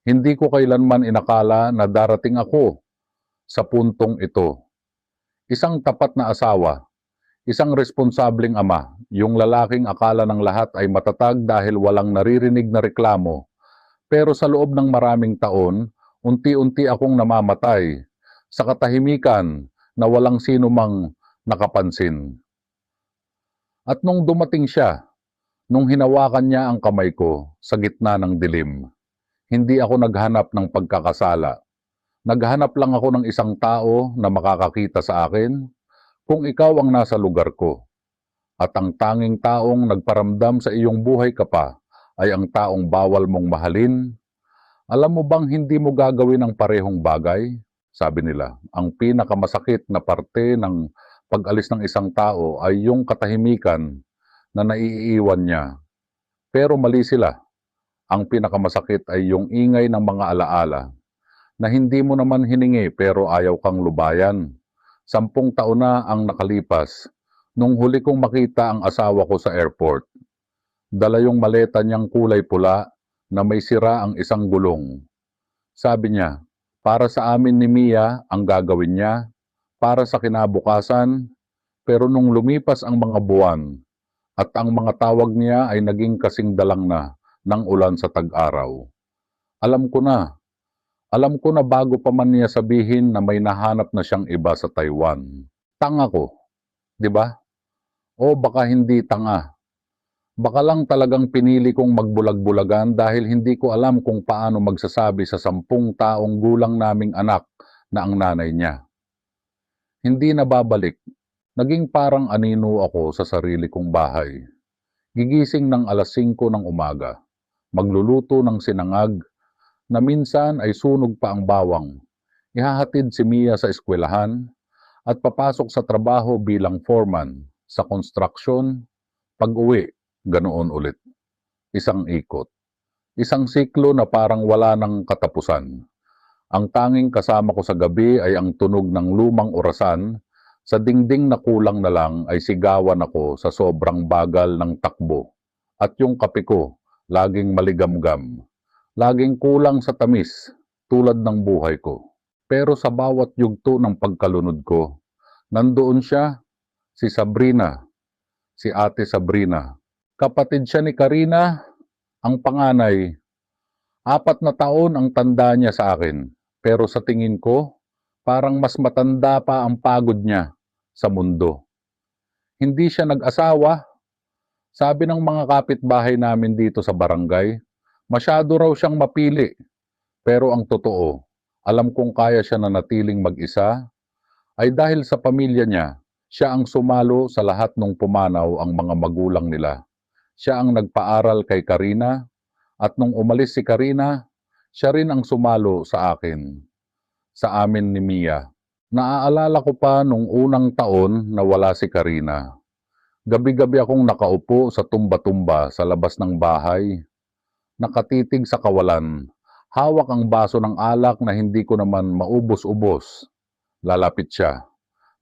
Hindi ko kailanman inakala na darating ako sa puntong ito. Isang tapat na asawa, isang responsableng ama, yung lalaking akala ng lahat ay matatag dahil walang naririnig na reklamo. Pero sa loob ng maraming taon, unti-unti akong namamatay sa katahimikan na walang sino mang nakapansin. At nung dumating siya, nung hinawakan niya ang kamay ko sa gitna ng dilim, hindi ako naghanap ng pagkakasala. Naghanap lang ako ng isang tao na makakakita sa akin kung ikaw ang nasa lugar ko. At ang tanging taong nagparamdam sa iyong buhay ka pa ay ang taong bawal mong mahalin. Alam mo bang hindi mo gagawin ang parehong bagay? Sabi nila, ang pinakamasakit na parte ng pag-alis ng isang tao ay yung katahimikan na naiiwan niya. Pero mali sila. Ang pinakamasakit ay yung ingay ng mga alaala na hindi mo naman hiningi pero ayaw kang lubayan. 10 taon na ang nakalipas nung huli kong makita ang asawa ko sa airport. Dala yung maleta niyang kulay pula na may sira ang isang gulong. Sabi niya, para sa amin ni Mia ang gagawin niya, para sa kinabukasan, pero nung lumipas ang mga buwan at ang mga tawag niya ay naging kasing dalang na ng ulan sa tag-araw. Alam ko na bago pa man niya sabihin na may nahanap na siyang iba sa Taiwan. Tanga ko, di ba? O baka hindi tanga. Baka lang talagang pinili kong magbulag-bulagan dahil hindi ko alam kung paano magsasabi sa 10 taong gulang naming anak na ang nanay niya. Hindi na babalik. Naging parang anino ako sa sarili kong bahay. Gigising ng alas 5 ng umaga. Magluluto ng sinangag na minsan ay sunog pa ang bawang. Ihahatid si Mia sa eskwelahan at papasok sa trabaho bilang foreman sa construction. Pag-uwi, ganoon ulit. Isang ikot. Isang siklo na parang wala ng katapusan. Ang tanging kasama ko sa gabi ay ang tunog ng lumang orasan. Sa dingding na kulang na lang ay sigawan ako sa sobrang bagal ng takbo. At yung kape ko, laging maligamgam. Laging kulang sa tamis, tulad ng buhay ko. Pero sa bawat yugto ng pagkalunod ko, nandoon siya, si Sabrina, si Ate Sabrina. Kapatid siya ni Karina, ang panganay. 4 na taon ang tanda niya sa akin, pero sa tingin ko, parang mas matanda pa ang pagod niya sa mundo. Hindi siya nag-asawa. Sabi ng mga kapitbahay namin dito sa barangay, masyado raw siyang mapili. Pero ang totoo, alam kong kaya siya na natiling mag-isa, ay dahil sa pamilya niya, siya ang sumalo sa lahat nung pumanaw ang mga magulang nila. Siya ang nagpaaral kay Karina, at nung umalis si Karina, siya rin ang sumalo sa akin, sa amin ni Mia. Naaalala ko pa nung unang taon na wala si Karina. Gabi-gabi akong nakaupo sa tumba-tumba sa labas ng bahay. Nakatitig sa kawalan. Hawak ang baso ng alak na hindi ko naman maubos-ubos. Lalapit siya.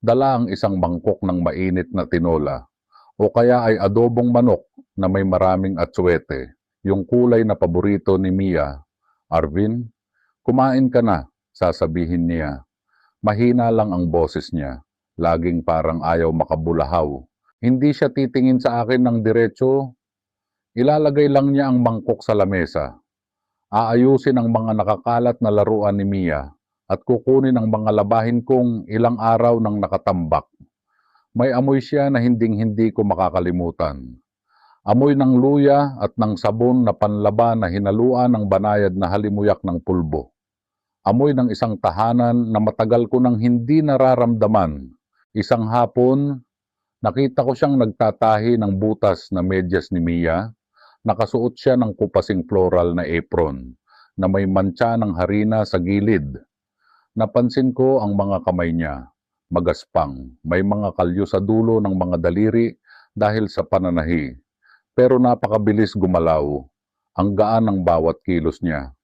Dala ang isang mangkok ng mainit na tinola. O kaya ay adobong manok na may maraming atsuete. Yung kulay na paborito ni Mia. Arvin, kumain ka na, sasabihin niya. Mahina lang ang boses niya. Laging parang ayaw makabulahaw. Hindi siya titingin sa akin ng diretso. Ilalagay lang niya ang mangkok sa lamesa. Aayusin ang mga nakakalat na laruan ni Mia at kukunin ang mga labahin kong ilang araw nang nakatambak. May amoy siya na hinding-hindi ko makakalimutan. Amoy ng luya at ng sabon na panlaban na hinaluan ng banayad na halimuyak ng pulbo. Amoy ng isang tahanan na matagal ko nang hindi nararamdaman. Isang hapon, nakita ko siyang nagtatahi ng butas na medyas ni Mia. Nakasuot siya ng kupasing floral na apron na may mantsa ng harina sa gilid. Napansin ko ang mga kamay niya, magaspang, may mga kalyo sa dulo ng mga daliri dahil sa pananahi. Pero napakabilis gumalaw, ang gaan ng bawat kilos niya.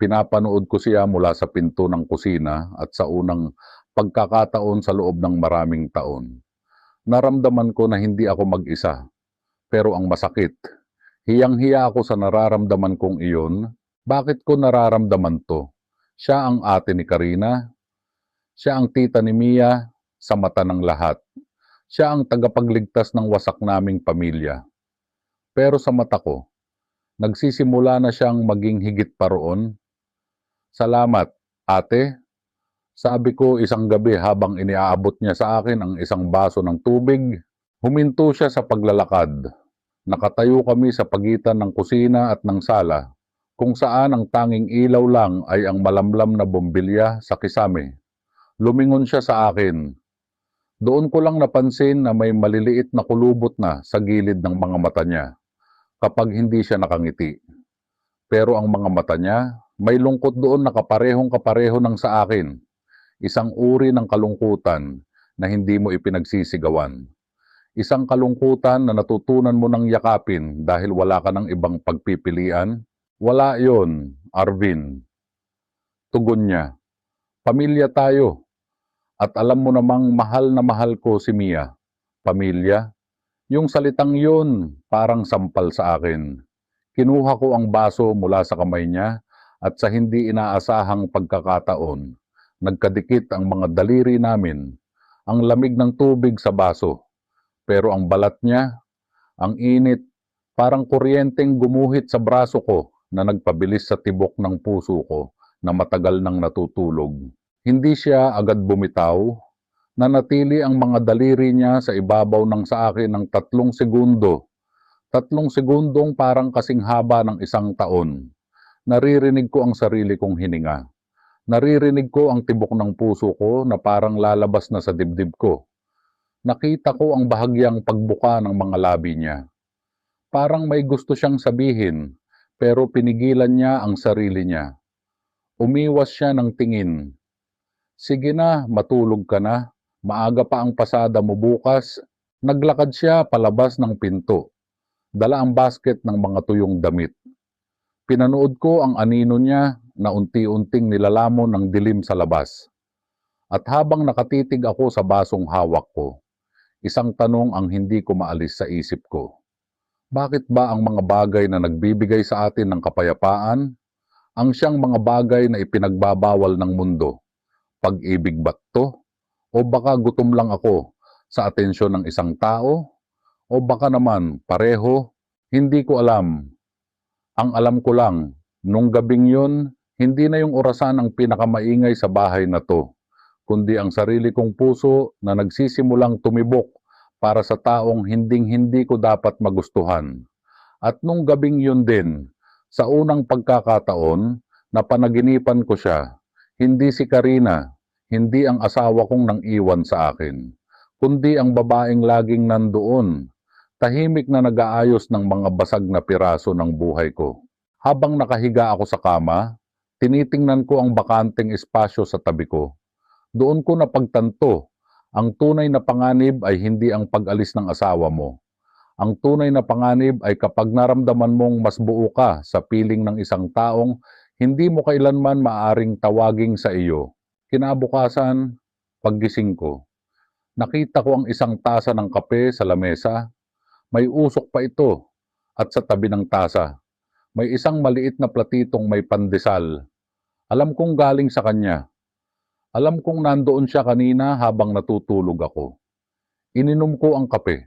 Pinapanood ko siya mula sa pinto ng kusina at sa unang pagkakataon sa loob ng maraming taon. Naramdaman ko na hindi ako mag-isa, pero ang masakit, hiyang-hiya ako sa nararamdaman kong iyon Bakit ko nararamdaman to? Siya ang ate ni Karina, siya ang tita ni Mia sa mata ng lahat. Siya ang tagapagligtas ng wasak naming pamilya. Pero sa mata ko, nagsisimula na siyang maging higit pa roon. Salamat, ate. Sabi ko isang gabi habang iniaabot niya sa akin ang isang baso ng tubig. Huminto siya sa paglalakad. Nakatayo kami sa pagitan ng kusina at ng sala, kung saan ang tanging ilaw lang ay ang malamlam na bombilya sa kisame. Lumingon siya sa akin. Doon ko lang napansin na may maliliit na kulubot na sa gilid ng mga mata niya kapag hindi siya nakangiti. Pero ang mga mata niya, may lungkot doon na kaparehong-kapareho ng sa akin. Isang uri ng kalungkutan na hindi mo ipinagsisigawan. Isang kalungkutan na natutunan mo ng yakapin dahil wala ka ng ibang pagpipilian. Wala yon, Arvin. Tugon niya, pamilya tayo. At alam mo namang mahal na mahal ko si Mia. Pamilya? Yung salitang yun, parang sampal sa akin. Kinuha ko ang baso mula sa kamay niya at sa hindi inaasahang pagkakataon, nagkadikit ang mga daliri namin. Ang lamig ng tubig sa baso. Pero ang balat niya, ang init, parang kuryenteng gumuhit sa braso ko na nagpabilis sa tibok ng puso ko na matagal nang natutulog. Hindi siya agad bumitaw, nanatili ang mga daliri niya sa ibabaw ng sa akin ng 3 segundo. 3 segundong parang kasing haba ng 1 taon. Naririnig ko ang sarili kong hininga. Naririnig ko ang tibok ng puso ko na parang lalabas na sa dibdib ko. Nakita ko ang bahagyang pagbuka ng mga labi niya. Parang may gusto siyang sabihin, pero pinigilan niya ang sarili niya. Umiwas siya ng tingin. Sige na, matulog ka na. Maaga pa ang pasada mo bukas. Naglakad siya palabas ng pinto. Dala ang basket ng mga tuyong damit. Pinanood ko ang anino niya na unti-unting nilalamon ng dilim sa labas. At habang nakatitig ako sa basong hawak ko, isang tanong ang hindi ko maalis sa isip ko. Bakit ba ang mga bagay na nagbibigay sa atin ng kapayapaan, ang siyang mga bagay na ipinagbabawal ng mundo? Pag-ibig ba to? O baka gutom lang ako sa atensyon ng isang tao? O baka naman pareho? Hindi ko alam. Ang alam ko lang, nung gabing yun, hindi na yung orasan ang pinakamaingay sa bahay na to, kundi ang sarili kong puso na nagsisimulang tumibok para sa taong hinding-hindi ko dapat magustuhan. At nung gabing yun din, sa unang pagkakataon, napanaginipan ko siya. Hindi si Karina, hindi ang asawa kong nang iwan sa akin, kundi ang babaeng laging nandoon, tahimik na nag-aayos ng mga basag na piraso ng buhay ko. Habang nakahiga ako sa kama, tinitingnan ko ang bakanteng espasyo sa tabi ko. Doon ko napagtanto, ang tunay na panganib ay hindi ang pag-alis ng asawa mo. Ang tunay na panganib ay kapag naramdaman mong mas buo ka sa piling ng isang taong hindi mo kailanman maaring tawaging sa iyo. Kinabukasan, paggising ko, nakita ko ang isang tasa ng kape sa lamesa. May usok pa ito at sa tabi ng tasa, may isang maliit na platitong may pandesal. Alam kong galing sa kanya. Alam kong nandoon siya kanina habang natutulog ako. Ininom ko ang kape.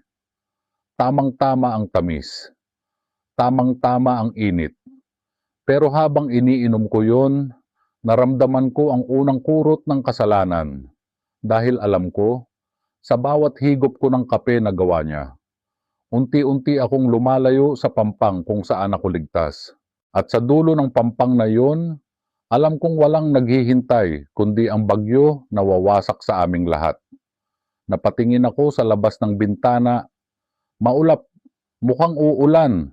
Tamang-tama ang tamis. Tamang-tama ang init. Pero habang iniinom ko yon, naramdaman ko ang unang kurot ng kasalanan. Dahil alam ko, sa bawat higop ko ng kape na gawa niya, unti-unti akong lumalayo sa pampang kung saan ako ligtas. At sa dulo ng pampang na yon, alam kong walang naghihintay kundi ang bagyo na wawasak sa aming lahat. Napatingin ako sa labas ng bintana, maulap, mukhang uulan.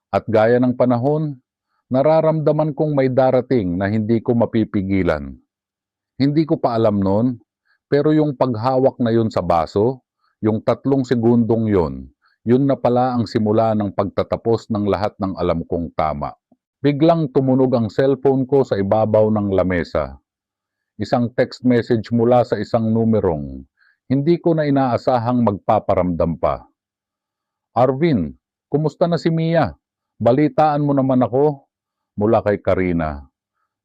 At gaya ng panahon, nararamdaman kong may darating na hindi ko mapipigilan. Hindi ko pa alam noon, pero yung paghawak na yun sa baso, yung 3 segundong yun, yun na pala ang simula ng pagtatapos ng lahat ng alam kong tama. Biglang tumunog ang cellphone ko sa ibabaw ng lamesa. Isang text message mula sa isang numerong hindi ko na inaasahang magpaparamdam pa. Arvin, kumusta na si Mia? Balitaan mo naman ako. mula kay Karina.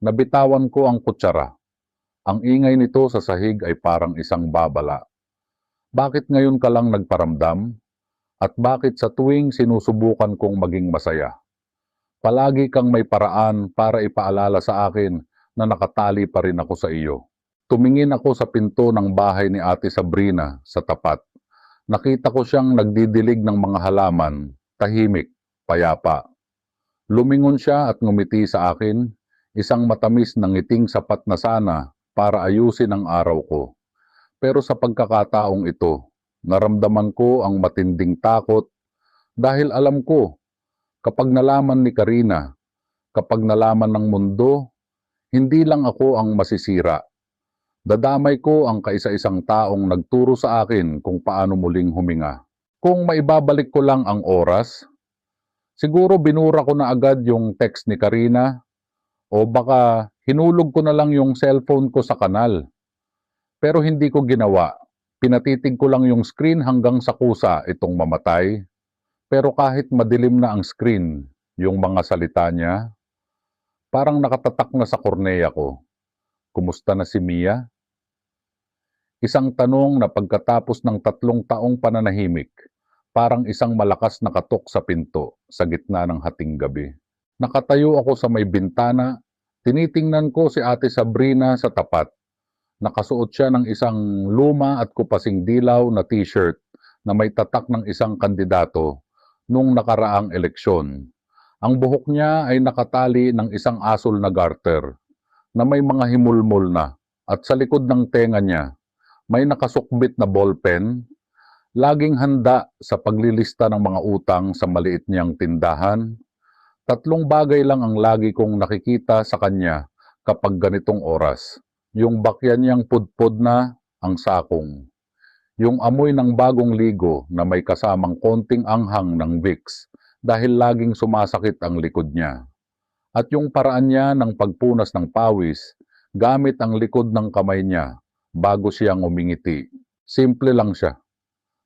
Nabitawan ko ang kutsara. Ang ingay nito sa sahig ay parang isang babala. Bakit ngayon ka lang nagparamdam? At bakit sa tuwing sinusubukan kong maging masaya? Palagi kang may paraan para ipaalala sa akin na nakatali pa rin ako sa iyo. Tumingin ako sa pinto ng bahay ni Ate Sabrina sa tapat. Nakita ko siyang nagdidilig ng mga halaman, tahimik, payapa. Lumingon siya at ngumiti sa akin, isang matamis na ngiting sapat na sana para ayusin ang araw ko. Pero sa pagkakataong ito, naramdaman ko ang matinding takot dahil alam ko, kapag nalaman ni Karina, kapag nalaman ng mundo, hindi lang ako ang masisira. Dadamay ko ang kaisa-isang taong nagturo sa akin kung paano muling huminga. Kung maibabalik ko lang ang oras, siguro binura ko na agad yung text ni Karina o baka hinulog ko na lang yung cellphone ko sa kanal. Pero hindi ko ginawa. Pinatitig ko lang yung screen hanggang sa kusa itong mamatay. Pero kahit madilim na ang screen, yung mga salita niya, parang nakatatak na sa kornea ko. Kumusta na si Mia? Isang tanong na pagkatapos ng 3 taong pananahimik, parang isang malakas na katok sa pinto sa gitna ng hating gabi. Nakatayo ako sa may bintana, tinitingnan ko si Ate Sabrina sa tapat. Nakasuot siya ng isang luma at kupasing dilaw na t-shirt na may tatak ng isang kandidato nung nakaraang eleksyon. Ang buhok niya ay nakatali ng isang asul na garter na may mga himulmol na at sa likod ng tenga niya may nakasukbit na ballpen, laging handa sa paglilista ng mga utang sa maliit niyang tindahan. 3 bagay lang ang lagi kong nakikita sa kanya kapag ganitong oras. Yung bakyan niyang pudpod na ang sakong. Yung amoy ng bagong ligo na may kasamang konting anghang ng Vicks dahil laging sumasakit ang likod niya. At yung paraan niya ng pagpunas ng pawis gamit ang likod ng kamay niya bago siyang umingiti. Simple lang siya.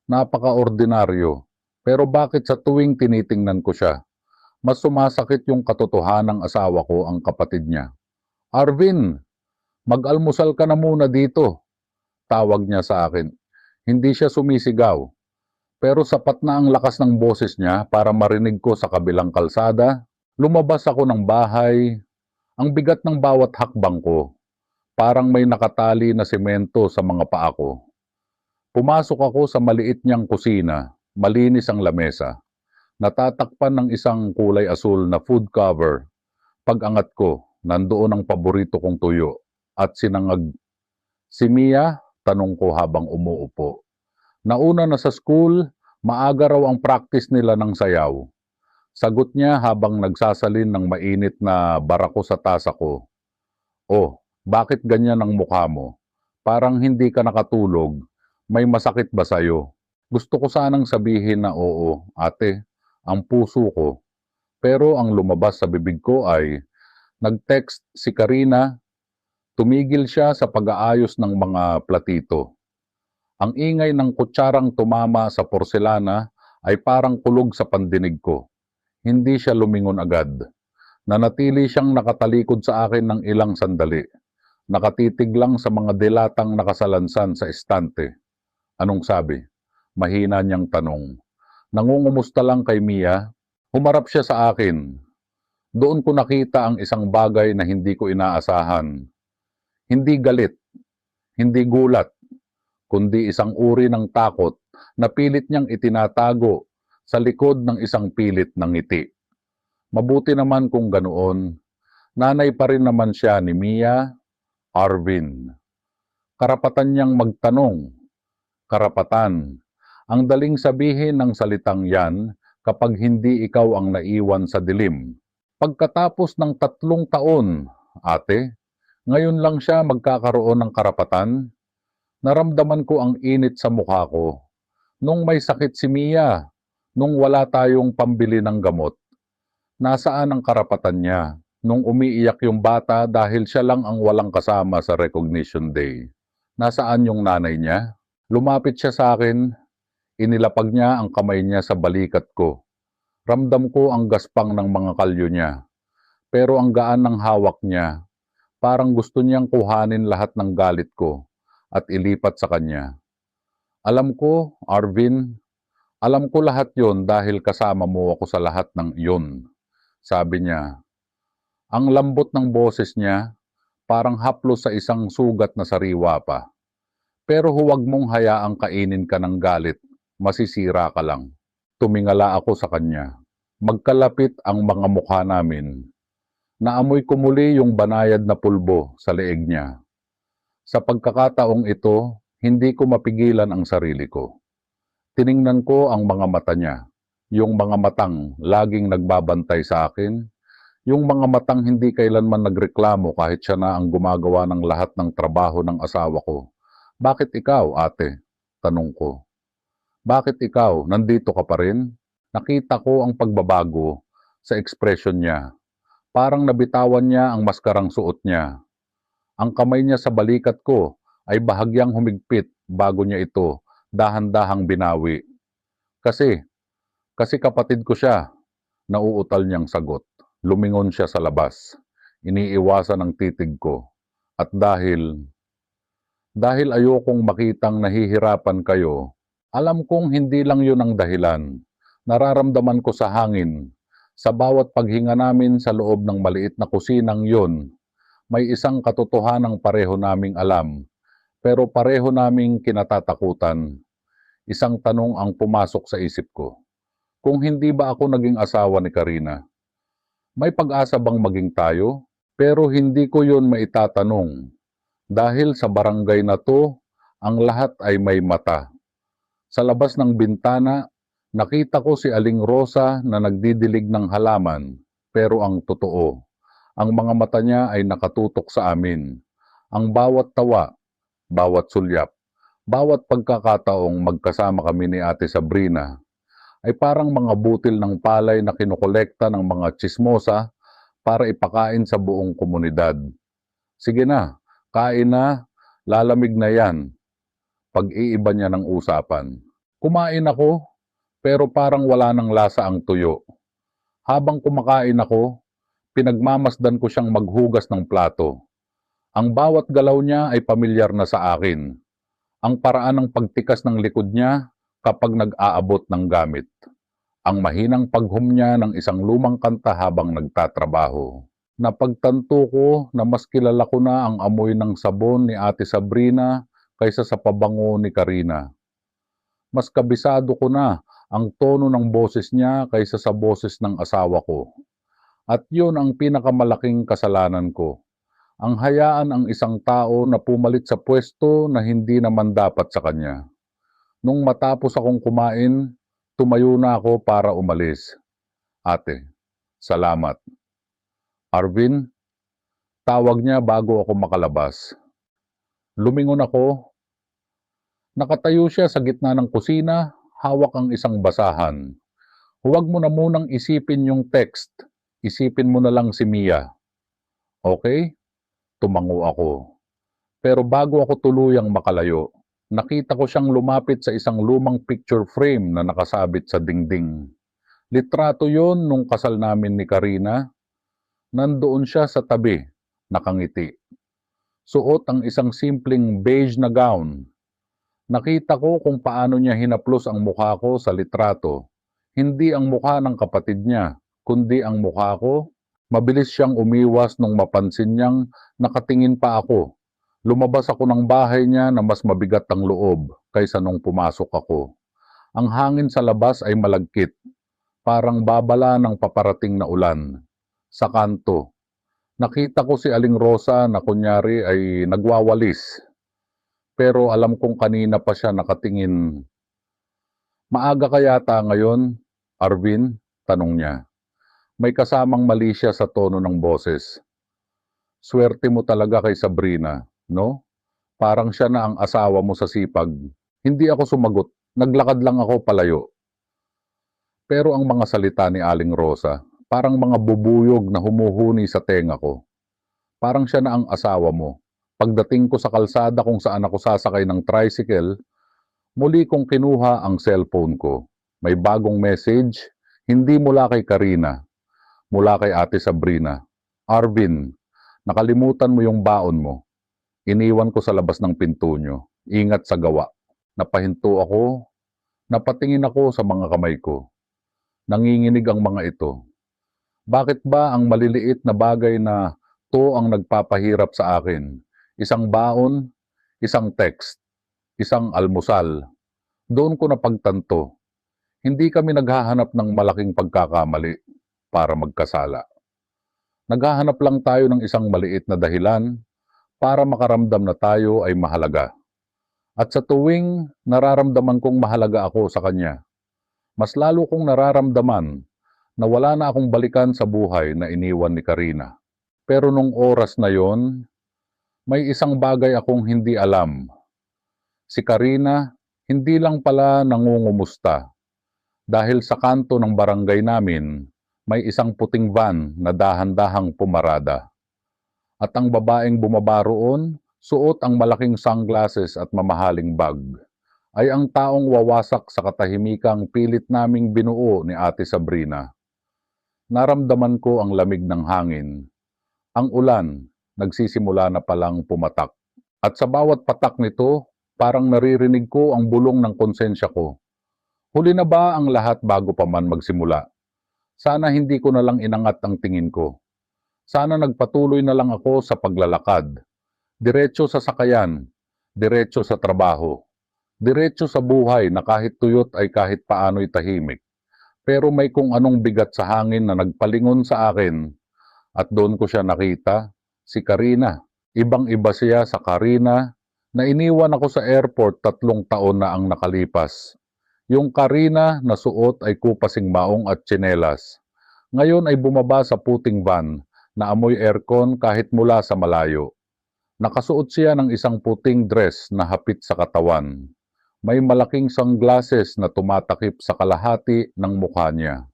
Napaka-ordinaryo. Pero bakit sa tuwing tinitingnan ko siya, mas sumasakit yung katotohanang asawa ko ang kapatid niya. Arvin, mag-almusal ka na muna dito. Tawag niya sa akin. Hindi siya sumisigaw. Pero sapat na ang lakas ng boses niya para marinig ko sa kabilang kalsada. Lumabas ako ng bahay. Ang bigat ng bawat hakbang ko. Parang may nakatali na semento sa mga paa ko. Pumasok ako sa maliit niyang kusina. Malinis ang lamesa. Natatakpan ng isang kulay asul na food cover. Pag-angat ko, nandoon ang paborito kong tuyo. At sinangag. Si Mia, tanong ko habang umuupo. Nauna na sa school, maaga raw ang practice nila ng sayaw. Sagot niya habang nagsasalin ng mainit na barako sa tasa ko. Oh, bakit ganyan ang mukha mo? Parang hindi ka nakatulog. May masakit ba sa'yo? Gusto ko sanang sabihin na oo, ate, ang puso ko. Pero ang lumabas sa bibig ko ay, nag-text si Karina. Tumigil siya sa pag-aayos ng mga platito. Ang ingay ng kutsarang tumama sa porselana ay parang kulog sa pandinig ko. Hindi siya lumingon agad. Nanatili siyang nakatalikod sa akin ng ilang sandali. Nakatitig lang sa mga dilatang nakasalansan sa estante. Anong sabi? Mahina niyang tanong. Nangungumusta lang kay Mia. Humarap siya sa akin. Doon ko nakita ang isang bagay na hindi ko inaasahan. Hindi galit, hindi gulat, kundi isang uri ng takot na pilit niyang itinatago sa likod ng isang pilit na ngiti. Mabuti naman kung ganoon. Nanay pa rin naman siya ni Mia, Arvin. Karapatan niyang magtanong. Karapatan. Ang daling sabihin ng salitang yan kapag hindi ikaw ang naiwan sa dilim. Pagkatapos ng 3 taon, ate, ngayon lang siya magkakaroon ng karapatan. Naramdaman ko ang init sa mukha ko. Nung may sakit si Mia, nung wala tayong pambili ng gamot. Nasaan ang karapatan niya? Nung umiiyak yung bata dahil siya lang ang walang kasama sa recognition day. Nasaan yung nanay niya? Lumapit siya sa akin. Inilapag niya ang kamay niya sa balikat ko. Ramdam ko ang gaspang ng mga kalyo niya. Pero ang gaan ng hawak niya, parang gusto niyang kuhanin lahat ng galit ko at ilipat sa kanya. Alam ko, Arvin, alam ko lahat yon dahil kasama mo ako sa lahat ng iyon. Sabi niya, ang lambot ng boses niya, parang haplos sa isang sugat na sariwa pa. Pero huwag mong hayaang kainin ka ng galit, masisira ka lang. Tumingala ako sa kanya. Magkalapit ang mga mukha namin. Naamoy ko muli yung banayad na pulbo sa leeg niya. Sa pagkakataong ito, hindi ko mapigilan ang sarili ko. Tiningnan ko ang mga mata niya, yung mga matang laging nagbabantay sa akin, yung mga matang hindi kailanman nagreklamo kahit siya na ang gumagawa ng lahat ng trabaho ng asawa ko. Bakit ikaw, ate? Tanong ko. Bakit ikaw? Nandito ka pa rin? Nakita ko ang pagbabago sa ekspresyon niya. Parang nabitawan niya ang maskarang suot niya. Ang kamay niya sa balikat ko ay bahagyang humigpit bago niya ito dahan-dahang binawi. Kasi kapatid ko siya, nauutal niyang sagot. Lumingon siya sa labas. Iniiwasan ang titig ko. At dahil ayokong makitang nahihirapan kayo, alam kong hindi lang yun ang dahilan. Nararamdaman ko sa hangin. Sa bawat paghinga namin sa loob ng maliit na kusinang yun, may isang katotohanang pareho naming alam, pero pareho naming kinatatakutan. Isang tanong ang pumasok sa isip ko. Kung hindi ba ako naging asawa ni Karina? May pag-asa bang maging tayo? Pero hindi ko yun maitatanong. Dahil sa barangay na to, ang lahat ay may mata. Sa labas ng bintana, nakita ko si Aling Rosa na nagdidilig ng halaman, pero ang totoo, ang mga mata niya ay nakatutok sa amin. Ang bawat tawa, bawat sulyap, bawat pagkakataong magkasama kami ni Ate Sabrina, ay parang mga butil ng palay na kinukolekta ng mga tsismosa para ipakain sa buong komunidad. Sige na, kain na, lalamig na yan. Pag-iiba niya ng usapan. Kumain ako, pero parang wala ng lasa ang tuyo. Habang kumakain ako, pinagmamasdan ko siyang maghugas ng plato. Ang bawat galaw niya ay pamilyar na sa akin. Ang paraan ng pagtikas ng likod niya kapag nag-aabot ng gamit. Ang mahinang paghum niya ng isang lumang kanta habang nagtatrabaho. Napagtanto ko na mas kilala ko na ang amoy ng sabon ni Ate Sabrina kaysa sa pabango ni Karina. Mas kabisado ko na ang tono ng boses niya kaysa sa boses ng asawa ko. At yun ang pinakamalaking kasalanan ko. Ang hayaan ang isang tao na pumalit sa pwesto na hindi naman dapat sa kanya. Nung matapos akong kumain, tumayo na ako para umalis. Ate, salamat. Arvin, tawag niya bago ako makalabas. Lumingon ako. Nakatayo siya sa gitna ng kusina, hawak ang isang basahan. Huwag mo na munang isipin yung text. Isipin mo na lang si Mia. Okay? Tumango ako. Pero bago ako tuluyang makalayo, nakita ko siyang lumapit sa isang lumang picture frame na nakasabit sa dingding. Litrato yon nung kasal namin ni Karina. Nandoon siya sa tabi, nakangiti. Suot ang isang simpleng beige na gown. Nakita ko kung paano niya hinaplos ang mukha ko sa litrato. Hindi ang mukha ng kapatid niya, kundi ang mukha ko. Mabilis siyang umiwas nung mapansin niyang nakatingin pa ako. Lumabas ako ng bahay niya na mas mabigat ang loob kaysa nung pumasok ako. Ang hangin sa labas ay malagkit, parang babala ng paparating na ulan. Sa kanto, nakita ko si Aling Rosa na kunyari ay nagwawalis. Pero alam kong kanina pa siya nakatingin. Maaga ka yata ngayon, Arvin? Tanong niya. May kasamang mali siya sa tono ng boses. Swerte mo talaga kay Sabrina, no? Parang siya na ang asawa mo sa sipag. Hindi ako sumagot, naglakad lang ako palayo. Pero ang mga salita ni Aling Rosa, parang mga bubuyog na humuhuni sa tenga ko. Parang siya na ang asawa mo. Pagdating ko sa kalsada kung saan ako sasakay ng tricycle, muli kong kinuha ang cellphone ko. May bagong message, hindi mula kay Karina, mula kay Ate Sabrina. Arvin, nakalimutan mo yung baon mo. Iniwan ko sa labas ng pinto nyo. Ingat sa gawa. Napahinto ako, napatingin ako sa mga kamay ko. Nanginginig ang mga ito. Bakit ba ang maliliit na bagay na to ang nagpapahirap sa akin? Isang baon, isang text, isang almusal. Doon ko napagtanto. Hindi kami naghahanap ng malaking pagkakamali para magkasala. Naghahanap lang tayo ng isang maliit na dahilan para makaramdam na tayo ay mahalaga. At sa tuwing nararamdaman kong mahalaga ako sa kanya, mas lalo kong nararamdaman na wala na akong balikan sa buhay na iniwan ni Karina. Pero nung oras na yon, may isang bagay akong hindi alam. Si Karina, hindi lang pala nangungumusta. Dahil sa kanto ng barangay namin, may isang puting van na dahan-dahang pumarada. At ang babaeng bumaba roon, suot ang malaking sunglasses at mamahaling bag, ay ang taong wawasak sa katahimikang pilit naming binuo ni Ate Sabrina. Naramdaman ko ang lamig ng hangin. Ang ulan, nagsisimula na palang pumatak. At sa bawat patak nito, parang naririnig ko ang bulong ng konsensya ko. Huli na ba ang lahat bago pa man magsimula? Sana hindi ko na lang inangat ang tingin ko. Sana nagpatuloy na lang ako sa paglalakad. Diretso sa sakayan, diretso sa trabaho, diretso sa buhay na kahit tuyot ay kahit paano'y tahimik. Pero may kung anong bigat sa hangin na nagpalingon sa akin at doon ko siya nakita, si Karina. Ibang-iba siya sa Karina na iniwan ako sa airport 3 taon na ang nakalipas. Yung Karina na suot ay kupasing maong at tsinelas. Ngayon ay bumaba sa puting van na amoy aircon kahit mula sa malayo. Nakasuot siya ng isang puting dress na hapit sa katawan. May malaking sunglasses na tumatakip sa kalahati ng mukha niya.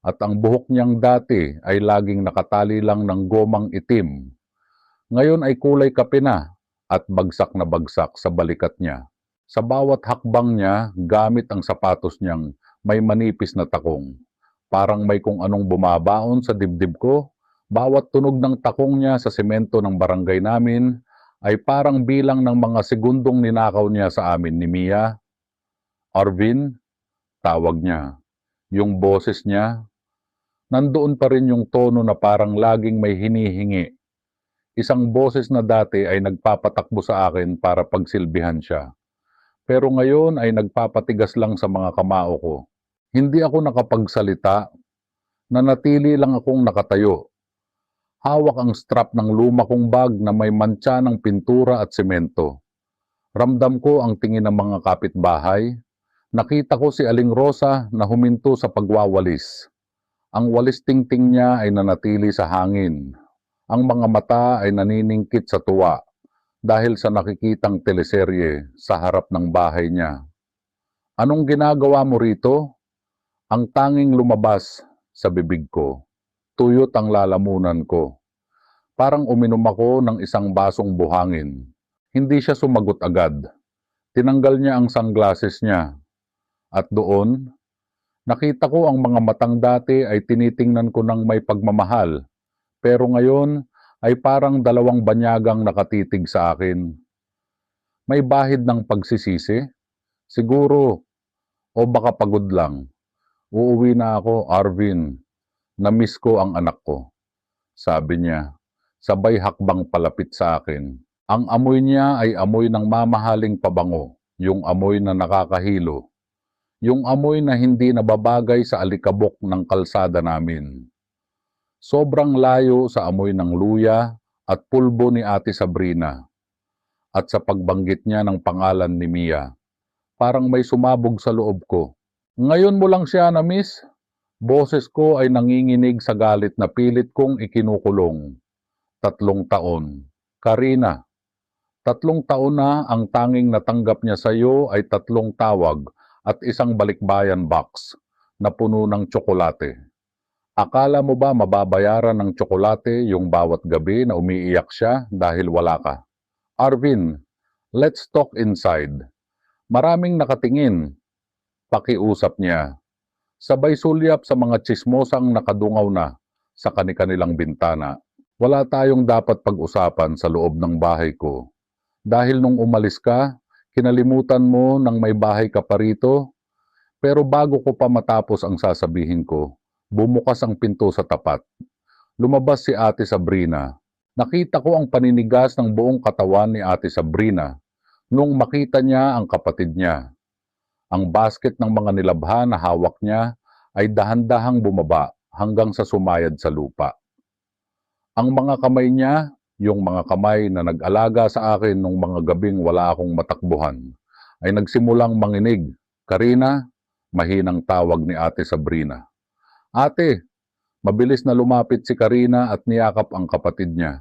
At ang buhok niyang dati ay laging nakatali lang ng gomang itim. Ngayon ay kulay kape na at bagsak na bagsak sa balikat niya. Sa bawat hakbang niya, gamit ang sapatos niyang may manipis na takong. Parang may kung anong bumabaon sa dibdib ko. Bawat tunog ng takong niya sa semento ng barangay namin ay parang bilang ng mga segundong ninakaw niya sa amin ni Mia. Arvin, tawag niya. Yung boses niya, nandoon pa rin yung tono na parang laging may hinihingi. Isang boses na dati ay nagpapatakbo sa akin para pagsilbihan siya. Pero ngayon ay nagpapatigas lang sa mga kamao ko. Hindi ako nakapagsalita, nanatili lang akong nakatayo. Hawak ang strap ng luma kong bag na may mantsa ng pintura at semento. Ramdam ko ang tingin ng mga kapitbahay. Nakita ko si Aling Rosa na huminto sa pagwawalis. Ang walis tingting niya ay nanatili sa hangin. Ang mga mata ay naniningkit sa tuwa dahil sa nakikitang teleserye sa harap ng bahay niya. Anong ginagawa mo rito? Ang tanging lumabas sa bibig ko. Tuyot ang lalamunan ko. Parang uminom ako ng isang basong buhangin. Hindi siya sumagot agad. Tinanggal niya ang sunglasses niya. At doon, nakita ko ang mga matang dati ay tinitingnan ko ng may pagmamahal. Pero ngayon ay parang 2 banyagang nakatitig sa akin. May bahid ng pagsisisi? Siguro. O baka pagod lang. Uuwi na ako, Arvin. Na-miss ko ang anak ko. Sabi niya, sabay hakbang palapit sa akin. Ang amoy niya ay amoy ng mamahaling pabango, yung amoy na nakakahilo. Yung amoy na hindi nababagay sa alikabok ng kalsada namin. Sobrang layo sa amoy ng luya at pulbo ni Ate Sabrina. At sa pagbanggit niya ng pangalan ni Mia, parang may sumabog sa loob ko. Ngayon mo lang siya na-miss? Boses ko ay nanginginig sa galit na pilit kong ikinukulong. 3 taon. Karina, 3 taon na ang tanging natanggap niya sa iyo ay 3 tawag at isang balikbayan box na puno ng tsokolate. Akala mo ba mababayaran ng tsokolate yung bawat gabi na umiiyak siya dahil wala ka? Arvin, let's talk inside. Maraming nakatingin. Pakiusap niya. Sabay sulyap sa mga tsismosang nakadungaw na sa kanilang bintana. Wala tayong dapat pag-usapan sa loob ng bahay ko. Dahil nung umalis ka, kinalimutan mo nang may bahay ka pa rito. Pero bago ko pa matapos ang sasabihin ko, bumukas ang pinto sa tapat. Lumabas si Ate Sabrina. Nakita ko ang paninigas ng buong katawan ni Ate Sabrina nung makita niya ang kapatid niya. Ang basket ng mga nilabhan na hawak niya ay dahan-dahang bumaba hanggang sa sumayad sa lupa. Ang mga kamay niya, yung mga kamay na nag-alaga sa akin nung mga gabing wala akong matakbuhan, ay nagsimulang manginig. Karina, mahinang tawag ni Ate Sabrina. Ate, mabilis na lumapit si Karina at niyakap ang kapatid niya.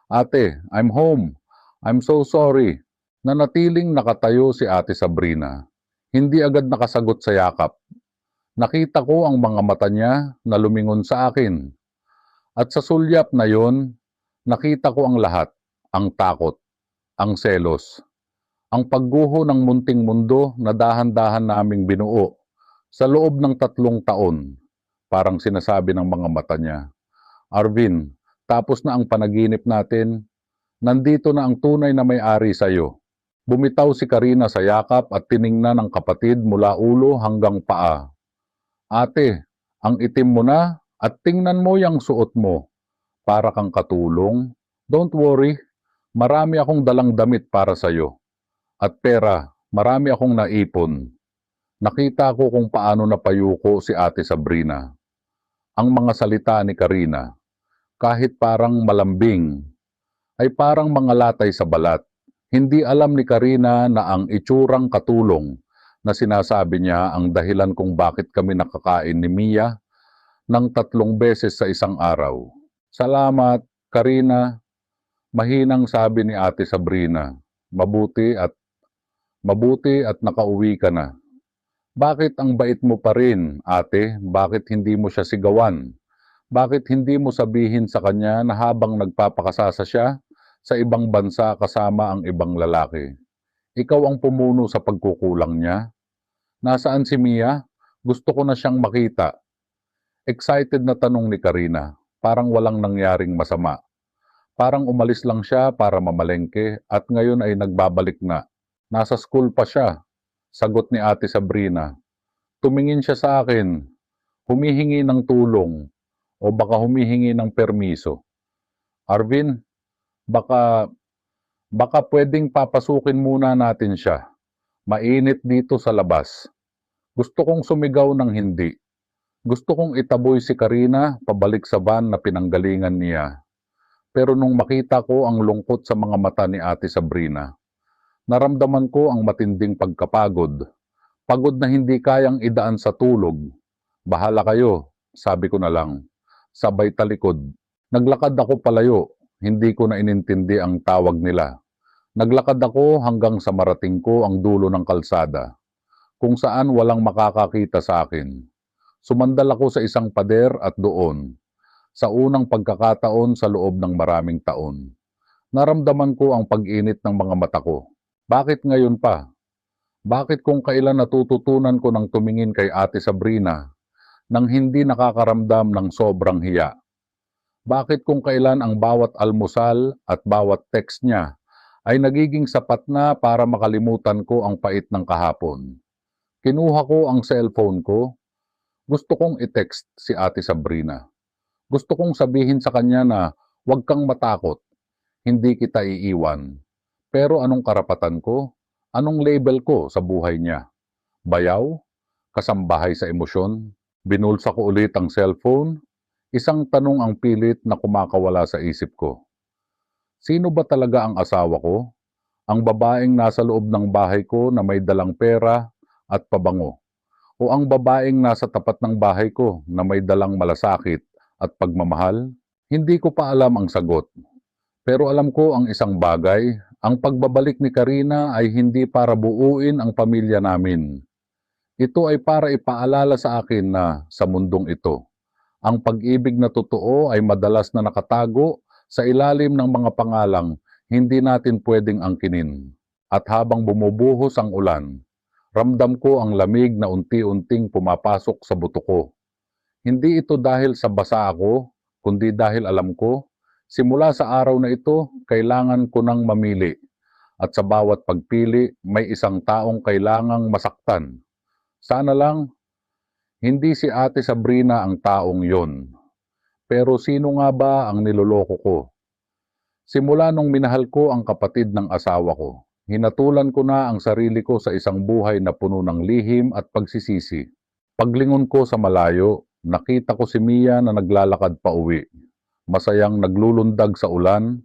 Ate, I'm home. I'm so sorry. Nanatiling nakatayo si Ate Sabrina. Hindi agad nakasagot sa yakap. Nakita ko ang mga mata niya na lumingon sa akin. At sa sulyap na yon, nakita ko ang lahat, ang takot, ang selos, ang pagguho ng munting mundo na dahan-dahan naming binuo sa loob ng 3 taon. Parang sinasabi ng mga mata niya, Arvin, tapos na ang panaginip natin, nandito na ang tunay na may-ari sa'yo. Bumitaw si Karina sa yakap at tiningnan ng kapatid mula ulo hanggang paa. Ate, ang itim mo na at tingnan mo yung suot mo. Para kang katulong. Don't worry, marami akong dalang damit para sa'yo. At pera, marami akong naipon. Nakita ko kung paano napayuko si Ate Sabrina. Ang mga salita ni Karina, kahit parang malambing, ay parang mga latay sa balat. Hindi alam ni Karina na ang itsurang katulong na sinasabi niya ang dahilan kung bakit kami nakakain ni Mia ng 3 beses sa isang araw. Salamat, Karina. Mahinang sabi ni Ate Sabrina. Mabuti at nakauwi ka na. Bakit ang bait mo pa rin, ate? Bakit hindi mo siya sigawan? Bakit hindi mo sabihin sa kanya na habang nagpapakasasa siya sa ibang bansa kasama ang ibang lalaki? Ikaw ang pumuno sa pagkukulang niya. Nasaan si Mia? Gusto ko na siyang makita. Excited na tanong ni Karina. Parang walang nangyaring masama. Parang umalis lang siya para mamalengke at ngayon ay nagbabalik na. Nasa school pa siya. Sagot ni Ate Sabrina. Tumingin siya sa akin. Humihingi ng tulong o baka humihingi ng permiso. Arvin, baka pwedeng papasukin muna natin siya. Mainit dito sa labas. Gusto kong sumigaw ng hindi. Gusto kong itaboy si Karina pabalik sa van na pinanggalingan niya. Pero nung makita ko ang lungkot sa mga mata ni Ate Sabrina, naramdaman ko ang matinding pagkapagod. Pagod na hindi kayang idaan sa tulog. Bahala kayo, sabi ko na lang. Sabay talikod. Naglakad ako palayo. Hindi ko na inintindi ang tawag nila. Naglakad ako hanggang sa marating ko ang dulo ng kalsada, kung saan walang makakakita sa akin. Sumandal ako sa isang pader at doon, sa unang pagkakataon sa loob ng maraming taon, naramdaman ko ang pag-init ng mga mata ko. Bakit ngayon pa? Bakit kung kailan natututunan ko ng tumingin kay Ate Sabrina nang hindi nakakaramdam ng sobrang hiya? Bakit kung kailan ang bawat almusal at bawat text niya ay nagiging sapat na para makalimutan ko ang pait ng kahapon? Kinuha ko ang cellphone ko. Gusto kong i-text si Ate Sabrina. Gusto kong sabihin sa kanya na huwag kang matakot, hindi kita iiwan. Pero anong karapatan ko? Anong label ko sa buhay niya? Bayaw? Kasambahay sa emosyon? Binulsa ko ulit ang cellphone. Isang tanong ang pilit na kumakawala sa isip ko. Sino ba talaga ang asawa ko? Ang babaeng nasa loob ng bahay ko na may dalang pera at pabango? O ang babaeng nasa tapat ng bahay ko na may dalang malasakit at pagmamahal? Hindi ko pa alam ang sagot. Pero alam ko ang isang bagay, ang pagbabalik ni Karina ay hindi para buuin ang pamilya namin. Ito ay para ipaalala sa akin na sa mundong ito, ang pag-ibig na totoo ay madalas na nakatago sa ilalim ng mga pangalang hindi natin pwedeng angkinin. At habang bumubuhos ang ulan, ramdam ko ang lamig na unti-unting pumapasok sa buto ko. Hindi ito dahil sa basa ako, kundi dahil alam ko, Simula sa araw na ito, kailangan ko nang mamili. At sa bawat pagpili, may isang taong kailangang masaktan. Sana lang, hindi si Ate Sabrina ang taong yon. Pero sino nga ba ang niloloko ko? Simula nung minahal ko ang kapatid ng asawa ko, hinatulan ko na ang sarili ko sa isang buhay na puno ng lihim at pagsisisi. Paglingon ko sa malayo, nakita ko si Mia na naglalakad pa uwi. Masayang naglulundag sa ulan,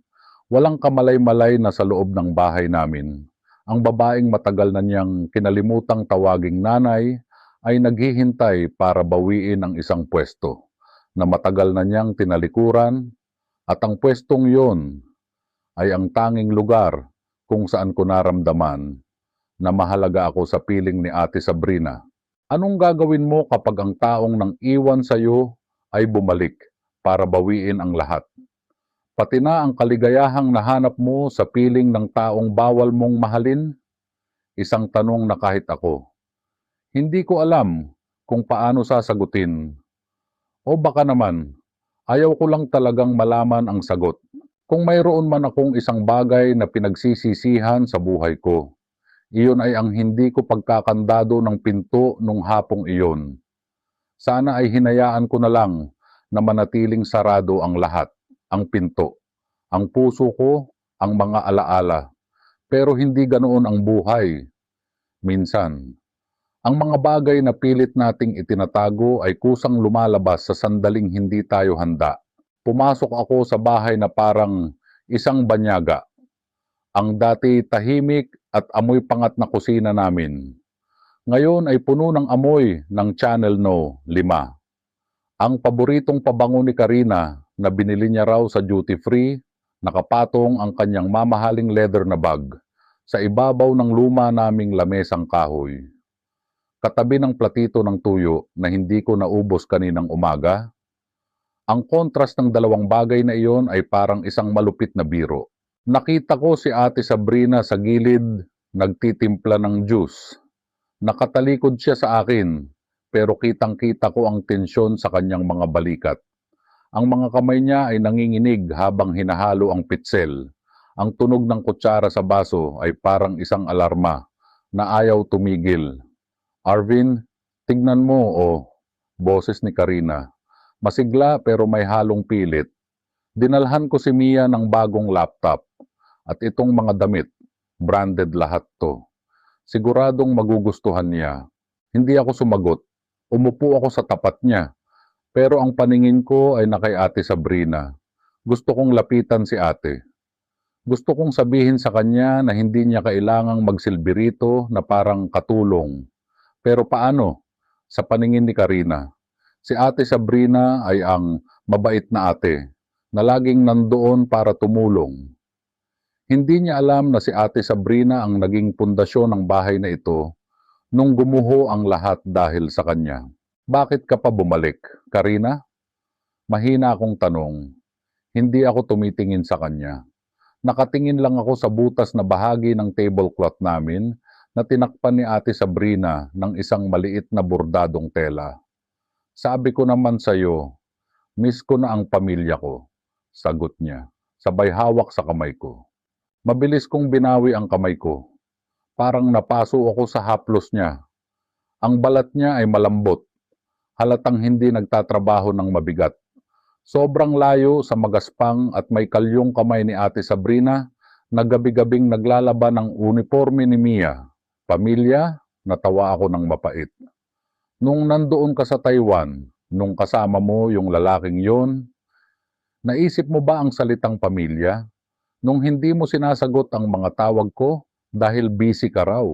walang kamalay-malay na sa loob ng bahay namin. Ang babaeng matagal na niyang kinalimutang tawaging nanay ay naghihintay para bawiin ang isang pwesto na matagal na niyang tinalikuran, at ang pwestong yon ay ang tanging lugar kung saan ko naramdaman na mahalaga ako sa piling ni Ate Sabrina. Anong gagawin mo kapag ang taong nang iwan sa iyo ay bumalik para bawiin ang lahat? Pati na ang kaligayahang nahanap mo sa piling ng taong bawal mong mahalin? Isang tanong na kahit ako, hindi ko alam kung paano sasagutin. O baka naman, ayaw ko lang talagang malaman ang sagot. Kung mayroon man akong isang bagay na pinagsisisihan sa buhay ko, iyon ay ang hindi ko pagkakandado ng pinto nung hapong iyon. Sana ay hinayaan ko na lang na manatiling sarado ang lahat, ang pinto, ang puso ko, ang mga alaala. Pero hindi ganoon ang buhay. Minsan, ang mga bagay na pilit nating itinatago ay kusang lumalabas sa sandaling hindi tayo handa. Pumasok ako sa bahay na parang isang banyaga. Ang dati tahimik at amoy pangat na kusina namin. Ngayon ay puno ng amoy ng Channel No 5. Ang paboritong pabango ni Karina na binili niya raw sa duty free, nakapatong ang kanyang mamahaling leather na bag sa ibabaw ng luma naming lamesang kahoy. Katabi ng platito ng tuyo na hindi ko naubos kaninang umaga. Ang kontrast ng dalawang bagay na iyon ay parang isang malupit na biro. Nakita ko si Ate Sabrina sa gilid, nagtitimpla ng juice. Nakatalikod siya sa akin, pero kitang-kita ko ang tensyon sa kanyang mga balikat. Ang mga kamay niya ay nanginginig habang hinahalo ang pitsel. Ang tunog ng kutsara sa baso ay parang isang alarma na ayaw tumigil. Arvin, tignan mo, boses ni Karina. Masigla pero may halong pilit. Dinalhan ko si Mia ng bagong laptop at itong mga damit, branded lahat to. Siguradong magugustuhan niya. Hindi ako sumagot. Umupo ako sa tapat niya. Pero ang paningin ko ay na kay Ate Sabrina. Gusto kong lapitan si ate. Gusto kong sabihin sa kanya na hindi niya kailangang magsilbi rito na parang katulong. Pero paano? Sa paningin ni Karina. Si Ate Sabrina ay ang mabait na ate na laging nandoon para tumulong. Hindi niya alam na si Ate Sabrina ang naging pundasyon ng bahay na ito nung gumuho ang lahat dahil sa kanya. Bakit ka pa bumalik, Karina? Mahina akong tanong. Hindi ako tumitingin sa kanya. Nakatingin lang ako sa butas na bahagi ng tablecloth namin na tinakpan ni Ate Sabrina ng isang maliit na bordadong tela. Sabi ko naman sa'yo, miss ko na ang pamilya ko, sagot niya, sabay hawak sa kamay ko. Mabilis kong binawi ang kamay ko. Parang napaso ako sa haplos niya. Ang balat niya ay malambot, halatang hindi nagtatrabaho ng mabigat. Sobrang layo sa magaspang at may kalyong kamay ni Ate Sabrina na gabi-gabing naglalaban ng uniforme ni Mia. Pamilya, natawa ako ng mapait. Nung nandoon ka sa Taiwan, nung kasama mo yung lalaking yon, naisip mo ba ang salitang pamilya? Nung hindi mo sinasagot ang mga tawag ko dahil busy ka raw,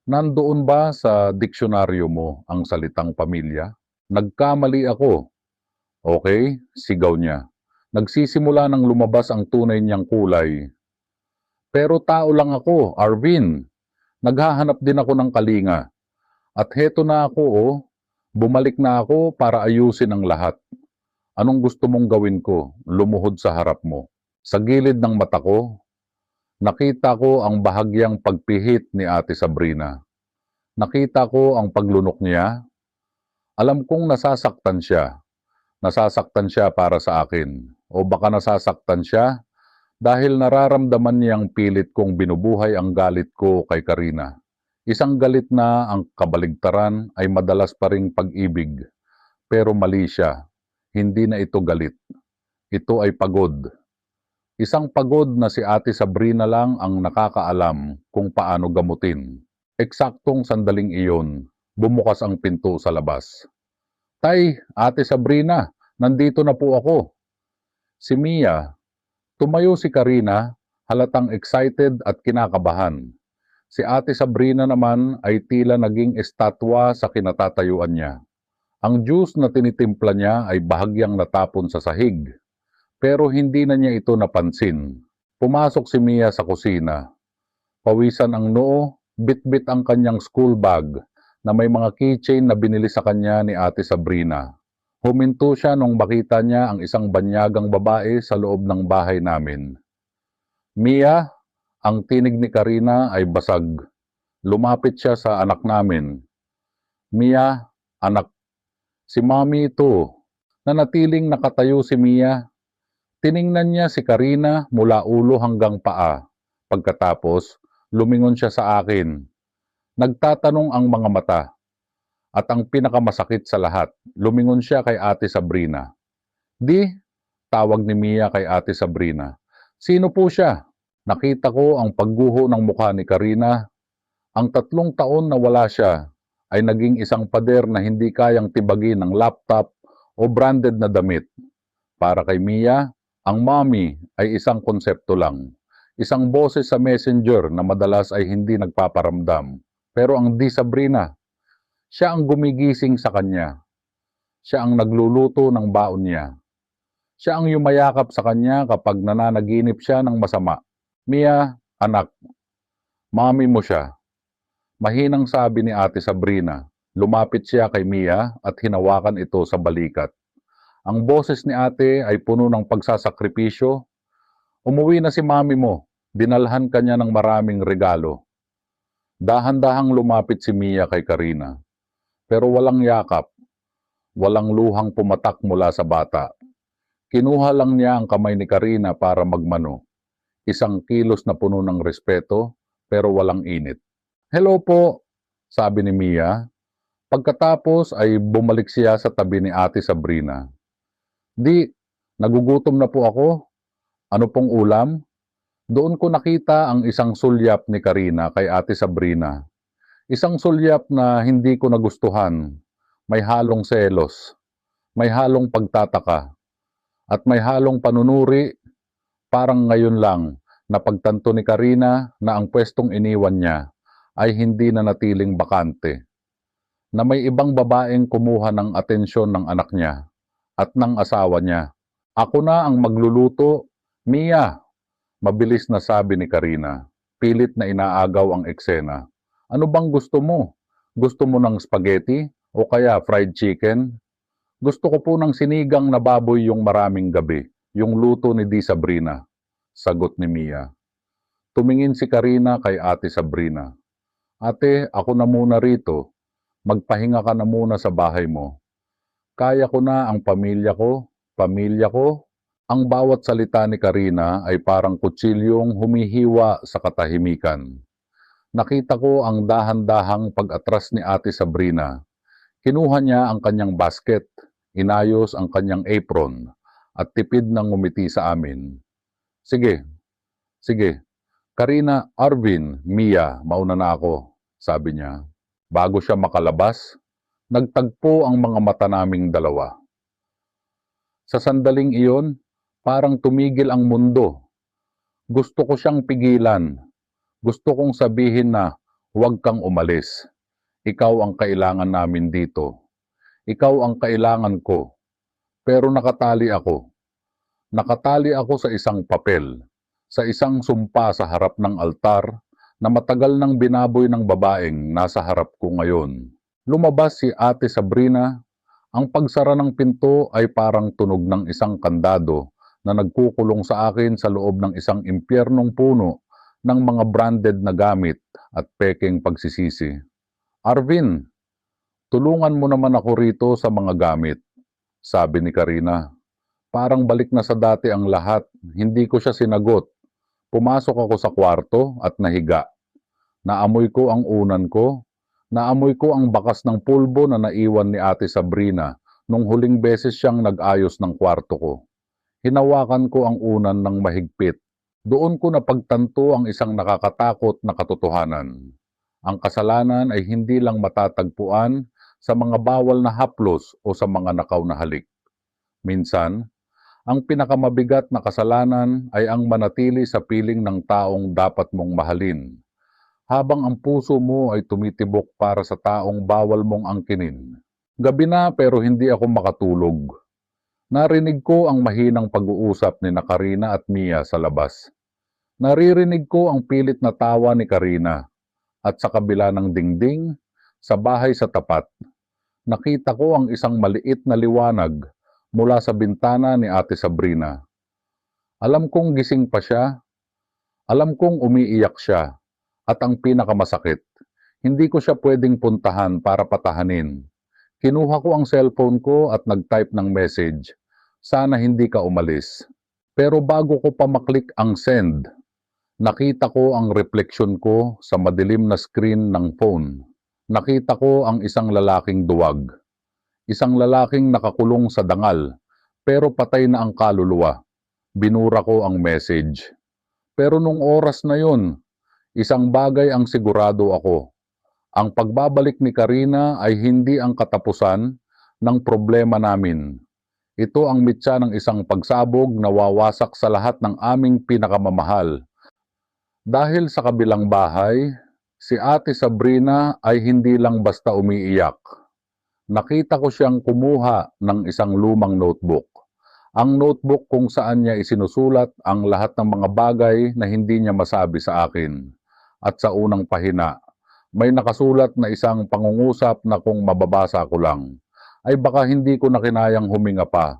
nandoon ba sa diksyonaryo mo ang salitang pamilya? Nagkamali ako. Okay, sigaw niya. Nagsisimula nang lumabas ang tunay niyang kulay. Pero tao lang ako, Arvin. Naghahanap din ako ng kalinga. At heto na ako, bumalik na ako para ayusin ang lahat. Anong gusto mong gawin ko? Lumuhod sa harap mo. Sa gilid ng mata ko, nakita ko ang bahagyang pagpihit ni Ate Sabrina. Nakita ko ang paglunok niya. Alam kong nasasaktan siya. Nasasaktan siya para sa akin. o baka nasasaktan siya dahil nararamdaman niyang pilit kong binubuhay ang galit ko kay Karina. Isang galit na ang kabaligtaran ay madalas pa ring pag-ibig. Pero mali siya. Hindi na ito galit. Ito ay pagod. Isang pagod na si Ate Sabrina lang ang nakakaalam kung paano gamutin. Eksaktong sandaling iyon, bumukas ang pinto sa labas. Tay, Ate Sabrina, nandito na po ako. Si Mia, tumayo si Karina, halatang excited at kinakabahan. Si Ate Sabrina naman ay tila naging estatwa sa kinatatayuan niya. Ang juice na tinitimpla niya ay bahagyang natapon sa sahig. Pero hindi na niya ito napansin. Pumasok si Mia sa kusina. Pawisan ang noo, bit-bit ang kanyang school bag na may mga keychain na binili sa kanya ni Ate Sabrina. Huminto siya nung makita niya ang isang banyagang babae sa loob ng bahay namin. Mia, ang tinig ni Karina ay basag. Lumapit siya sa anak namin. Mia, anak, si Mami ito. Nanatiling nakatayo si Mia. Tiningnan niya si Karina mula ulo hanggang paa. Pagkatapos, lumingon siya sa akin. Nagtatanong ang mga mata. At ang pinakamasakit sa lahat, lumingon siya kay Ate Sabrina. Di, tawag ni Mia kay Ate Sabrina. Sino po siya? Nakita ko ang pagguho ng mukha ni Karina. Ang 3 taon na wala siya ay naging isang pader na hindi kayang tibagin ng laptop o branded na damit. Para kay Mia, ang mommy ay isang konsepto lang. Isang boses sa messenger na madalas ay hindi nagpaparamdam. Pero ang Di Sabrina, siya ang gumigising sa kanya. Siya ang nagluluto ng baon niya. Siya ang yumayakap sa kanya kapag nananaginip siya ng masama. Mia, anak, mami mo siya. Mahinang sabi ni Ate Sabrina. Lumapit siya kay Mia at hinawakan ito sa balikat. Ang boses ni Ate ay puno ng pagsasakripisyo. Umuwi na si mami mo. Dinalhan kanya ng maraming regalo. Dahan-dahang lumapit si Mia kay Karina. Pero walang yakap. Walang luhang pumatak mula sa bata. Kinuha lang niya ang kamay ni Karina para magmano. Isang kilos na puno ng respeto, pero walang init. Hello po, sabi ni Mia. Pagkatapos ay bumalik siya sa tabi ni Ate Sabrina. Di, nagugutom na po ako. Ano pong ulam? Doon ko nakita ang isang sulyap ni Karina kay Ate Sabrina. Isang sulyap na hindi ko nagustuhan. May halong selos, may halong pagtataka, at may halong panunuri. Parang ngayon lang, napagtanto ni Karina na ang pwestong iniwan niya ay hindi na natiling bakante. Na may ibang babaeng kumuha ng atensyon ng anak niya at ng asawa niya. Ako na ang magluluto. Mia, mabilis na sabi ni Karina. Pilit na inaagaw ang eksena. Ano bang gusto mo? Gusto mo ng spaghetti o kaya fried chicken? Gusto ko po ng sinigang na baboy yung maraming gabi. Yung luto ni Di Sabrina, sagot ni Mia. Tumingin si Karina kay Ate Sabrina. Ate, ako na muna rito. Magpahinga ka na muna sa bahay mo. Kaya ko na ang pamilya ko. Pamilya ko? Ang bawat salita ni Karina ay parang kutsilyong humihiwa sa katahimikan. Nakita ko ang dahan-dahang pag-atras ni Ate Sabrina. Kinuha niya ang kanyang basket, inayos ang kanyang apron, at tipid nang ngumiti sa amin. Sige, sige. Karina, Arvin, Mia, mauna na ako, sabi niya. Bago siya makalabas, nagtagpo ang mga mata naming dalawa. Sa sandaling iyon, parang tumigil ang mundo. Gusto ko siyang pigilan. Gusto kong sabihin na huwag kang umalis. Ikaw ang kailangan namin dito. Ikaw ang kailangan ko. Pero nakatali ako. Nakatali ako sa isang papel, sa isang sumpa sa harap ng altar na matagal nang binaboy ng babaeng nasa harap ko ngayon. Lumabas si Ate Sabrina. Ang pagsara ng pinto ay parang tunog ng isang kandado na nagkukulong sa akin sa loob ng isang impyernong puno ng mga branded na gamit at pekeng pagsisisi. Arvin, tulungan mo naman ako rito sa mga gamit, sabi ni Karina. Parang balik na sa dati ang lahat. Hindi ko siya sinagot. Pumasok ako sa kwarto at nahiga. Naamoy ko ang unan ko. Naamoy ko ang bakas ng pulbo na naiwan ni Ate Sabrina nung huling beses siyang nag-ayos ng kwarto ko. Hinawakan ko ang unan ng mahigpit. Doon ko napagtanto ang isang nakakatakot na katotohanan. Ang kasalanan ay hindi lang matatagpuan sa mga bawal na haplos o sa mga nakaw na halik. Minsan, ang pinakamabigat na kasalanan ay ang manatili sa piling ng taong dapat mong mahalin, habang ang puso mo ay tumitibok para sa taong bawal mong angkinin. Gabi na pero hindi ako makatulog. Narinig ko ang mahinang pag-uusap ni Karina at Mia sa labas. Naririnig ko ang pilit na tawa ni Karina at sa kabila ng dingding, sa bahay sa tapat, nakita ko ang isang maliit na liwanag mula sa bintana ni Ate Sabrina. Alam kong gising pa siya, alam kong umiiyak siya, at ang pinakamasakit, hindi ko siya pwedeng puntahan para patahanin. Kinuha ko ang cellphone ko at nag-type ng message, sana hindi ka umalis. Pero bago ko pa maklik ang send, nakita ko ang refleksyon ko sa madilim na screen ng phone. Nakita ko ang isang lalaking duwag. Isang lalaking nakakulong sa dangal, pero patay na ang kaluluwa. Binura ko ang message. Pero nung oras na yon, isang bagay ang sigurado ako. Ang pagbabalik ni Karina ay hindi ang katapusan ng problema namin. Ito ang mitya ng isang pagsabog na wawasak sa lahat ng aming pinakamamahal. Dahil sa kabilang bahay, si Ate Sabrina ay hindi lang basta umiiyak. Nakita ko siyang kumuha ng isang lumang notebook. Ang notebook kung saan niya isinusulat ang lahat ng mga bagay na hindi niya masabi sa akin. At sa unang pahina, may nakasulat na isang pangungusap na kung mababasa ko lang, ay baka hindi ko na kinayang huminga pa.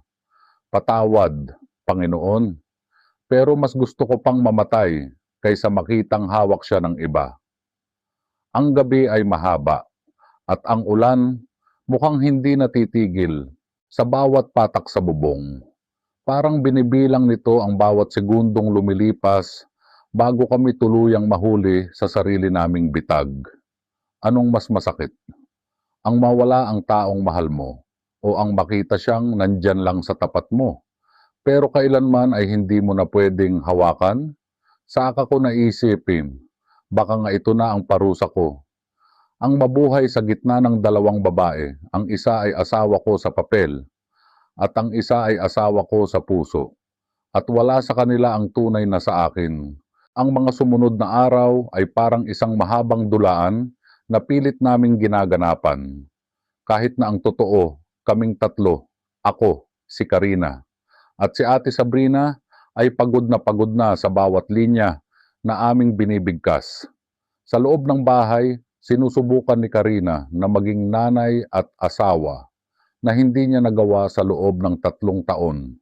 Patawad, Panginoon. Pero mas gusto ko pang mamatay kaysa makitang hawak siya ng iba. Ang gabi ay mahaba at ang ulan mukhang hindi natitigil sa bawat patak sa bubong. Parang binibilang nito ang bawat segundong lumilipas bago kami tuluyang mahuli sa sarili naming bitag. Anong mas masakit? Ang mawala ang taong mahal mo o ang makita siyang nandyan lang sa tapat mo, pero kailanman ay hindi mo na pwedeng hawakan? Saka ko naisipin, baka nga ito na ang parusa ko. Ang mabuhay sa gitna ng dalawang babae, ang isa ay asawa ko sa papel, at ang isa ay asawa ko sa puso. At wala sa kanila ang tunay na sa akin. Ang mga sumunod na araw ay parang isang mahabang dulaan na pilit naming ginaganapan. Kahit na ang totoo, kaming tatlo, ako, si Karina, at si Ate Sabrina ay pagod na sa bawat linya na aming binibigkas. Sa loob ng bahay, sinusubukan ni Karina na maging nanay at asawa na hindi niya nagawa sa loob ng 3 taon.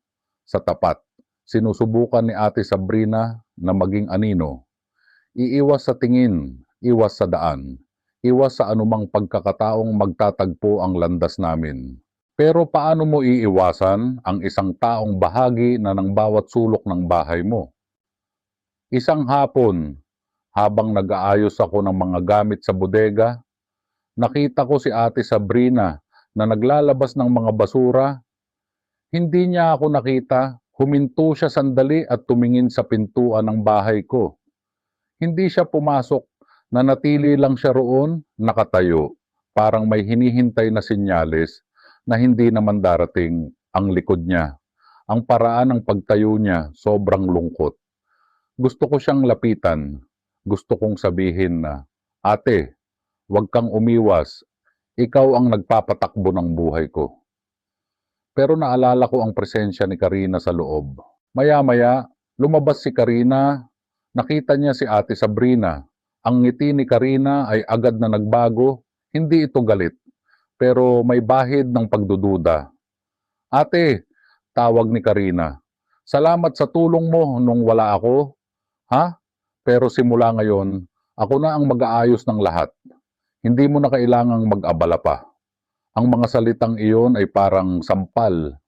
Sa tapat, sinusubukan ni Ate Sabrina na maging anino. Iiwas sa tingin, iwas sa daan, iwas sa anumang pagkakataong magtatagpo ang landas namin. Pero paano mo iiwasan ang isang taong bahagi na ng bawat sulok ng bahay mo? Isang hapon, habang nag-aayos ako ng mga gamit sa bodega, nakita ko si Ate Sabrina na naglalabas ng mga basura. Hindi niya ako nakita, huminto siya sandali at tumingin sa pintuan ng bahay ko. Hindi siya pumasok, nanatili lang siya roon, nakatayo, parang may hinihintay na senyales na hindi naman darating ang likod niya. Ang paraan ng pagtayo niya, sobrang lungkot. Gusto ko siyang lapitan. Gusto kong sabihin na, Ate, huwag kang umiwas. Ikaw ang nagpapatakbo ng buhay ko. Pero naalala ko ang presensya ni Karina sa loob. Maya-maya, lumabas si Karina. Nakita niya si Ate Sabrina. Ang ngiti ni Karina ay agad na nagbago. Hindi ito galit, pero may bahid ng pagdududa. Ate, tawag ni Karina. Salamat sa tulong mo nung wala ako. Ha? Pero simula ngayon, ako na ang mag-aayos ng lahat. Hindi mo na kailangang mag-abala pa. Ang mga salitang iyon ay parang sampal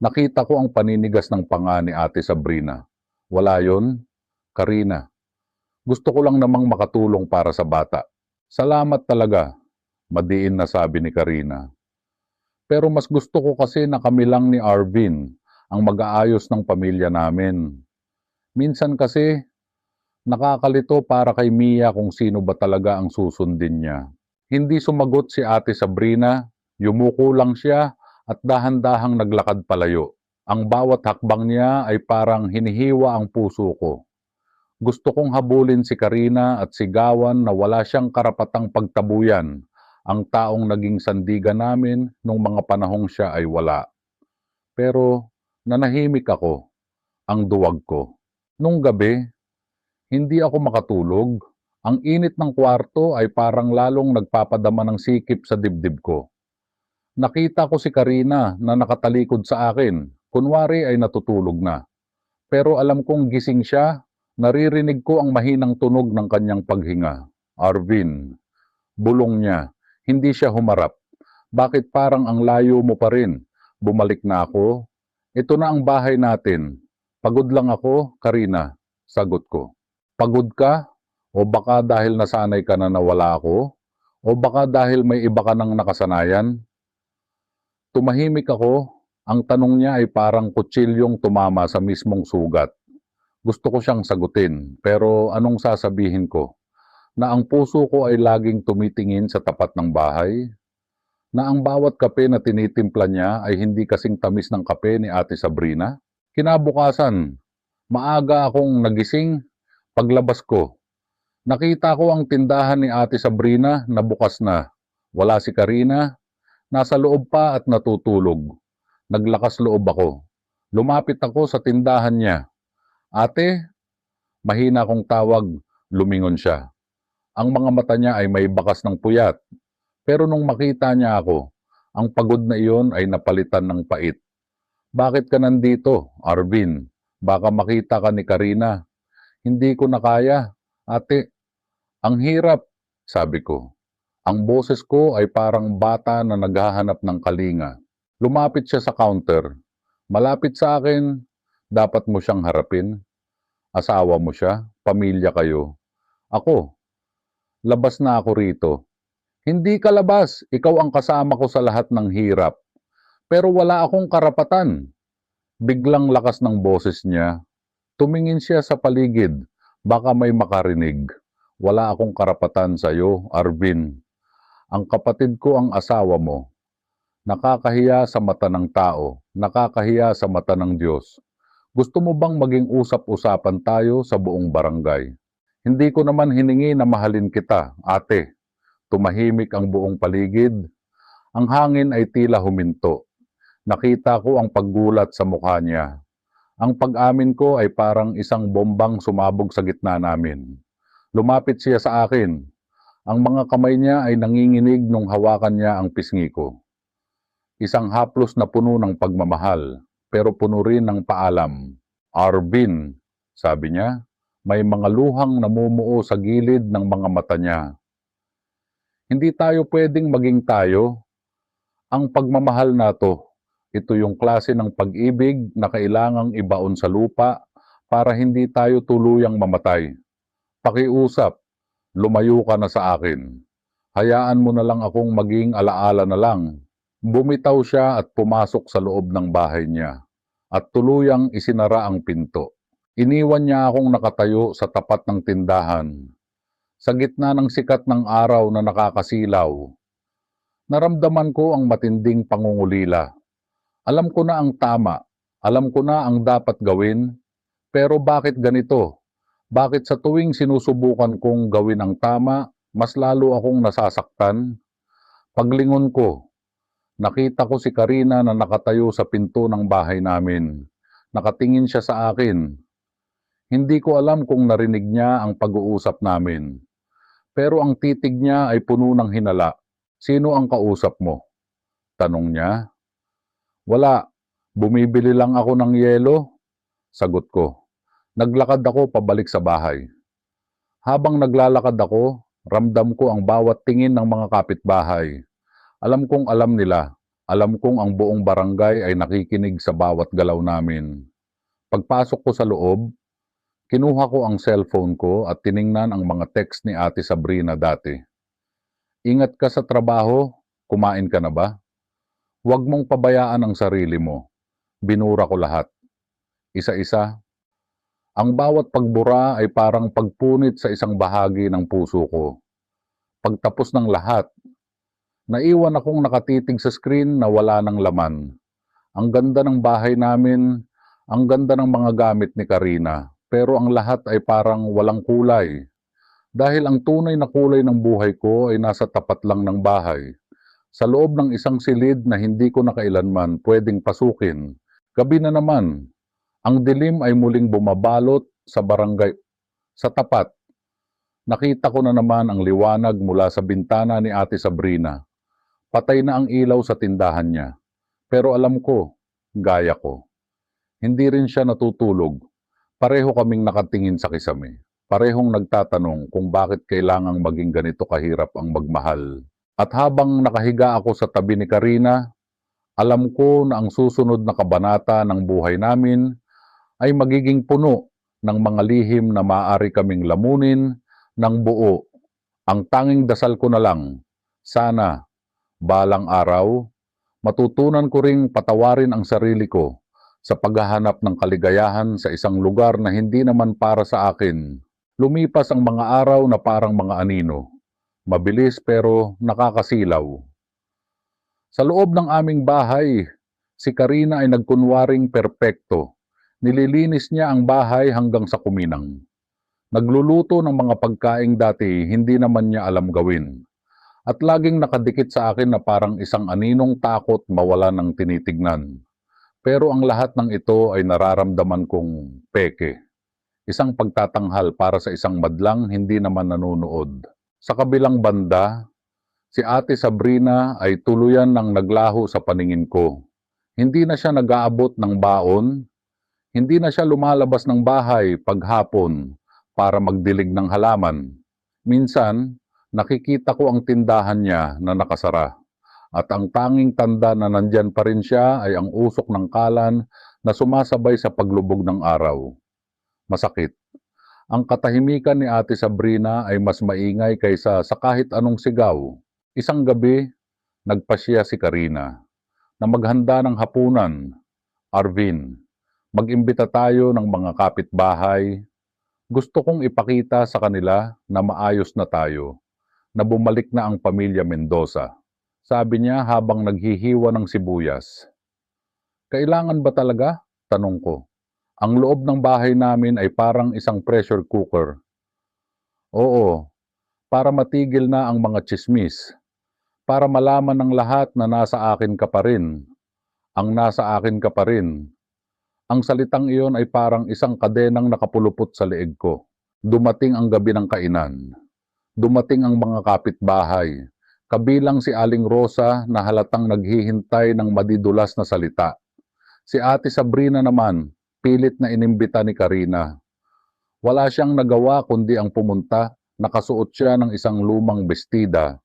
Nakita ko ang paninigas ng panga ni Ate Sabrina. Wala yon, Karina. Gusto ko lang namang makatulong para sa bata. Salamat talaga, madiin na sabi ni Karina. Pero mas gusto ko kasi na kami lang ni Arvin ang mag-aayos ng pamilya namin. Minsan kasi, nakakalito para kay Mia kung sino ba talaga ang susundin niya. Hindi sumagot si Ate Sabrina, yumuko lang siya at dahan-dahang naglakad palayo. Ang bawat hakbang niya ay parang hinihiwa ang puso ko. Gusto kong habulin si Karina at sigawan na wala siyang karapatang pagtabuyan ang taong naging sandigan namin nung mga panahong siya ay wala. Pero nanahimik ako, ang duwag ko. Nung gabi, hindi ako makatulog. Ang init ng kwarto ay parang lalong nagpapadama ng sikip sa dibdib ko. Nakita ko si Karina na nakatalikod sa akin. Kunwari ay natutulog na. Pero alam kong gising siya, naririnig ko ang mahinang tunog ng kanyang paghinga. Arvin, bulong niya. Hindi siya humarap. Bakit parang ang layo mo pa rin? Bumalik na ako. Ito na ang bahay natin. Pagod lang ako, Karina. Sagot ko. Pagod ka? O baka dahil nasanay ka na nawala ako? O baka dahil may iba ka nang nakasanayan? Tumahimik ako. Ang tanong niya ay parang kutsilyong tumama sa mismong sugat. Gusto ko siyang sagutin, pero anong sasabihin ko? Na ang puso ko ay laging tumitingin sa tapat ng bahay? Na ang bawat kape na tinitimpla niya ay hindi kasing tamis ng kape ni Ate Sabrina? Kinabukasan, maaga akong nagising. Paglabas ko, nakita ko ang tindahan ni Ate Sabrina na bukas na. Wala si Karina, nasa loob pa at natutulog. Naglakas loob ako. Lumapit ako sa tindahan niya. Ate, mahina kong tawag, lumingon siya. Ang mga mata niya ay may bakas ng puyat. Pero nung makita niya ako, ang pagod na iyon ay napalitan ng pait. Bakit ka nandito, Arvin? Baka makita ka ni Karina. Hindi ko na kaya, ate. Ang hirap, sabi ko. Ang boses ko ay parang bata na naghahanap ng kalinga. Lumapit siya sa counter. Malapit sa akin, dapat mo siyang harapin. Asawa mo siya, pamilya kayo. Ako, labas na ako rito. Hindi ka labas, ikaw ang kasama ko sa lahat ng hirap. Pero wala akong karapatan. Biglang lakas ng boses niya. Tumingin siya sa paligid, baka may makarinig. Wala akong karapatan sa iyo, Arvin. Ang kapatid ko ang asawa mo. Nakakahiya sa mata ng tao, nakakahiya sa mata ng Diyos. Gusto mo bang maging usap-usapan tayo sa buong barangay? Hindi ko naman hiningi na mahalin kita, ate. Tumahimik ang buong paligid. Ang hangin ay tila huminto. Nakita ko ang paggulat sa mukha niya. Ang pag-amin ko ay parang isang bombang sumabog sa gitna namin. Lumapit siya sa akin. Ang mga kamay niya ay nanginginig nung hawakan niya ang pisngi ko. Isang haplos na puno ng pagmamahal, pero puno rin ng paalam. Arvin, sabi niya, may mga luhang namumuo sa gilid ng mga mata niya. Hindi tayo pwedeng maging tayo. Ang pagmamahal nato, ito yung klase ng pag-ibig na kailangang ibaon sa lupa para hindi tayo tuluyang mamatay. Pakiusap, lumayo ka na sa akin. Hayaan mo na lang akong maging alaala na lang. Bumitaw siya at pumasok sa loob ng bahay niya at tuluyang isinara ang pinto. Iniwan niya akong nakatayo sa tapat ng tindahan. Sa gitna ng sikat ng araw na nakakasilaw, naramdaman ko ang matinding pangungulila. Alam ko na ang tama, alam ko na ang dapat gawin, pero bakit ganito? Bakit sa tuwing sinusubukan kong gawin ang tama, mas lalo akong nasasaktan? Paglingon ko, nakita ko si Karina na nakatayo sa pinto ng bahay namin. Nakatingin siya sa akin. Hindi ko alam kung narinig niya ang pag-uusap namin. Pero ang titig niya ay puno ng hinala. Sino ang kausap mo? Tanong niya. Wala. Bumibili lang ako ng yelo. Sagot ko. Naglakad ako pabalik sa bahay. Habang naglalakad ako, ramdam ko ang bawat tingin ng mga kapitbahay. Alam kong alam nila Alam kong ang buong barangay ay nakikinig sa bawat galaw namin. Pagpasok ko sa loob, kinuha ko ang cellphone ko at tiningnan ang mga text ni Ate Sabrina dati. Ingat ka sa trabaho, kumain ka na ba? Huwag mong pabayaan ang sarili mo. Binura ko lahat. Isa-isa. Ang bawat pagbura ay parang pagpunit sa isang bahagi ng puso ko. Pagtapos ng lahat, naiwan akong nakatitig sa screen na wala ng laman. Ang ganda ng bahay namin, ang ganda ng mga gamit ni Karina, pero ang lahat ay parang walang kulay. Dahil ang tunay na kulay ng buhay ko ay nasa tapat lang ng bahay. Sa loob ng isang silid na hindi ko na kailanman pwedeng pasukin. Gabi na naman, ang dilim ay muling bumabalot sa barangay. Sa tapat, nakita ko na naman ang liwanag mula sa bintana ni Ate Sabrina. Patay na ang ilaw sa tindahan niya. Pero alam ko, gaya ko. Hindi rin siya natutulog. Pareho kaming nakatingin sa kisame. Parehong nagtatanong kung bakit kailangang maging ganito kahirap ang magmahal. At habang nakahiga ako sa tabi ni Karina, alam ko na ang susunod na kabanata ng buhay namin ay magiging puno ng mga lihim na maaari kaming lamunin ng buo. Ang tanging dasal ko na lang, sana, balang araw, matutunan ko ring patawarin ang sarili ko sa paghahanap ng kaligayahan sa isang lugar na hindi naman para sa akin. Lumipas ang mga araw na parang mga anino. Mabilis pero nakakasilaw. Sa loob ng aming bahay, si Karina ay nagkunwaring perpekto. Nililinis niya ang bahay hanggang sa kuminang. Nagluluto ng mga pagkaing dati hindi naman niya alam gawin. At laging nakadikit sa akin na parang isang aninong takot mawala ng tinitignan. Pero ang lahat ng ito ay nararamdaman kong peke. Isang pagtatanghal para sa isang madlang hindi naman nanonood. Sa kabilang banda, si Ate Sabrina ay tuluyan ng naglaho sa paningin ko. Hindi na siya nag-aabot ng baon, hindi na siya lumalabas ng bahay paghapon para magdilig ng halaman. Minsan, nakikita ko ang tindahan niya na nakasara. At ang tanging tanda na nandyan pa rin siya ay ang usok ng kalan na sumasabay sa paglubog ng araw. Masakit. Ang katahimikan ni Ate Sabrina ay mas maingay kaysa sa kahit anong sigaw. Isang gabi, nagpasya si Karina na maghanda ng hapunan. Arvin, mag-imbita tayo ng mga kapitbahay. Gusto kong ipakita sa kanila na maayos na tayo, na bumalik na ang pamilya Mendoza. Sabi niya habang naghihiwa ng sibuyas. Kailangan ba talaga? Tanong ko. Ang loob ng bahay namin ay parang isang pressure cooker. Oo, para matigil na ang mga tsismis. Para malaman ng lahat na nasa akin ka pa rin. Ang nasa akin ka pa rin. Ang salitang iyon ay parang isang kadenang nakapulupot sa leeg ko. Dumating ang gabi ng kainan. Dumating ang mga kapitbahay. Kabilang si Aling Rosa na halatang naghihintay ng madidulas na salita. Si Ate Sabrina naman, pilit na inimbita ni Karina. Wala siyang nagawa kundi ang pumunta, nakasuot siya ng isang lumang bestida.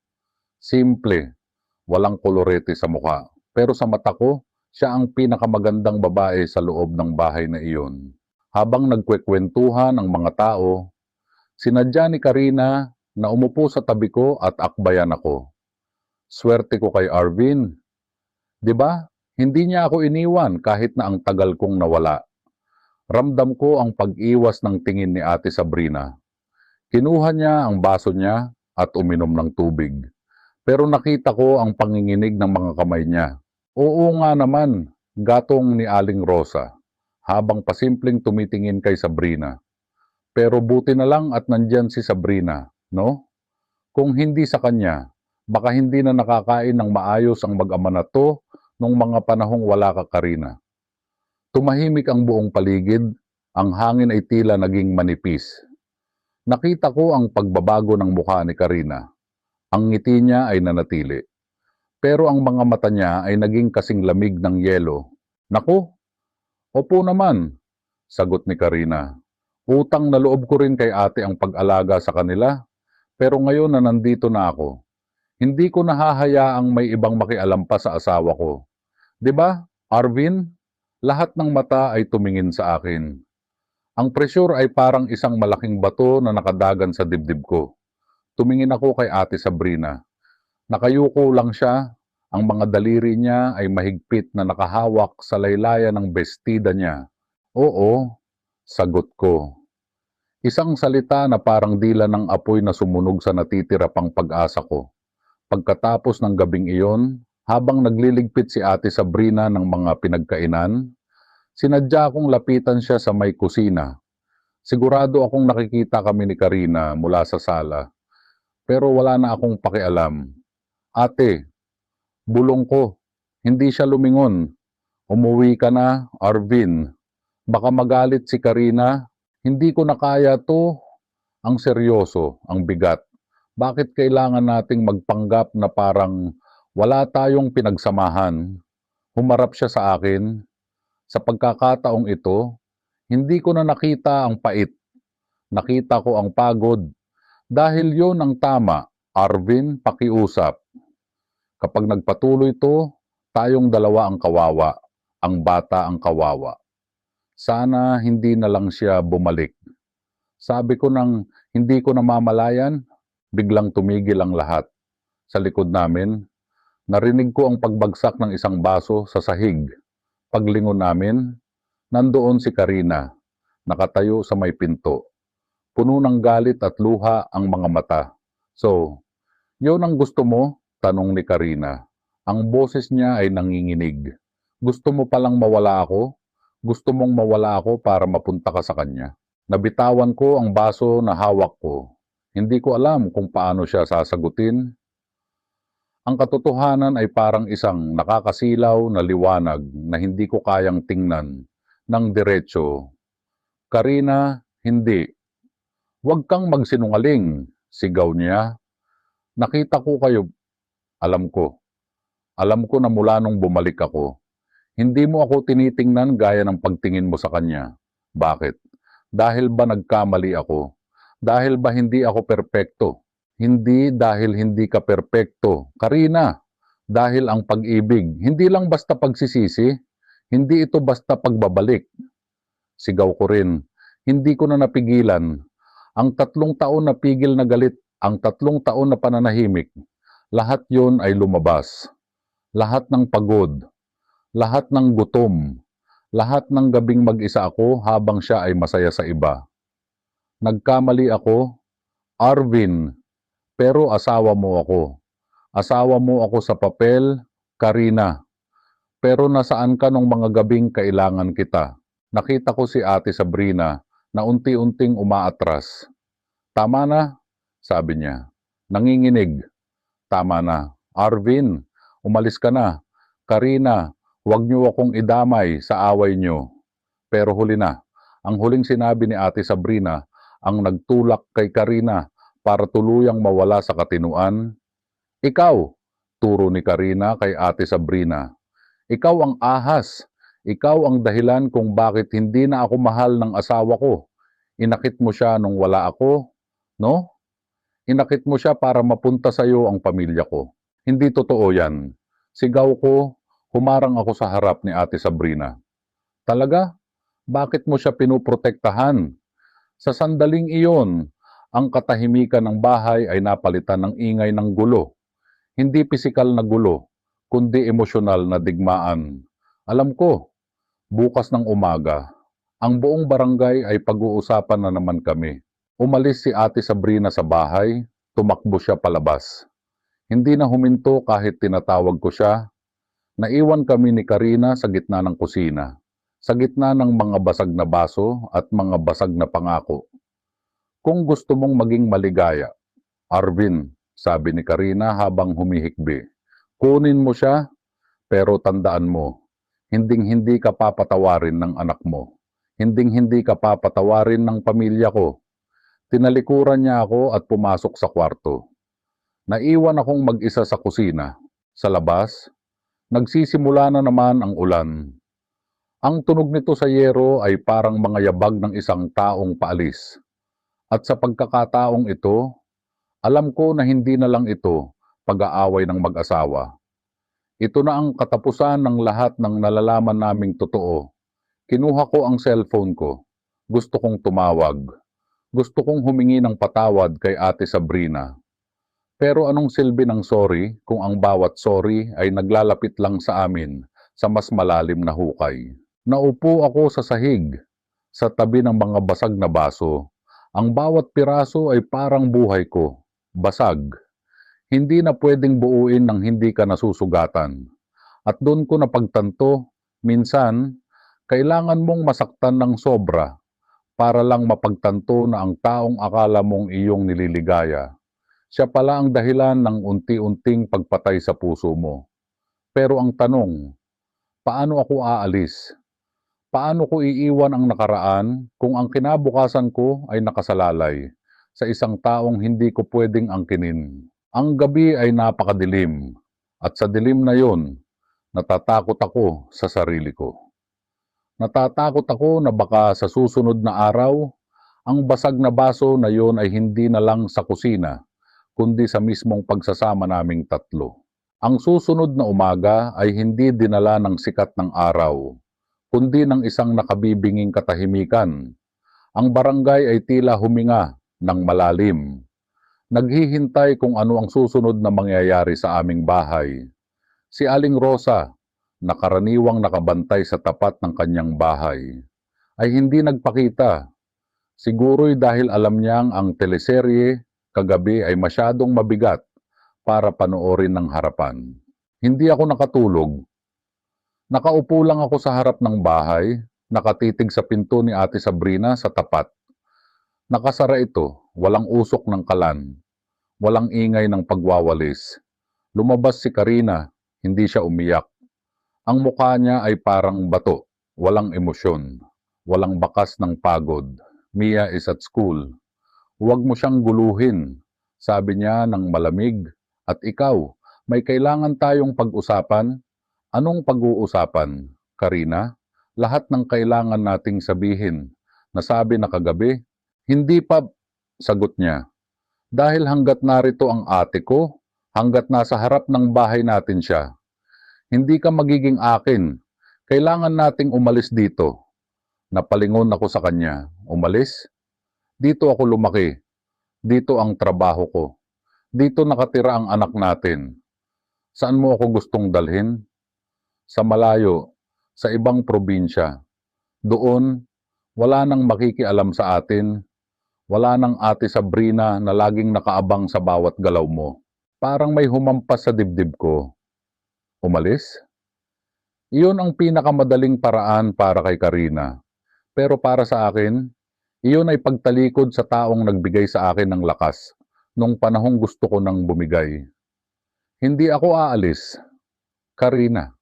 Simple, walang kolorete sa mukha. Pero sa mata ko, siya ang pinakamagandang babae sa loob ng bahay na iyon. Habang nagkwekwentuhan ang mga tao, sinadya ni Karina na umupo sa tabi ko at akbayan ako. Swerte ko kay Arvin. 'Di ba? Hindi niya ako iniwan kahit na ang tagal kong nawala. Ramdam ko ang pag-iwas ng tingin ni Ate Sabrina. Kinuha niya ang baso niya at uminom ng tubig. Pero nakita ko ang panginginig ng mga kamay niya. Oo nga naman, gatong ni Aling Rosa, habang pasimpleng tumitingin kay Sabrina. Pero buti na lang at nandyan si Sabrina, no? Kung hindi sa kanya, baka hindi na nakakain ng maayos ang mag-ama na to nung mga panahong wala ka, Karina. Tumahimik ang buong paligid, ang hangin ay tila naging manipis. Nakita ko ang pagbabago ng mukha ni Karina. Ang ngiti niya ay nanatili. Pero ang mga mata niya ay naging kasing lamig ng yelo. Naku, opo naman, sagot ni Karina. Utang na loob ko rin kay ate ang pag-alaga sa kanila, pero ngayon na nandito na ako, Hindi ko nahahayaang may ibang makialam pa sa asawa ko. 'Di ba, Arvin? Lahat ng mata ay tumingin sa akin. Ang presyur ay parang isang malaking bato na nakadagan sa dibdib ko. Tumingin ako kay Ate Sabrina. Nakayuko lang siya. Ang mga daliri niya ay mahigpit na nakahawak sa laylayan ng bestida niya. Oo, sagot ko. Isang salita na parang dila ng apoy na sumunog sa natitira pang pag-asa ko. Pagkatapos ng gabing iyon, habang nagliligpit si Ate Sabrina ng mga pinagkainan, sinadya kong lapitan siya sa may kusina. Sigurado akong nakikita kami ni Karina mula sa sala, pero wala na akong pakialam. Ate, bulong ko. Hindi siya lumingon. Umuwi ka na, Arvin. Baka magalit si Karina. Hindi ko na kaya to. Ang seryoso, ang bigat. Bakit kailangan nating magpanggap na parang wala tayong pinagsamahan? Humarap siya sa akin. Sa pagkakataong ito, hindi ko na nakita ang pait. Nakita ko ang pagod. Dahil yon ang tama, Arvin, pakiusap. Kapag nagpatuloy to, tayong dalawa ang kawawa, ang bata ang kawawa. Sana hindi na lang siya bumalik. Sabi ko nang hindi ko namamalayan, biglang tumigil ang lahat. Sa likod namin, narinig ko ang pagbagsak ng isang baso sa sahig. Paglingon namin, nandoon si Karina, nakatayo sa may pinto. Puno ng galit at luha ang mga mata. So, yun ang gusto mo? Tanong ni Karina. Ang boses niya ay nanginginig. Gusto mo palang mawala ako? Gusto mong mawala ako para mapunta ka sa kanya? Nabitawan ko ang baso na hawak ko. Hindi ko alam kung paano siya sasagutin. Ang katotohanan ay parang isang nakakasilaw na liwanag na hindi ko kayang tingnan ng diretso. Karina, hindi. Huwag kang magsinungaling, sigaw niya. Nakita ko kayo. Alam ko. Alam ko na mula nung bumalik ako. Hindi mo ako tinitingnan gaya ng pagtingin mo sa kanya. Bakit? Dahil ba nagkamali ako? Dahil ba hindi ako perpekto? Hindi dahil hindi ka perpekto. Karina, dahil ang pag-ibig, hindi lang basta pagsisisi. Hindi ito basta pagbabalik. Sigaw ko rin. Hindi ko na napigilan. Ang 3 taon na pigil na galit, ang 3 taon na pananahimik, lahat yon ay lumabas. Lahat ng pagod, lahat ng gutom, lahat ng gabing mag-isa ako habang siya ay masaya sa iba. Nagkamali ako, Arvin, pero asawa mo ako. Asawa mo ako sa papel, Karina. Pero nasaan ka nung mga gabing kailangan kita? Nakita ko si Ate Sabrina na unti-unting umaatras. Tama na, sabi niya. Nanginginig. Tama na. Arvin, umalis ka na. Karina, huwag niyo akong idamay sa away niyo. Pero huli na. Ang huling sinabi ni Ate Sabrina ang nagtulak kay Karina para tuluyang mawala sa katinuan. Ikaw, turo ni Karina kay Ate Sabrina. Ikaw ang ahas. Ikaw ang dahilan kung bakit hindi na ako mahal ng asawa ko. Inakit mo siya nung wala ako, no? Inakit mo siya para mapunta sa iyo ang pamilya ko. Hindi totoo yan. Sigaw ko, humarang ako sa harap ni Ate Sabrina. Talaga? Bakit mo siya pinoprotektahan? Sa sandaling iyon, ang katahimikan ng bahay ay napalitan ng ingay ng gulo. Hindi pisikal na gulo, kundi emosyonal na digmaan. Alam ko, bukas ng umaga, ang buong barangay ay pag-uusapan na naman kami. Umalis si Ate Sabrina sa bahay, tumakbo siya palabas. Hindi na huminto kahit tinatawag ko siya. Naiwan kami ni Karina sa gitna ng kusina, sa gitna ng mga basag na baso at mga basag na pangako. Kung gusto mong maging maligaya, Arvin, sabi ni Karina habang humihikbi, kunin mo siya, pero tandaan mo, hinding-hindi ka papatawarin ng anak mo. Hinding-hindi ka papatawarin ng pamilya ko. Tinalikuran niya ako at pumasok sa kwarto. Naiwan akong mag-isa sa kusina. Sa labas, nagsisimula na naman ang ulan. Ang tunog nito sa yero ay parang mga yabag ng isang taong paalis. At sa pagkakataong ito, alam ko na hindi na lang ito pag-aaway ng mag-asawa. Ito na ang katapusan ng lahat ng nalalaman naming totoo. Kinuha ko ang cellphone ko. Gusto kong tumawag. Gusto kong humingi ng patawad kay Ate Sabrina. Pero anong silbi ng sorry kung ang bawat sorry ay naglalapit lang sa amin sa mas malalim na hukay? Naupo ako sa sahig, sa tabi ng mga basag na baso. Ang bawat piraso ay parang buhay ko. Basag. Hindi na pwedeng buuin ng hindi ka nasusugatan. At doon ko napagtanto, minsan, kailangan mong masaktan ng sobra para lang mapagtanto na ang taong akala mong iyong nililigaya, siya pala ang dahilan ng unti-unting pagpatay sa puso mo. Pero ang tanong, paano ako aalis? Paano ko iiwan ang nakaraan kung ang kinabukasan ko ay nakasalalay sa isang taong hindi ko pwedeng angkinin? Ang gabi ay napakadilim, at sa dilim na yon, natatakot ako sa sarili ko. Natatakot ako na baka sa susunod na araw, ang basag na baso na yon ay hindi na lang sa kusina, kundi sa mismong pagsasama naming tatlo. Ang susunod na umaga ay hindi dinala ng sikat ng araw, kundi ng isang nakabibinging katahimikan. Ang barangay ay tila huminga ng malalim. Naghihintay kung ano ang susunod na mangyayari sa aming bahay. Si Aling Rosa, na karaniwang nakabantay sa tapat ng kanyang bahay, ay hindi nagpakita. Siguro'y dahil alam niyang ang teleserye kagabi ay masyadong mabigat para panoorin ng harapan. Hindi ako nakatulog. Nakaupo lang ako sa harap ng bahay, nakatitig sa pinto ni Ate Sabrina sa tapat. Nakasara ito, walang usok ng kalan, walang ingay ng pagwawalis. Lumabas si Karina, hindi siya umiyak. Ang mukha niya ay parang bato, walang emosyon, walang bakas ng pagod. Mia is at school. Huwag mo siyang guluhin, sabi niya ng malamig. At ikaw, may kailangan tayong pag-usapan. Anong pag-uusapan, Karina? Lahat ng kailangan nating sabihin. Nasabi na kagabi. Hindi pa, sagot niya. Dahil hanggat narito ang ate ko, hanggat nasa harap ng bahay natin siya, hindi ka magiging akin. Kailangan nating umalis dito. Napalingon ako sa kanya. Umalis? Dito ako lumaki. Dito ang trabaho ko. Dito nakatira ang anak natin. Saan mo ako gustong dalhin? Sa malayo, sa ibang probinsya. Doon, wala nang makikialam sa atin. Wala nang Ate Sabrina na laging nakaabang sa bawat galaw mo. Parang may humampas sa dibdib ko. Umalis? Iyon ang pinakamadaling paraan para kay Karina. Pero para sa akin, iyon ay pagtalikod sa taong nagbigay sa akin ng lakas nung panahong gusto ko nang bumigay. Hindi ako aalis, Karina.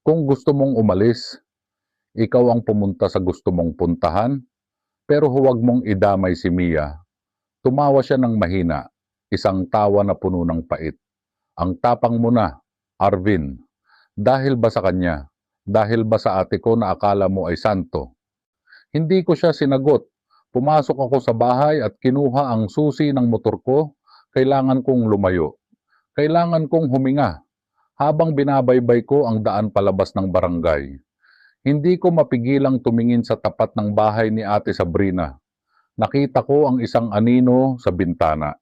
Kung gusto mong umalis, ikaw ang pumunta sa gusto mong puntahan, pero huwag mong idamay si Mia. Tumawa siya ng mahina, isang tawa na puno ng pait. Ang tapang mo na, Arvin. Dahil ba sa kanya? Dahil ba sa ate ko na akala mo ay santo? Hindi ko siya sinagot. Pumasok ako sa bahay at kinuha ang susi ng motor ko. Kailangan kong lumayo. Kailangan kong huminga. Habang binabaybay ko ang daan palabas ng barangay, hindi ko mapigilang tumingin sa tapat ng bahay ni Ate Sabrina. Nakita ko ang isang anino sa bintana.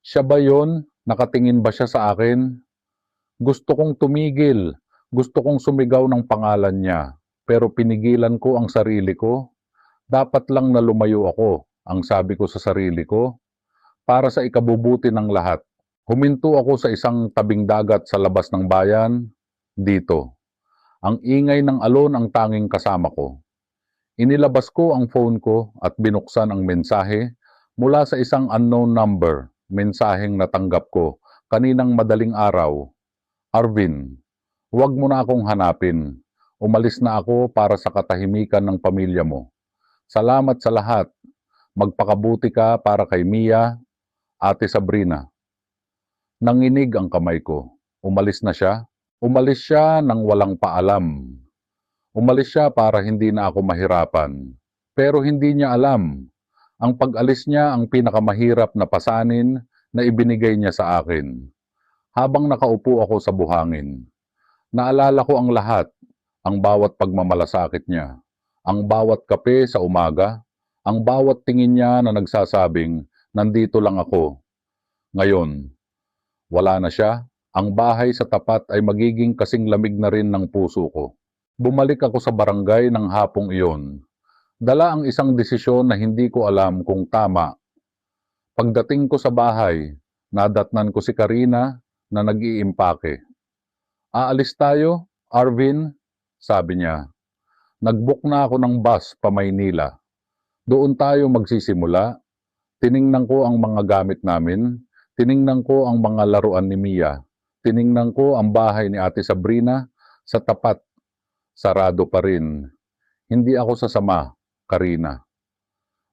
Siya ba yon? Nakatingin ba siya sa akin? Gusto kong tumigil. Gusto kong sumigaw ng pangalan niya. Pero pinigilan ko ang sarili ko. Dapat lang na lumayo ako, ang sabi ko sa sarili ko. Para sa ikabubuti ng lahat. Huminto ako sa isang tabing dagat sa labas ng bayan. Dito. Ang ingay ng alon ang tanging kasama ko. Inilabas ko ang phone ko at binuksan ang mensahe mula sa isang unknown number. Mensaheng natanggap ko kaninang madaling araw. Arvin, huwag mo na akong hanapin. Umalis na ako para sa katahimikan ng pamilya mo. Salamat sa lahat. Magpakabuti ka para kay Mia, Ate Sabrina. Nanginig ang kamay ko. Umalis na siya. Umalis siya nang walang paalam. Umalis siya para hindi na ako mahirapan. Pero hindi niya alam. Ang pag-alis niya ang pinakamahirap na pasanin na ibinigay niya sa akin. Habang nakaupo ako sa buhangin, naalala ko ang lahat, ang bawat pagmamalasakit niya, ang bawat kape sa umaga, ang bawat tingin niya na nagsasabing, nandito lang ako. Ngayon, wala na siya, ang bahay sa tapat ay magiging kasing lamig na rin ng puso ko. Bumalik ako sa barangay ng hapong iyon. Dala ang isang desisyon na hindi ko alam kung tama. Pagdating ko sa bahay, nadatnan ko si Karina na nag-iimpake. Aalis tayo, Arvin, sabi niya. Nag-book na ako ng bus pa Maynila. Doon tayo magsisimula. Tiningnan ko ang mga gamit namin. Tiningnan ko ang mga laruan ni Mia. Tiningnan ko ang bahay ni Ate Sabrina sa tapat. Sarado pa rin. Hindi ako sasama, Karina.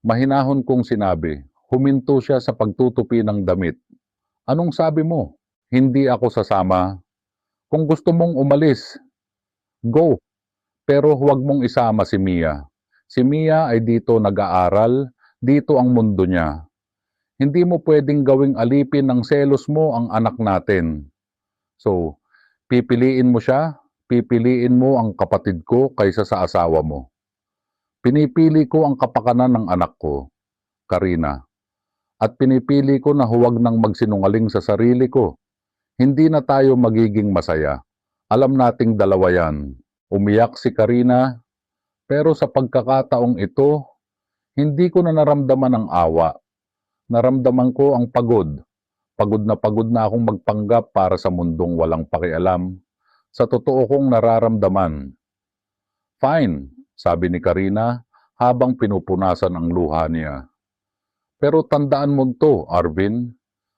Mahinahon kong sinabi. Huminto siya sa pagtutupi ng damit. Anong sabi mo? Hindi ako sasama. Kung gusto mong umalis, go. Pero huwag mong isama si Mia. Si Mia ay dito nag-aaral, dito ang mundo niya. Hindi mo pwedeng gawing alipin ng selos mo ang anak natin. So, pipiliin mo siya, pipiliin mo ang kapatid ko kaysa sa asawa mo. Pinipili ko ang kapakanan ng anak ko, Karina. At pinipili ko na huwag nang magsinungaling sa sarili ko. Hindi na tayo magiging masaya. Alam nating dalawa yan. Umiyak si Karina, pero sa pagkakataong ito, hindi ko na naramdaman ang awa. Naramdaman ko ang pagod. Pagod na akong magpanggap para sa mundong walang pakialam. Sa totoo kong nararamdaman. Fine, sabi ni Karina habang pinupunasan ang luha niya. Pero tandaan mo to, Arvin.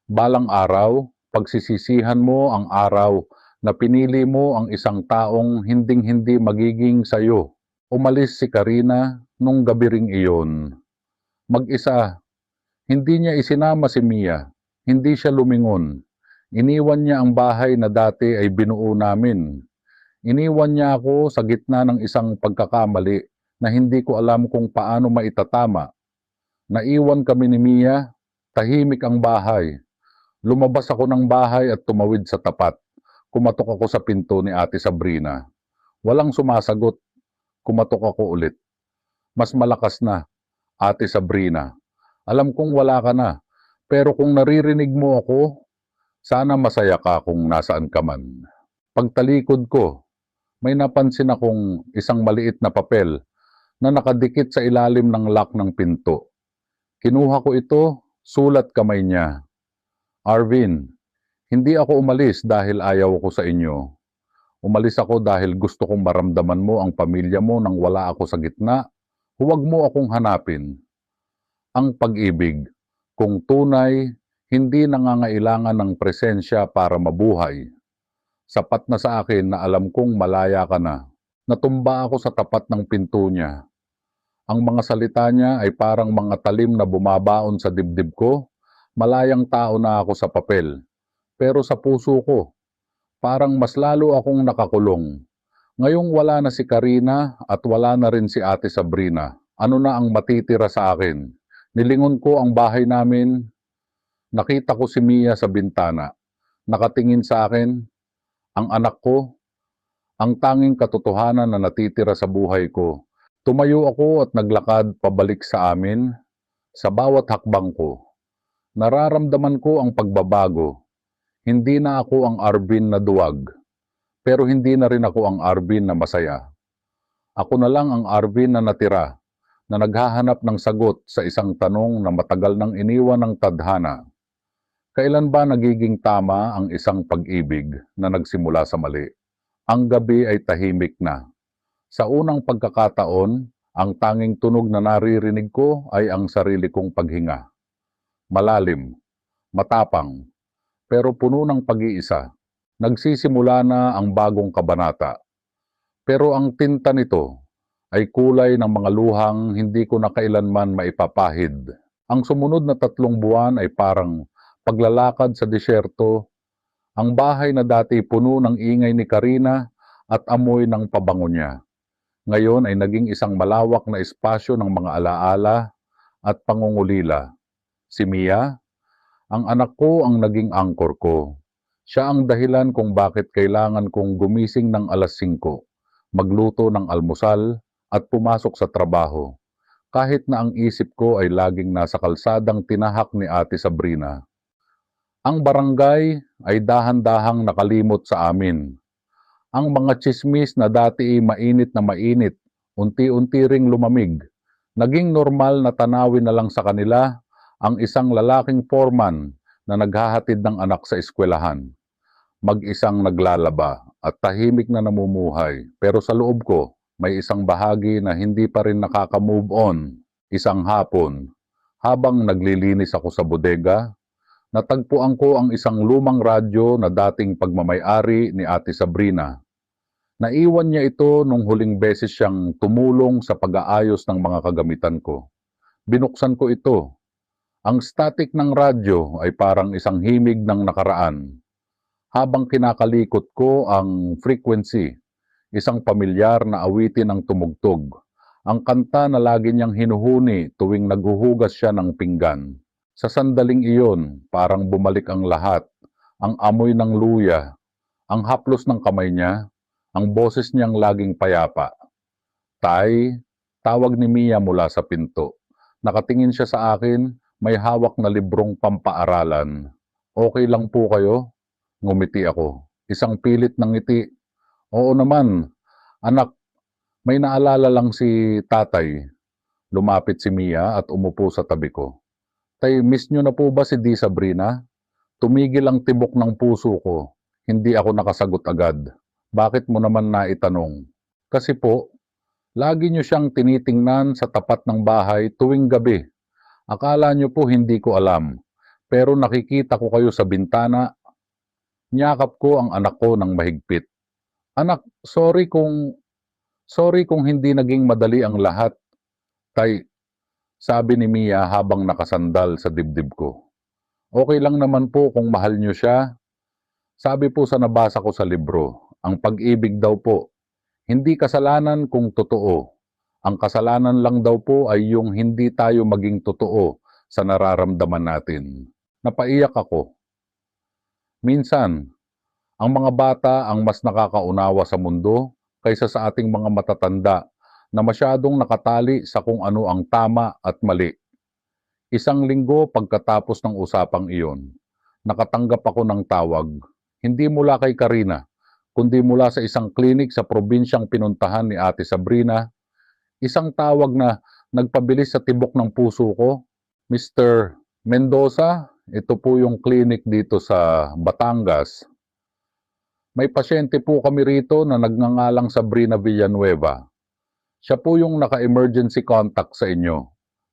Balang araw, pagsisisihan mo ang araw na pinili mo ang isang taong hinding-hindi magiging sayo. Umalis si Karina nung gabi ring iyon. Mag-isa. Hindi niya isinama si Mia. Hindi siya lumingon. Iniwan niya ang bahay na dati ay binuo namin. Iniwan niya ako sa gitna ng isang pagkakamali na hindi ko alam kung paano maitatama. Naiwan kami ni Mia. Tahimik ang bahay. Lumabas ako ng bahay at tumawid sa tapat. Kumatok ako sa pinto ni Ate Sabrina. Walang sumasagot. Kumatok ako ulit. Mas malakas na, Ate Sabrina. Alam kong wala ka na, pero kung naririnig mo ako, sana masaya ka kung nasaan ka man. Pagtalikod ko, may napansin akong isang maliit na papel na nakadikit sa ilalim ng lock ng pinto. Kinuha ko ito, sulat kamay niya. Arvin, hindi ako umalis dahil ayaw ko sa inyo. Umalis ako dahil gusto kong maramdaman mo ang pamilya mo nang wala ako sa gitna. Huwag mo akong hanapin. Ang pag-ibig, kung tunay, hindi nangangailangan ng presensya para mabuhay. Sapat na sa akin na alam kong malaya ka na. Natumba ako sa tapat ng pinto niya. Ang mga salita niya ay parang mga talim na bumabaon sa dibdib ko. Malayang tao na ako sa papel. Pero sa puso ko, parang mas lalo akong nakakulong. Ngayong wala na si Karina at wala na rin si Ate Sabrina, ano na ang matitira sa akin? Nilingon ko ang bahay namin. Nakita ko si Mia sa bintana. Nakatingin sa akin, ang anak ko, ang tanging katotohanan na natitira sa buhay ko. Tumayo ako at naglakad pabalik sa amin. Sa bawat hakbang ko, nararamdaman ko ang pagbabago. Hindi na ako ang Arvin na duwag, pero hindi na rin ako ang Arvin na masaya. Ako na lang ang Arvin na natira, na naghahanap ng sagot sa isang tanong na matagal nang iniwan ng tadhana. Kailan ba nagiging tama ang isang pag-ibig na nagsimula sa mali? Ang gabi ay tahimik na. Sa unang pagkakataon, ang tanging tunog na naririnig ko ay ang sarili kong paghinga. Malalim, matapang, pero puno ng pag-iisa. Nagsisimula na ang bagong kabanata. Pero ang tinta nito ay kulay ng mga luhang hindi ko na kailanman maipapahid. Ang sumunod na 3 buwan ay parang paglalakad sa disyerto. Ang bahay na dati puno ng ingay ni Karina at amoy ng pabango niya. Ngayon ay naging isang malawak na espasyo ng mga alaala at pangungulila. Si Mia, Ang anak ko ang naging angkor ko. Siya ang dahilan kung bakit kailangan kong gumising ng alas 5, magluto ng almusal, at pumasok sa trabaho. Kahit na ang isip ko ay laging nasa kalsadang tinahak ni Ate Sabrina. Ang barangay ay dahan-dahang nakalimot sa amin. Ang mga tsismis na dati mainit na mainit, unti-unti ring lumamig. Naging normal na tanawin na lang sa kanila ang isang lalaking foreman na naghahatid ng anak sa eskwelahan. Mag-isang naglalaba at tahimik na namumuhay. Pero sa loob ko, may isang bahagi na hindi pa rin nakaka-move on. Isang hapon, habang naglilinis ako sa bodega, natagpuan ko ang isang lumang radyo na dating pagmamay-ari ni Ate Sabrina. Naiwan niya ito nung huling beses siyang tumulong sa pag-aayos ng mga kagamitan ko. Binuksan ko ito. Ang static ng radyo ay parang isang himig ng nakaraan. Habang kinakalikot ko ang frequency, isang pamilyar na awitin ang tumugtog. Ang kanta na lagi niyang hinuhuni tuwing naghuhugas siya ng pinggan. Sa sandaling iyon, parang bumalik ang lahat. Ang amoy ng luya, ang haplos ng kamay niya, ang boses niyang laging payapa. Tay, tawag ni Mia mula sa pinto. Nakatingin siya sa akin, may hawak na librong pampaaralan. Okay lang po kayo? Ngumiti ako. Isang pilit ng ngiti. Oo naman, anak, may naalala lang si tatay. Lumapit si Mia at umupo sa tabi ko. Tay, miss nyo na po ba si Di Sabrina? Tumigil ang tibok ng puso ko. Hindi ako nakasagot agad. Bakit mo naman naitanong? Kasi po, lagi nyo siyang tinitingnan sa tapat ng bahay tuwing gabi. Akala nyo po hindi ko alam. Pero nakikita ko kayo sa bintana. Niyakap ko ang anak ko ng mahigpit. Anak, sorry kung hindi naging madali ang lahat. Tay, sabi ni Mia habang nakasandal sa dibdib ko. Okay lang naman po kung mahal niyo siya. Sabi po sa nabasa ko sa libro, ang pag-ibig daw po, hindi kasalanan kung totoo. Ang kasalanan lang daw po ay yung hindi tayo maging totoo sa nararamdaman natin. Napaiyak ako. Minsan, ang mga bata ang mas nakakaunawa sa mundo kaysa sa ating mga matatanda na masyadong nakatali sa kung ano ang tama at mali. Isang linggo pagkatapos ng usapang iyon, nakatanggap ako ng tawag, hindi mula kay Karina, kundi mula sa isang klinik sa probinsyang pinuntahan ni Ate Sabrina. Isang tawag na nagpabilis sa tibok ng puso ko. Mr. Mendoza, ito po yung klinik dito sa Batangas. May pasyente po kami rito na nagngangalang Sabrina Villanueva. Siya po yung naka-emergency contact sa inyo.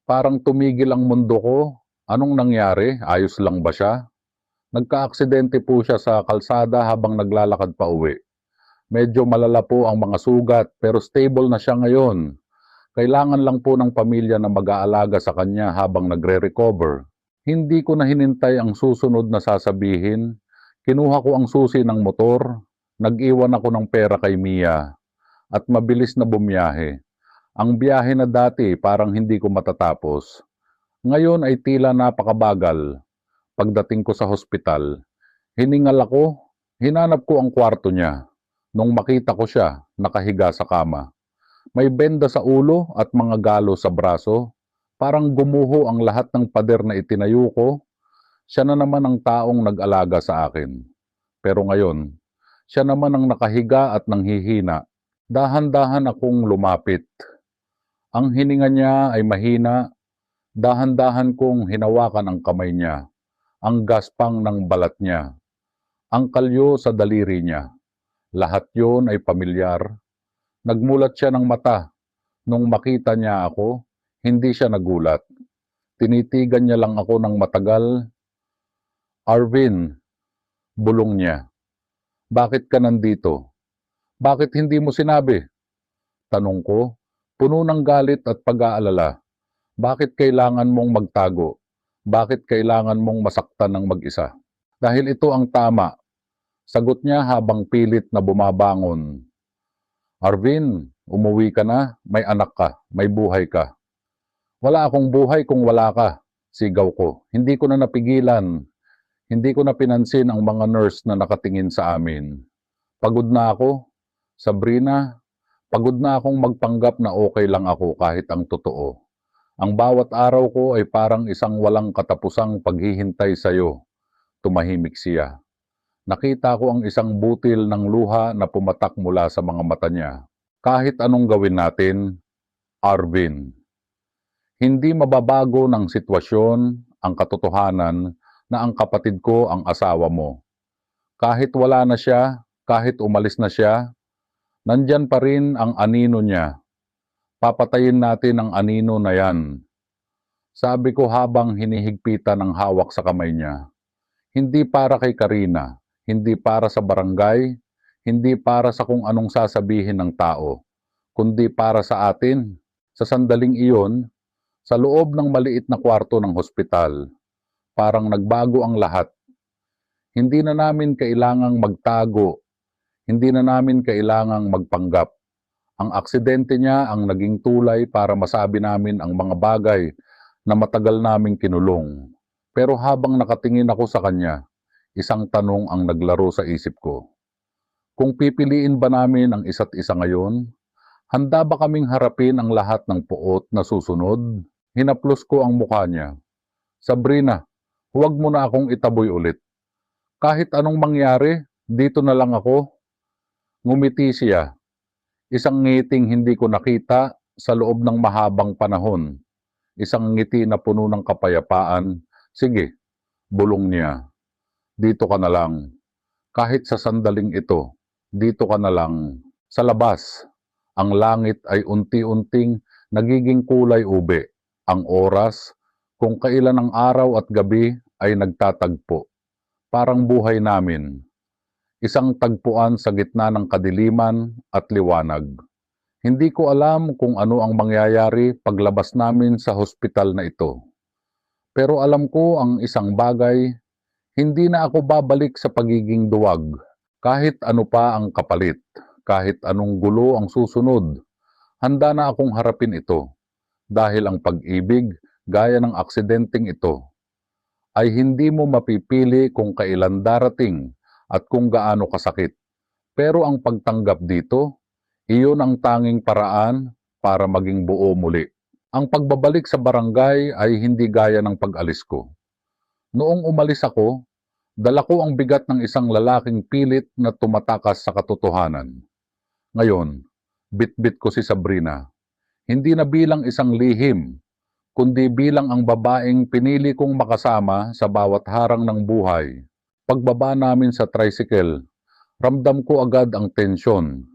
Parang tumigil ang mundo ko. Anong nangyari? Ayos lang ba siya? Nagka-aksidente po siya sa kalsada habang naglalakad pa uwi. Medyo malala po ang mga sugat pero stable na siya ngayon. Kailangan lang po ng pamilya na mag-aalaga sa kanya habang nagre-recover. Hindi ko na hinintay ang susunod na sasabihin. Kinuha ko ang susi ng motor, nag-iwan ako ng pera kay Mia, at mabilis na bumiyahe. Ang biyahe na dati parang hindi ko matatapos. Ngayon ay tila napakabagal. Pagdating ko sa hospital, hiningal ako, hinanap ko ang kwarto niya. Nung makita ko siya, nakahiga sa kama. May benda sa ulo at mga galo sa braso. Parang gumuho ang lahat ng pader na itinayo ko. Siya na naman ang taong nag-alaga sa akin. Pero ngayon, siya naman ang nakahiga at nanghihina. Dahan-dahan akong lumapit. Ang hininga niya ay mahina. Dahan-dahan kong hinawakan ang kamay niya. Ang gaspang ng balat niya. Ang kalyo sa daliri niya. Lahat yon ay pamilyar. Nagmulat siya ng mata. Nung makita niya ako, hindi siya nagulat. Tinitigan niya lang ako ng matagal. Arvin, bulong niya. Bakit ka nandito? Bakit hindi mo sinabi? Tanong ko, puno ng galit at pag-aalala. Bakit kailangan mong magtago? Bakit kailangan mong masaktan ng mag-isa? Dahil ito ang tama. Sagot niya habang pilit na bumabangon. Arvin, umuwi ka na, may anak ka, may buhay ka. Wala akong buhay kung wala ka. Sigaw ko. Hindi ko na napigilan. Hindi ko na pinansin ang mga nurse na nakatingin sa amin. Pagod na ako. Sabrina, pagod na akong magpanggap na okay lang ako kahit ang totoo. Ang bawat araw ko ay parang isang walang katapusang paghihintay sa'yo. Tumahimik siya. Nakita ko ang isang butil ng luha na pumatak mula sa mga mata niya. Kahit anong gawin natin, Arvin, hindi mababago ng sitwasyon ang katotohanan na ang kapatid ko ang asawa mo. Kahit wala na siya, kahit umalis na siya, nandyan pa rin ang anino niya. Papatayin natin ang anino na yan. Sabi ko habang hinihigpitan ang hawak sa kamay niya. Hindi para kay Karina, hindi para sa barangay, hindi para sa kung anong sasabihin ng tao, kundi para sa atin. Sa sandaling iyon, sa loob ng maliit na kwarto ng hospital, parang nagbago ang lahat. Hindi na namin kailangang magtago, hindi na namin kailangang magpanggap. Ang aksidente niya ang naging tulay para masabi namin ang mga bagay na matagal naming kinulong. Pero habang nakatingin ako sa kanya, isang tanong ang naglaro sa isip ko. Kung pipiliin ba namin ang isa't isa ngayon, handa ba kaming harapin ang lahat ng puot na susunod? Hinaplos ko ang mukha niya. Sabrina, huwag mo na akong itaboy ulit. Kahit anong mangyari, dito na lang ako. Ngumiti siya. Isang ngiting hindi ko nakita sa loob ng mahabang panahon. Isang ngiti na puno ng kapayapaan. Sige, bulong niya. Dito ka na lang. Kahit sa sandaling ito, dito ka na lang. Sa labas, ang langit ay unti-unting nagiging kulay ube. Ang oras, kung kailan ang araw at gabi ay nagtatagpo. Parang buhay namin. Isang tagpuan sa gitna ng kadiliman at liwanag. Hindi ko alam kung ano ang mangyayari paglabas namin sa hospital na ito. Pero alam ko ang isang bagay, hindi na ako babalik sa pagiging duwag. Kahit ano pa ang kapalit, kahit anong gulo ang susunod, handa na akong harapin ito. Dahil ang pag-ibig, gaya ng aksidenteng ito, ay hindi mo mapipili kung kailan darating at kung gaano kasakit. Pero ang pagtanggap dito, iyon ang tanging paraan para maging buo muli. Ang pagbabalik sa barangay ay hindi gaya ng pag-alis ko. Noong umalis ako, dala ko ang bigat ng isang lalaking pilit na tumatakas sa katotohanan. Ngayon, bit-bit ko si Sabrina. Hindi na bilang isang lihim, kundi bilang ang babaeng pinili kong makasama sa bawat harang ng buhay. Pagbaba namin sa tricycle, ramdam ko agad ang tensyon.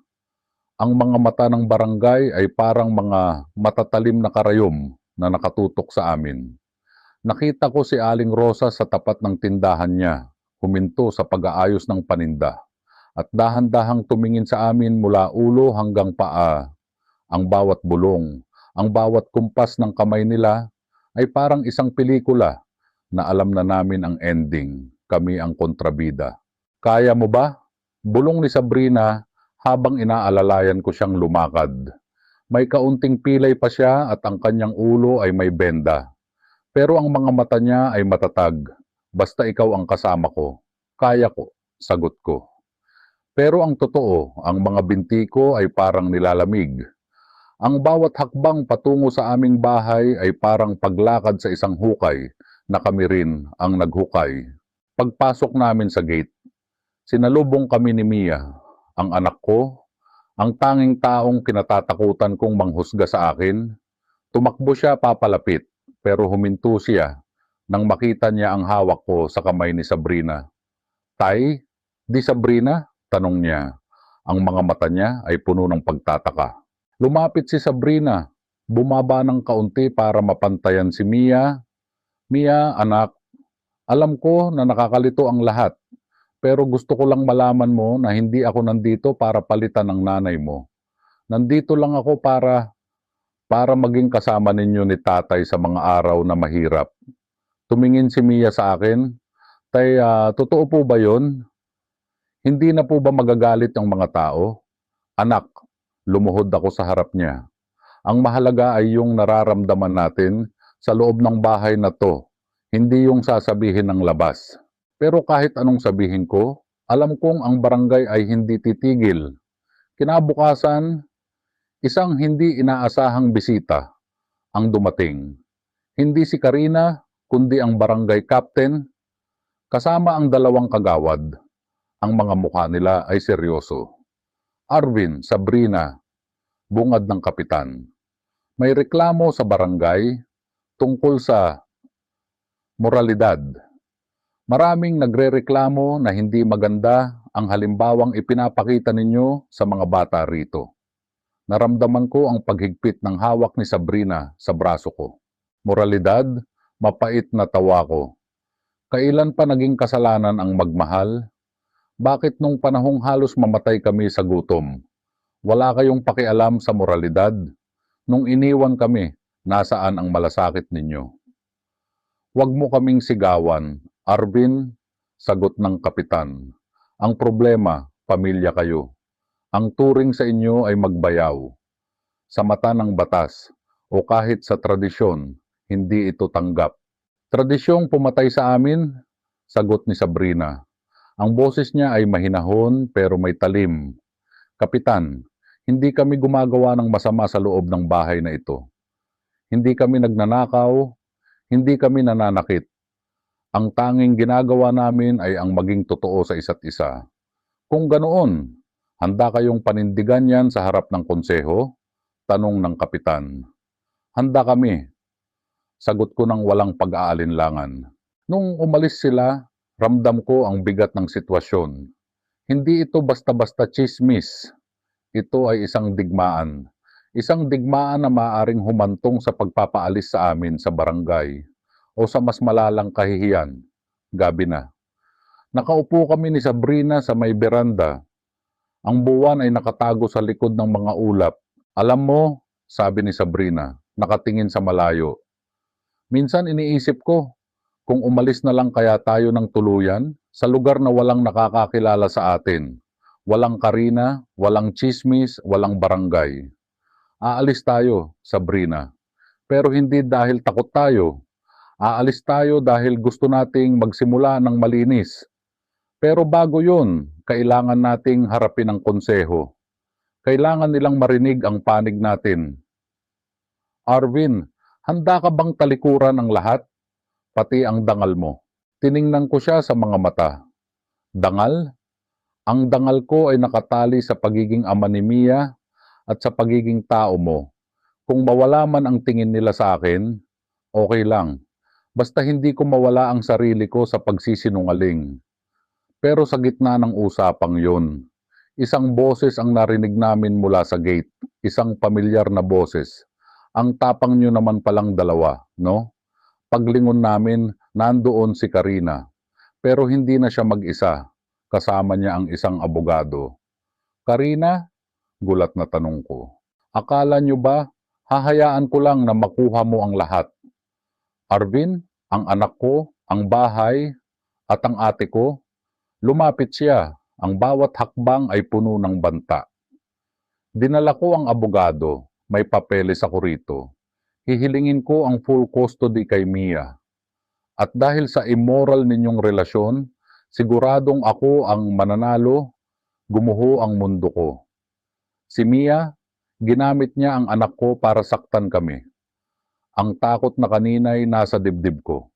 Ang mga mata ng barangay ay parang mga matatalim na karayom na nakatutok sa amin. Nakita ko si Aling Rosa sa tapat ng tindahan niya, huminto sa pag-aayos ng paninda, at dahan-dahang tumingin sa amin mula ulo hanggang paa. Ang bawat bulong, ang bawat kumpas ng kamay nila ay parang isang pelikula na alam na namin ang ending. Kami ang kontrabida. Kaya mo ba? Bulong ni Sabrina habang inaalalayan ko siyang lumakad. May kaunting pilay pa siya at ang kanyang ulo ay may benda. Pero ang mga mata niya ay matatag. Basta ikaw ang kasama ko. Kaya ko, sagot ko. Pero ang totoo, ang mga binti ko ay parang nilalamig. Ang bawat hakbang patungo sa aming bahay ay parang paglakad sa isang hukay na kami rin ang naghukay. Pagpasok namin sa gate, sinalubong kami ni Mia, ang anak ko, ang tanging taong kinatatakutan kong manghusga sa akin. Tumakbo siya papalapit, pero huminto siya nang makita niya ang hawak ko sa kamay ni Sabrina. Tay, di Sabrina? Tanong niya. Ang mga mata niya ay puno ng pagtataka. Lumapit si Sabrina, bumaba ng kaunti para mapantayan si Mia. Mia, anak, alam ko na nakakalito ang lahat, pero gusto ko lang malaman mo na hindi ako nandito para palitan ng nanay mo. Nandito lang ako para maging kasama ninyo ni tatay sa mga araw na mahirap. Tumingin si Mia sa akin. Tay, totoo po ba yun? Hindi na po ba magagalit ang mga tao? Anak, lumuhod ako sa harap niya. Ang mahalaga ay yung nararamdaman natin sa loob ng bahay na to Hindi yung sasabihin ng labas. Pero kahit anong sabihin ko, alam kong ang barangay ay hindi titigil. Kinabukasan, isang hindi inaasahang bisita ang dumating. Hindi si Karina, kundi ang barangay captain, kasama ang dalawang kagawad. Ang mga mukha nila ay seryoso. Arvin, Sabrina, bungad ng kapitan. May reklamo sa barangay tungkol sa moralidad. Maraming nagrereklamo na hindi maganda ang halimbawang ipinapakita ninyo sa mga bata rito. Naramdaman ko ang paghigpit ng hawak ni Sabrina sa braso ko. Moralidad, mapait na tawa ko. Kailan pa naging kasalanan ang magmahal? Bakit nung panahong halos mamatay kami sa gutom? Wala kayong pakialam sa moralidad? Nung iniwan kami, nasaan ang malasakit ninyo? Huwag mo kaming sigawan, Arvin, sagot ng kapitan. Ang problema, pamilya kayo. Ang turing sa inyo ay magbayaw. Sa mata ng batas o kahit sa tradisyon, hindi ito tanggap. Tradisyong pumatay sa amin, sagot ni Sabrina. Ang boses niya ay mahinahon pero may talim. Kapitan, hindi kami gumagawa ng masama sa loob ng bahay na ito. Hindi kami nagnanakaw, hindi kami nananakit. Ang tanging ginagawa namin ay ang maging totoo sa isa't isa. Kung ganoon, handa kayong panindigan yan sa harap ng konseho? Tanong ng kapitan. Handa kami. Sagot ko ng walang pag-aalinlangan. Nung umalis sila, ramdam ko ang bigat ng sitwasyon. Hindi ito basta-basta chismis. Ito ay isang digmaan. Isang digmaan na maaaring humantong sa pagpapaalis sa amin sa barangay o sa mas malalang kahihiyan. Gabi na. Nakaupo kami ni Sabrina sa may beranda. Ang buwan ay nakatago sa likod ng mga ulap. Alam mo, sabi ni Sabrina, nakatingin sa malayo. Minsan iniisip ko, kung umalis na lang kaya tayo ng tuluyan sa lugar na walang nakakakilala sa atin. Walang Karina, walang chismis, walang barangay. Aalis tayo, Sabrina. Pero hindi dahil takot tayo. Aalis tayo dahil gusto nating magsimula ng malinis. Pero bago yun, kailangan nating harapin ang konseho. Kailangan nilang marinig ang panig natin. Arvin, handa ka bang talikuran ang lahat? Pati ang dangal mo. Tiningnan ko siya sa mga mata. Dangal? Ang dangal ko ay nakatali sa pagiging ama ni Mia at sa pagiging tao mo. Kung mawala man ang tingin nila sa akin, okay lang. Basta hindi ko mawala ang sarili ko sa pagsisinungaling. Pero sa gitna ng usapang yun, isang boses ang narinig namin mula sa gate. Isang pamilyar na boses. Ang tapang nyo naman palang dalawa, no? Paglingon namin, nandoon si Karina. Pero hindi na siya mag-isa. Kasama niya ang isang abogado. Karina? Gulat na tanong ko. Akala nyo ba, hahayaan ko lang na makuha mo ang lahat? Arvin, ang anak ko, ang bahay, at ang ate ko, lumapit siya. Ang bawat hakbang ay puno ng banta. Dinala ko ang abogado, may papeles ako rito. Hihilingin ko ang full custody kay Mia. At dahil sa immoral ninyong relasyon, siguradong ako ang mananalo, gumuho ang mundo ko. Si Mia, ginamit niya ang anak ko para saktan kami. Ang takot na kanina'y nasa dibdib ko.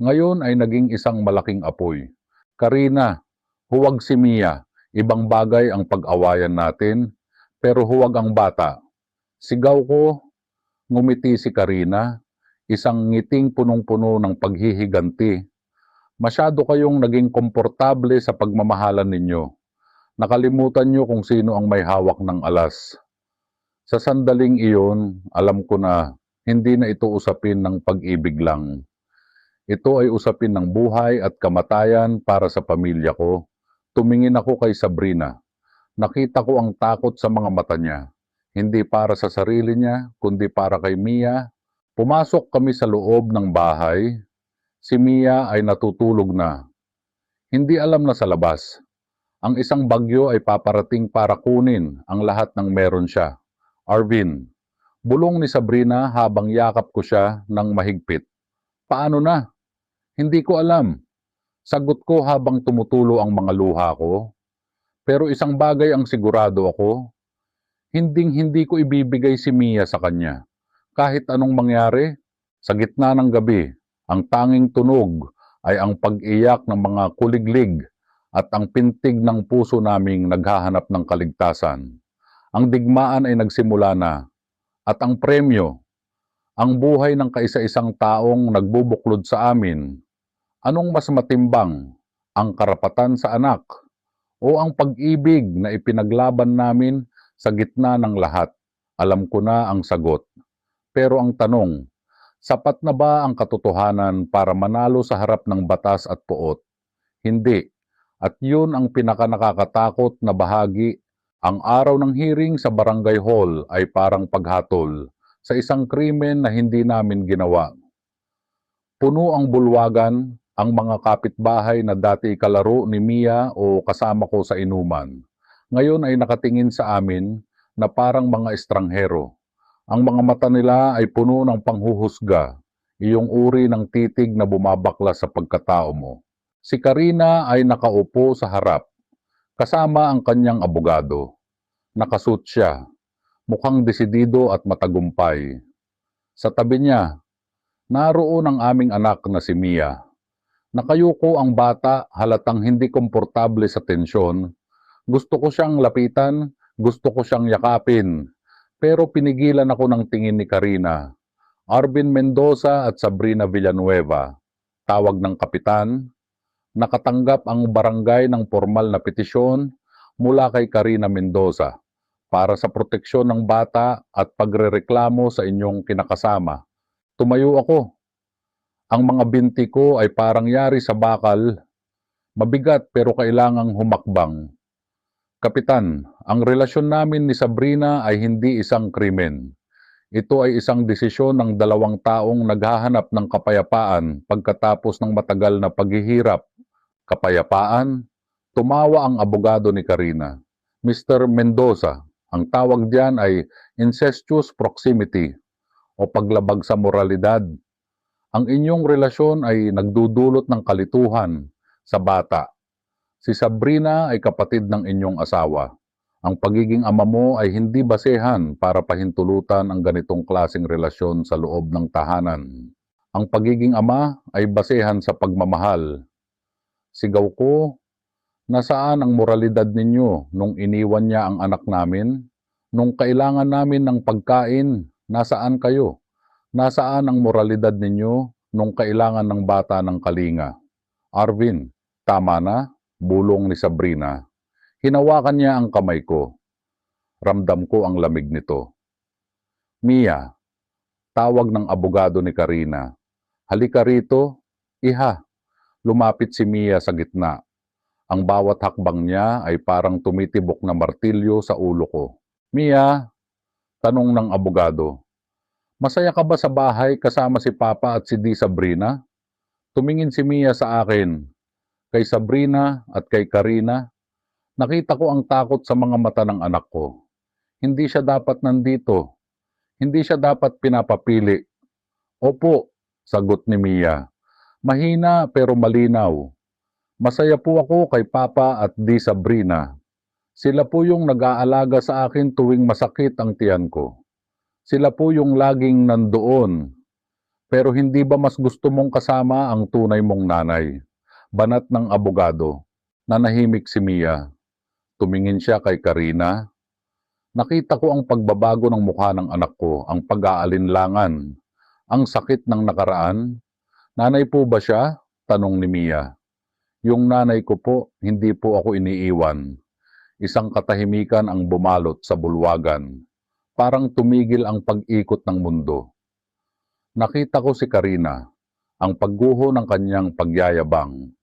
Ngayon ay naging isang malaking apoy. Karina, huwag si Mia. Ibang bagay ang pag-awayan natin, pero huwag ang bata. Sigaw ko, ngumiti si Karina, isang ngiting punong-puno ng paghihiganti. Masyado kayong naging komportable sa pagmamahalan ninyo. Nakalimutan nyo kung sino ang may hawak ng alas. Sa sandaling iyon, alam ko na hindi na ito usapin ng pag-ibig lang. Ito ay usapin ng buhay at kamatayan para sa pamilya ko. Tumingin ako kay Sabrina. Nakita ko ang takot sa mga mata niya. Hindi para sa sarili niya, kundi para kay Mia. Pumasok kami sa loob ng bahay. Si Mia ay natutulog na. Hindi alam na sa labas. Ang isang bagyo ay paparating para kunin ang lahat ng meron siya. Arvin, bulong ni Sabrina habang yakap ko siya ng mahigpit. Paano na? Hindi ko alam. Sagot ko habang tumutulo ang mga luha ko. Pero isang bagay ang sigurado ako, hinding-hindi ko ibibigay si Mia sa kanya. Kahit anong mangyari, sa gitna ng gabi, ang tanging tunog ay ang pag-iyak ng mga kuliglig at ang pintig ng puso naming naghahanap ng kaligtasan. Ang digmaan ay nagsimula na at ang premyo, ang buhay ng kaisa-isang taong nagbubuklod sa amin. Anong mas matimbang, ang karapatan sa anak o ang pag-ibig na ipinaglaban namin sa gitna ng lahat? Alam ko na ang sagot. Pero ang tanong, sapat na ba ang katotohanan para manalo sa harap ng batas at puot? Hindi. At yun ang pinakanakakatakot na bahagi. Ang araw ng hearing sa barangay hall ay parang paghatol sa isang krimen na hindi namin ginawa. Puno ang bulwagan, ang mga kapitbahay na dati kalaro ni Mia o kasama ko sa inuman. Ngayon ay nakatingin sa amin na parang mga estranghero. Ang mga mata nila ay puno ng panghuhusga, iyong uri ng titig na bumabakla sa pagkatao mo. Si Karina ay nakaupo sa harap, kasama ang kanyang abogado. Nakasuot siya, mukhang desidido at matagumpay. Sa tabi niya, naroon ang aming anak na si Mia. Nakayuko ang bata, halatang hindi komportable sa tensyon. Gusto ko siyang lapitan, gusto ko siyang yakapin. Pero pinigilan ako ng tingin ni Karina. Arvin Mendoza at Sabrina Villanueva. Tawag ng kapitan. Nakatanggap ang barangay ng formal na petisyon mula kay Karina Mendoza para sa proteksyon ng bata at pagrereklamo sa inyong kinakasama. Tumayo ako. Ang mga binti ko ay parang yari sa bakal. Mabigat pero kailangang humakbang. Kapitan, ang relasyon namin ni Sabrina ay hindi isang krimen. Ito ay isang desisyon ng dalawang taong naghahanap ng kapayapaan pagkatapos ng matagal na paghihirap. Kapayapaan? Tumawa ang abogado ni Karina. Mr. Mendoza, ang tawag diyan ay incestuous proximity o paglabag sa moralidad. Ang inyong relasyon ay nagdudulot ng kalituhan sa bata. Si Sabrina ay kapatid ng inyong asawa. Ang pagiging ama mo ay hindi basehan para pahintulutan ang ganitong klaseng relasyon sa loob ng tahanan. Ang pagiging ama ay basehan sa pagmamahal. Sigaw ko, nasaan ang moralidad ninyo nung iniwan niya ang anak namin? Nung kailangan namin ng pagkain, nasaan kayo? Nasaan ang moralidad ninyo nung kailangan ng bata ng kalinga? Arvin, tama na, bulong ni Sabrina. Hinawakan niya ang kamay ko. Ramdam ko ang lamig nito. Mia, tawag ng abogado ni Karina. Halika rito, iha. Lumapit si Mia sa gitna. Ang bawat hakbang niya ay parang tumitibok na martilyo sa ulo ko. Mia, tanong ng abogado. Masaya ka ba sa bahay kasama si Papa at si Di Sabrina? Tumingin si Mia sa akin. Kay Sabrina at kay Karina, nakita ko ang takot sa mga mata ng anak ko. Hindi siya dapat nandito. Hindi siya dapat pinapapili. Opo, sagot ni Mia. Mahina pero malinaw. Masaya po ako kay Papa at Di Sabrina. Sila po yung nag-aalaga sa akin tuwing masakit ang tiyan ko. Sila po yung laging nandoon. Pero hindi ba mas gusto mong kasama ang tunay mong nanay? Banat ng abogado. Nanahimik si Mia. Tumingin siya kay Karina. Nakita ko ang pagbabago ng mukha ng anak ko, ang pag-aalinlangan, ang sakit ng nakaraan. Nanay po ba siya? Tanong ni Mia. Yung nanay ko po, hindi po ako iniiwan. Isang katahimikan ang bumalot sa bulwagan. Parang tumigil ang pag-ikot ng mundo. Nakita ko si Karina, ang pagguho ng kanyang pagyayabang.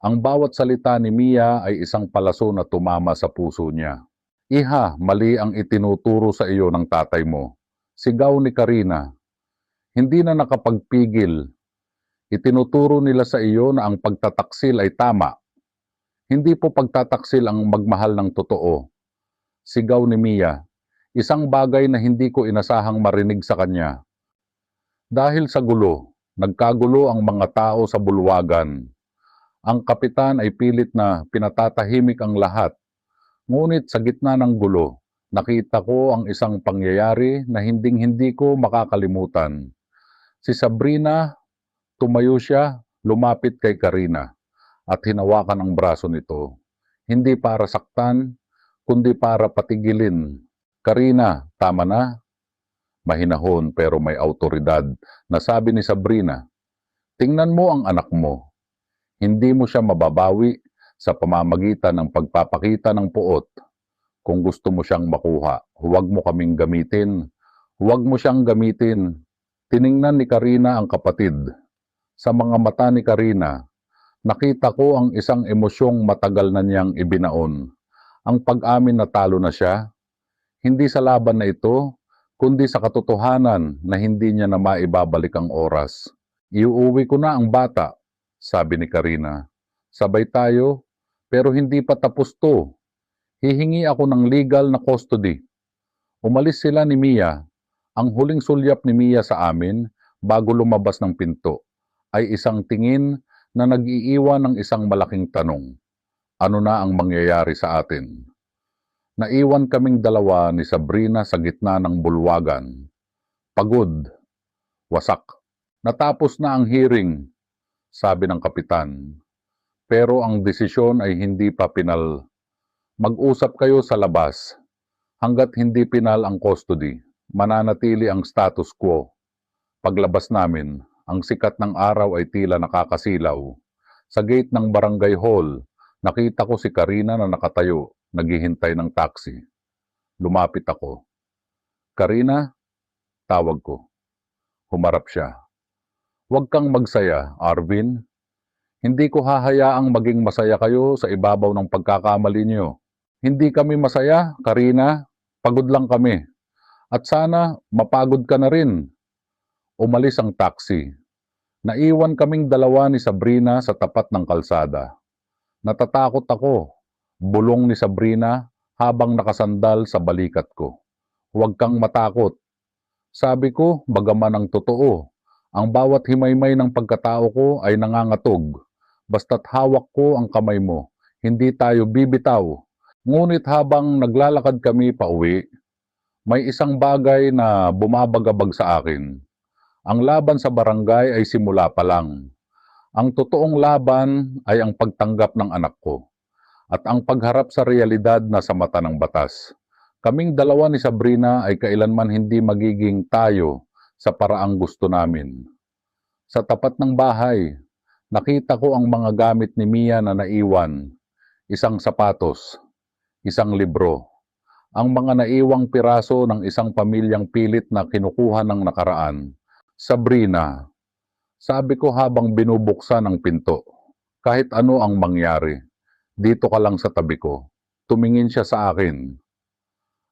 Ang bawat salita ni Mia ay isang palaso na tumama sa puso niya. Iha, mali ang itinuturo sa iyo ng tatay mo. Sigaw ni Karina. Hindi na nakapagpigil. Itinuturo nila sa iyo na ang pagtataksil ay tama. Hindi po pagtataksil ang magmahal ng totoo. Sigaw ni Mia. Isang bagay na hindi ko inasahang marinig sa kanya. Dahil sa gulo, Nagkagulo ang mga tao sa bulwagan. Ang kapitan ay pilit na pinatatahimik ang lahat. Ngunit sa gitna ng gulo, nakita ko ang isang pangyayari na hinding-hindi ko makakalimutan. Si Sabrina, tumayo siya, lumapit kay Karina at hinawakan ang braso nito. Hindi para saktan, kundi para patigilin. Karina, tama na. Mahinahon pero may autoridad na sabi ni Sabrina, tingnan mo ang anak mo. Hindi mo siya mababawi sa pamamagitan ng pagpapakita ng puot. Kung gusto mo siyang makuha, huwag mo kaming gamitin. Huwag mo siyang gamitin. Tiningnan ni Karina ang kapatid. Sa mga mata ni Karina, nakita ko ang isang emosyong matagal na niyang ibinaon. Ang pag-amin na talo na siya, hindi sa laban na ito, kundi sa katotohanan na hindi niya na maibabalik ang oras. Iuuwi ko na ang bata, sabi ni Karina. Sabay tayo, pero hindi pa tapos to. Hihingi ako ng legal na custody. Umalis sila ni Mia. Ang huling sulyap ni Mia sa amin bago lumabas ng pinto ay isang tingin na nag-iiwan ng isang malaking tanong. Ano na ang mangyayari sa atin? Naiwan kaming dalawa ni Sabrina sa gitna ng bulwagan. Pagod. Wasak. Natapos na ang hearing, sabi ng kapitan. Pero ang desisyon ay hindi pa pinal. Mag-usap kayo sa labas. Hanggat hindi pinal ang custody, mananatili ang status quo. Paglabas namin, ang sikat ng araw ay tila nakakasilaw. Sa gate ng barangay hall, nakita ko si Karina na nakatayo, naghihintay ng taxi. Lumapit ako. Karina, tawag ko. Humarap siya. Huwag kang magsaya, Arvin. Hindi ko hahayaang maging masaya kayo sa ibabaw ng pagkakamali niyo. Hindi kami masaya, Karina. Pagod lang kami. At sana mapagod ka na rin. Umalis ang taxi. Naiwan kaming dalawa ni Sabrina sa tapat ng kalsada. Natatakot ako. Bulong ni Sabrina habang nakasandal sa balikat ko. Huwag kang matakot. Sabi ko, bagaman ang totoo. Ang bawat himaymay ng pagkatao ko ay nangangatog. Basta't hawak ko ang kamay mo. Hindi tayo bibitaw. Ngunit habang naglalakad kami pauwi, may isang bagay na bumabagabag sa akin. Ang laban sa barangay ay simula pa lang. Ang totoong laban ay ang pagtanggap ng anak ko at ang pagharap sa realidad na sa mata ng batas. Kaming dalawa ni Sabrina ay kailanman hindi magiging tayo sa paraang gusto namin. Sa tapat ng bahay, nakita ko ang mga gamit ni Mia na naiwan, isang sapatos, isang libro, ang mga naiwang piraso ng isang pamilyang pilit na kinukuha ng nakaraan. Sabrina, sabi ko habang binubuksan ang pinto, kahit ano ang mangyari, dito ka lang sa tabi ko. Tumingin siya sa akin.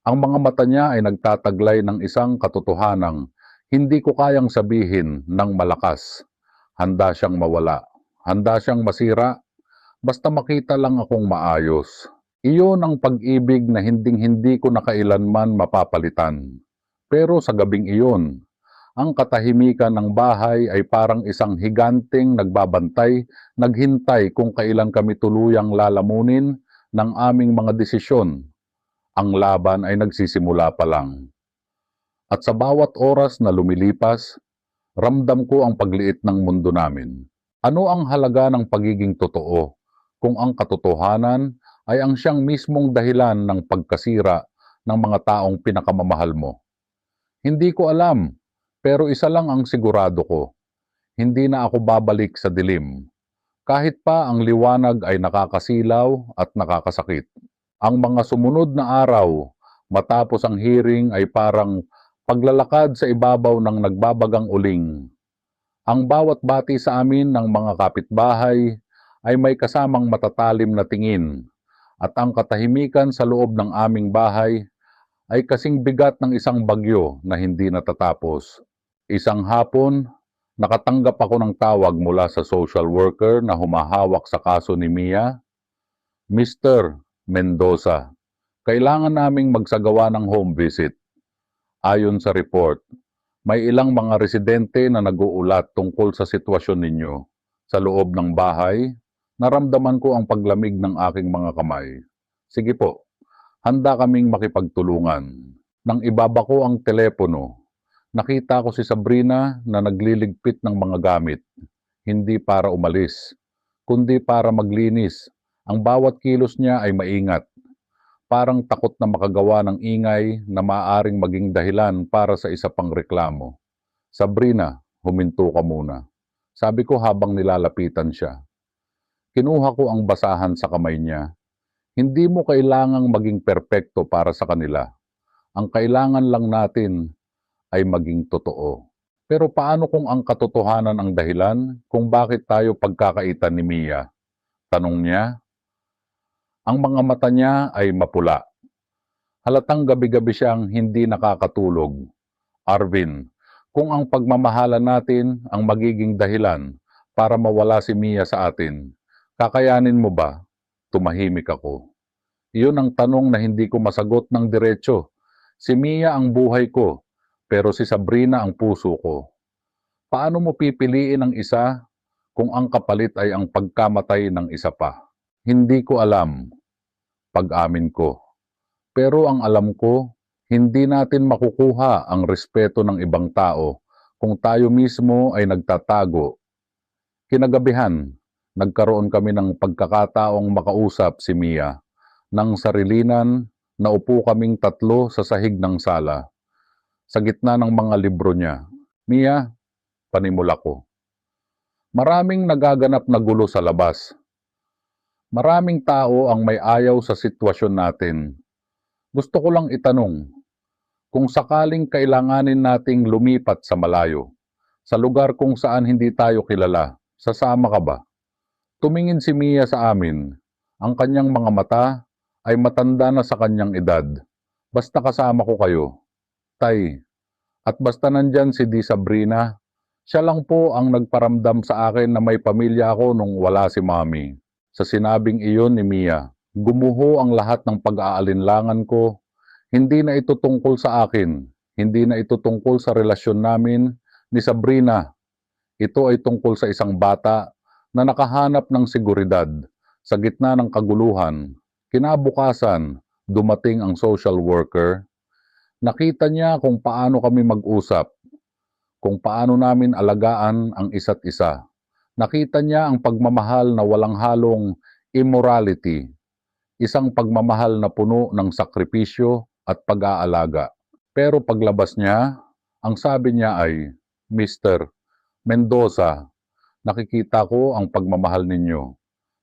Ang mga mata niya ay nagtataglay ng isang katotohanang hindi ko kayang sabihin ng malakas. Handa siyang mawala, handa siyang masira, basta makita lang akong maayos. Iyon ang pag-ibig na hinding-hindi ko na kailanman mapapalitan. Pero sa gabing iyon, ang katahimikan ng bahay ay parang isang higanteng nagbabantay, naghintay kung kailan kami tuluyang lalamunin ng aming mga desisyon. Ang laban ay nagsisimula pa lang. At sa bawat oras na lumilipas, ramdam ko ang pagliit ng mundo namin. Ano ang halaga ng pagiging totoo kung ang katotohanan ay ang siyang mismong dahilan ng pagkasira ng mga taong pinakamamahal mo? Hindi ko alam, pero isa lang ang sigurado ko. Hindi na ako babalik sa dilim. Kahit pa ang liwanag ay nakakasilaw at nakakasakit. Ang mga sumunod na araw, matapos ang hearing ay parang paglalakad sa ibabaw ng nagbabagang uling. Ang bawat bati sa amin ng mga kapitbahay ay may kasamang matatalim na tingin at ang katahimikan sa loob ng aming bahay ay kasing bigat ng isang bagyo na hindi natatapos. Isang hapon, nakatanggap ako ng tawag mula sa social worker na humahawak sa kaso ni Mia. Mr. Mendoza, kailangan naming magsagawa ng home visit. Ayon sa report, May ilang mga residente na nag-uulat tungkol sa sitwasyon ninyo. Sa loob ng bahay, naramdaman ko ang paglamig ng aking mga kamay. Sige po, handa kaming makipagtulungan. Nang ibaba ko ang telepono, nakita ko si Sabrina na nagliligpit ng mga gamit. Hindi para umalis, kundi para maglinis. Ang bawat kilos niya ay maingat. Parang takot na makagawa ng ingay na maaaring maging dahilan para sa isa pang reklamo. Sabrina, huminto ka muna. Sabi ko habang nilalapitan siya. Kinuha ko ang basahan sa kamay niya. Hindi mo kailangang maging perpekto para sa kanila. Ang kailangan lang natin ay maging totoo. Pero paano kung ang katotohanan ang dahilan kung bakit tayo pagkakaitan ni Mia? Tanong niya. Ang mga mata niya ay mapula. Halatang gabi-gabi siyang hindi nakakatulog. Arvin, kung ang pagmamahalan natin ang magiging dahilan para mawala si Mia sa atin, kakayanin mo ba? Tumahimik ako. Iyon ang tanong na hindi ko masagot ng diretso. Si Mia ang buhay ko, pero si Sabrina ang puso ko. Paano mo pipiliin ang isa kung ang kapalit ay ang pagkamatay ng isa pa? Hindi ko alam, pag-amin ko. Pero ang alam ko, hindi natin makukuha ang respeto ng ibang tao kung tayo mismo ay nagtatago. Kinagabihan, nagkaroon kami ng pagkakataong makausap si Mia. Nang sarilinan, naupo kaming tatlo sa sahig ng sala. Sa gitna ng mga libro niya, Mia, panimula ko. Maraming nagaganap na gulo sa labas. Maraming tao ang may ayaw sa sitwasyon natin. Gusto ko lang itanong, kung sakaling kailanganin nating lumipat sa malayo, sa lugar kung saan hindi tayo kilala, sasama ka ba? Tumingin si Mia sa amin. Ang kanyang mga mata ay matanda na sa kanyang edad. Basta kasama ko kayo. Tay, at basta nandyan si Di Sabrina, siya lang po ang nagparamdam sa akin na may pamilya ako nung wala si Mami. Sa sinabing iyon ni Mia, gumuho ang lahat ng pag-aalinlangan ko. Hindi na ito tungkol sa akin. Hindi na ito tungkol sa relasyon namin ni Sabrina. Ito ay tungkol sa isang bata na nakahanap ng seguridad sa gitna ng kaguluhan. Kinabukasan, dumating ang social worker. Nakita niya kung paano kami mag-usap, kung paano namin alagaan ang isa't isa. Nakita niya ang pagmamahal na walang halong immorality, isang pagmamahal na puno ng sakripisyo at pag-aalaga. Pero paglabas niya, ang sabi niya ay, Mr. Mendoza, nakikita ko ang pagmamahal ninyo.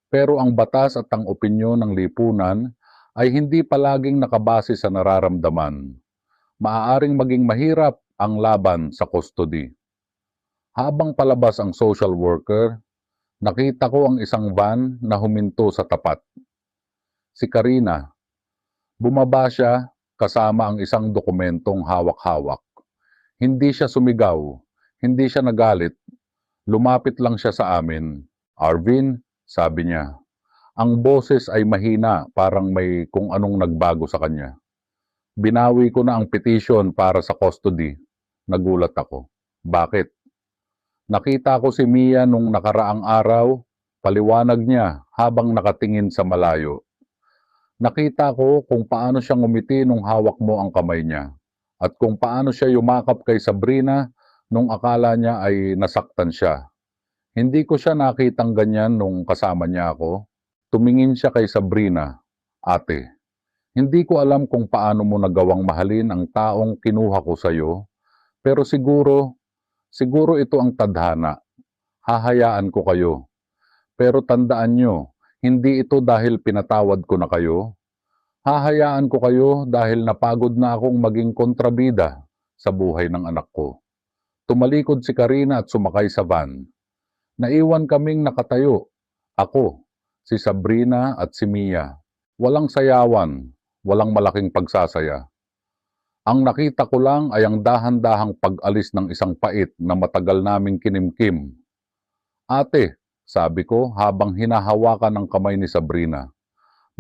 Pero ang batas at ang opinyon ng lipunan ay hindi palaging nakabase sa nararamdaman. Maaaring maging mahirap ang laban sa custody. Habang palabas ang social worker, nakita ko ang isang van na huminto sa tapat. Si Karina. Bumaba siya kasama ang isang dokumentong hawak-hawak. Hindi siya sumigaw, hindi siya nagalit. Lumapit lang siya sa amin. Arvin, sabi niya. Ang boses ay mahina, parang may kung anong nagbago sa kanya. Binawi ko na ang petition para sa custody. Nagulat ako. Bakit? Nakita ko si Mia nung nakaraang araw, paliwanag niya habang nakatingin sa malayo. Nakita ko kung paano siya ngumiti nung hawak mo ang kamay niya at kung paano siya yumakap kay Sabrina nung akala niya ay nasaktan siya. Hindi ko siya nakitang ganyan nung kasama niya ako. Tumingin siya kay Sabrina. Ate, hindi ko alam kung paano mo nagawang mahalin ang taong kinuha ko sa iyo, pero siguro ito ang tadhana. Hahayaan ko kayo. Pero tandaan nyo, hindi ito dahil pinatawad ko na kayo. Hahayaan ko kayo dahil napagod na akong maging kontrabida sa buhay ng anak ko. Tumalikod si Karina at sumakay sa van. Naiwan kaming nakatayo. Ako, si Sabrina at si Mia. Walang sayawan, walang malaking pagsasaya. Ang nakita ko lang ay ang dahan-dahang pag-alis ng isang pait na matagal naming kinimkim. Ate, sabi ko habang hinahawakan ng kamay ni Sabrina.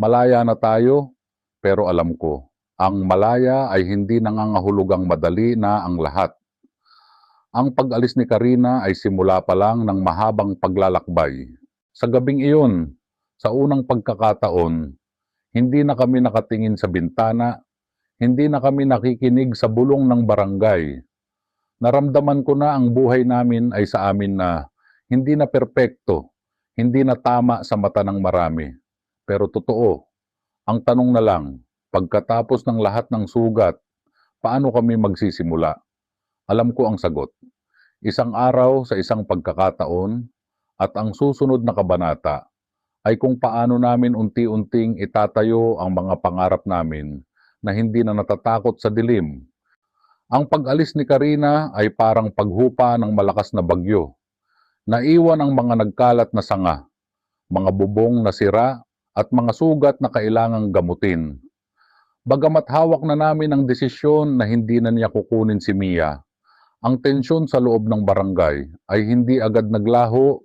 Malaya na tayo, pero alam ko, ang malaya ay hindi nangangahulugang madali na ang lahat. Ang pag-alis ni Karina ay simula pa lang ng mahabang paglalakbay. Sa gabing iyon, sa unang pagkakataon, hindi na kami nakatingin sa bintana, hindi na kami nakikinig sa bulong ng barangay. Naramdaman ko na ang buhay namin ay sa amin na hindi na perpekto, hindi na tama sa mata ng marami. Pero totoo, ang tanong na lang, pagkatapos ng lahat ng sugat, paano kami magsisimula? Alam ko ang sagot. Isang araw sa isang pagkakataon at ang susunod na kabanata ay kung paano namin unti-unting itatayo ang mga pangarap namin na hindi na natatakot sa dilim. Ang pag-alis ni Karina ay parang paghupa ng malakas na bagyo. Naiwan ang mga nagkalat na sanga, mga bubong na sira at mga sugat na kailangang gamutin. Bagamat hawak na namin ang desisyon na hindi na niya kukunin si Mia, ang tensyon sa loob ng barangay ay hindi agad naglaho.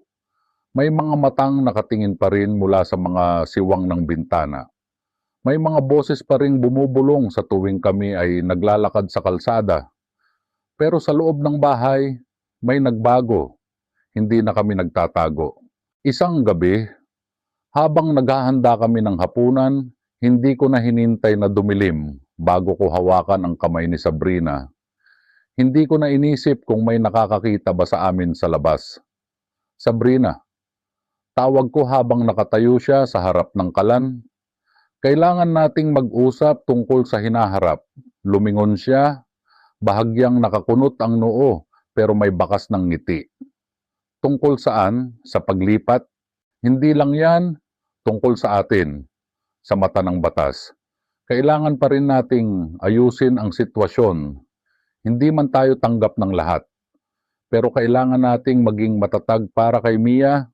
May mga matang nakatingin pa rin mula sa mga siwang ng bintana. May mga boses pa ring bumubulong sa tuwing kami ay naglalakad sa kalsada. Pero sa loob ng bahay, may nagbago. Hindi na kami nagtatago. Isang gabi, habang naghahanda kami ng hapunan, hindi ko na hinintay na dumilim bago ko hawakan ang kamay ni Sabrina. Hindi ko na inisip kung may nakakakita ba sa amin sa labas. Sabrina, tawag ko habang nakatayo siya sa harap ng kalan. Kailangan nating mag-usap tungkol sa hinaharap. Lumingon siya, bahagyang nakakunot ang noo pero may bakas ng ngiti. Tungkol saan? Sa paglipat? Hindi lang yan, tungkol sa atin, sa mata ng batas. Kailangan pa rin nating ayusin ang sitwasyon. Hindi man tayo tanggap ng lahat. Pero kailangan nating maging matatag para kay Mia.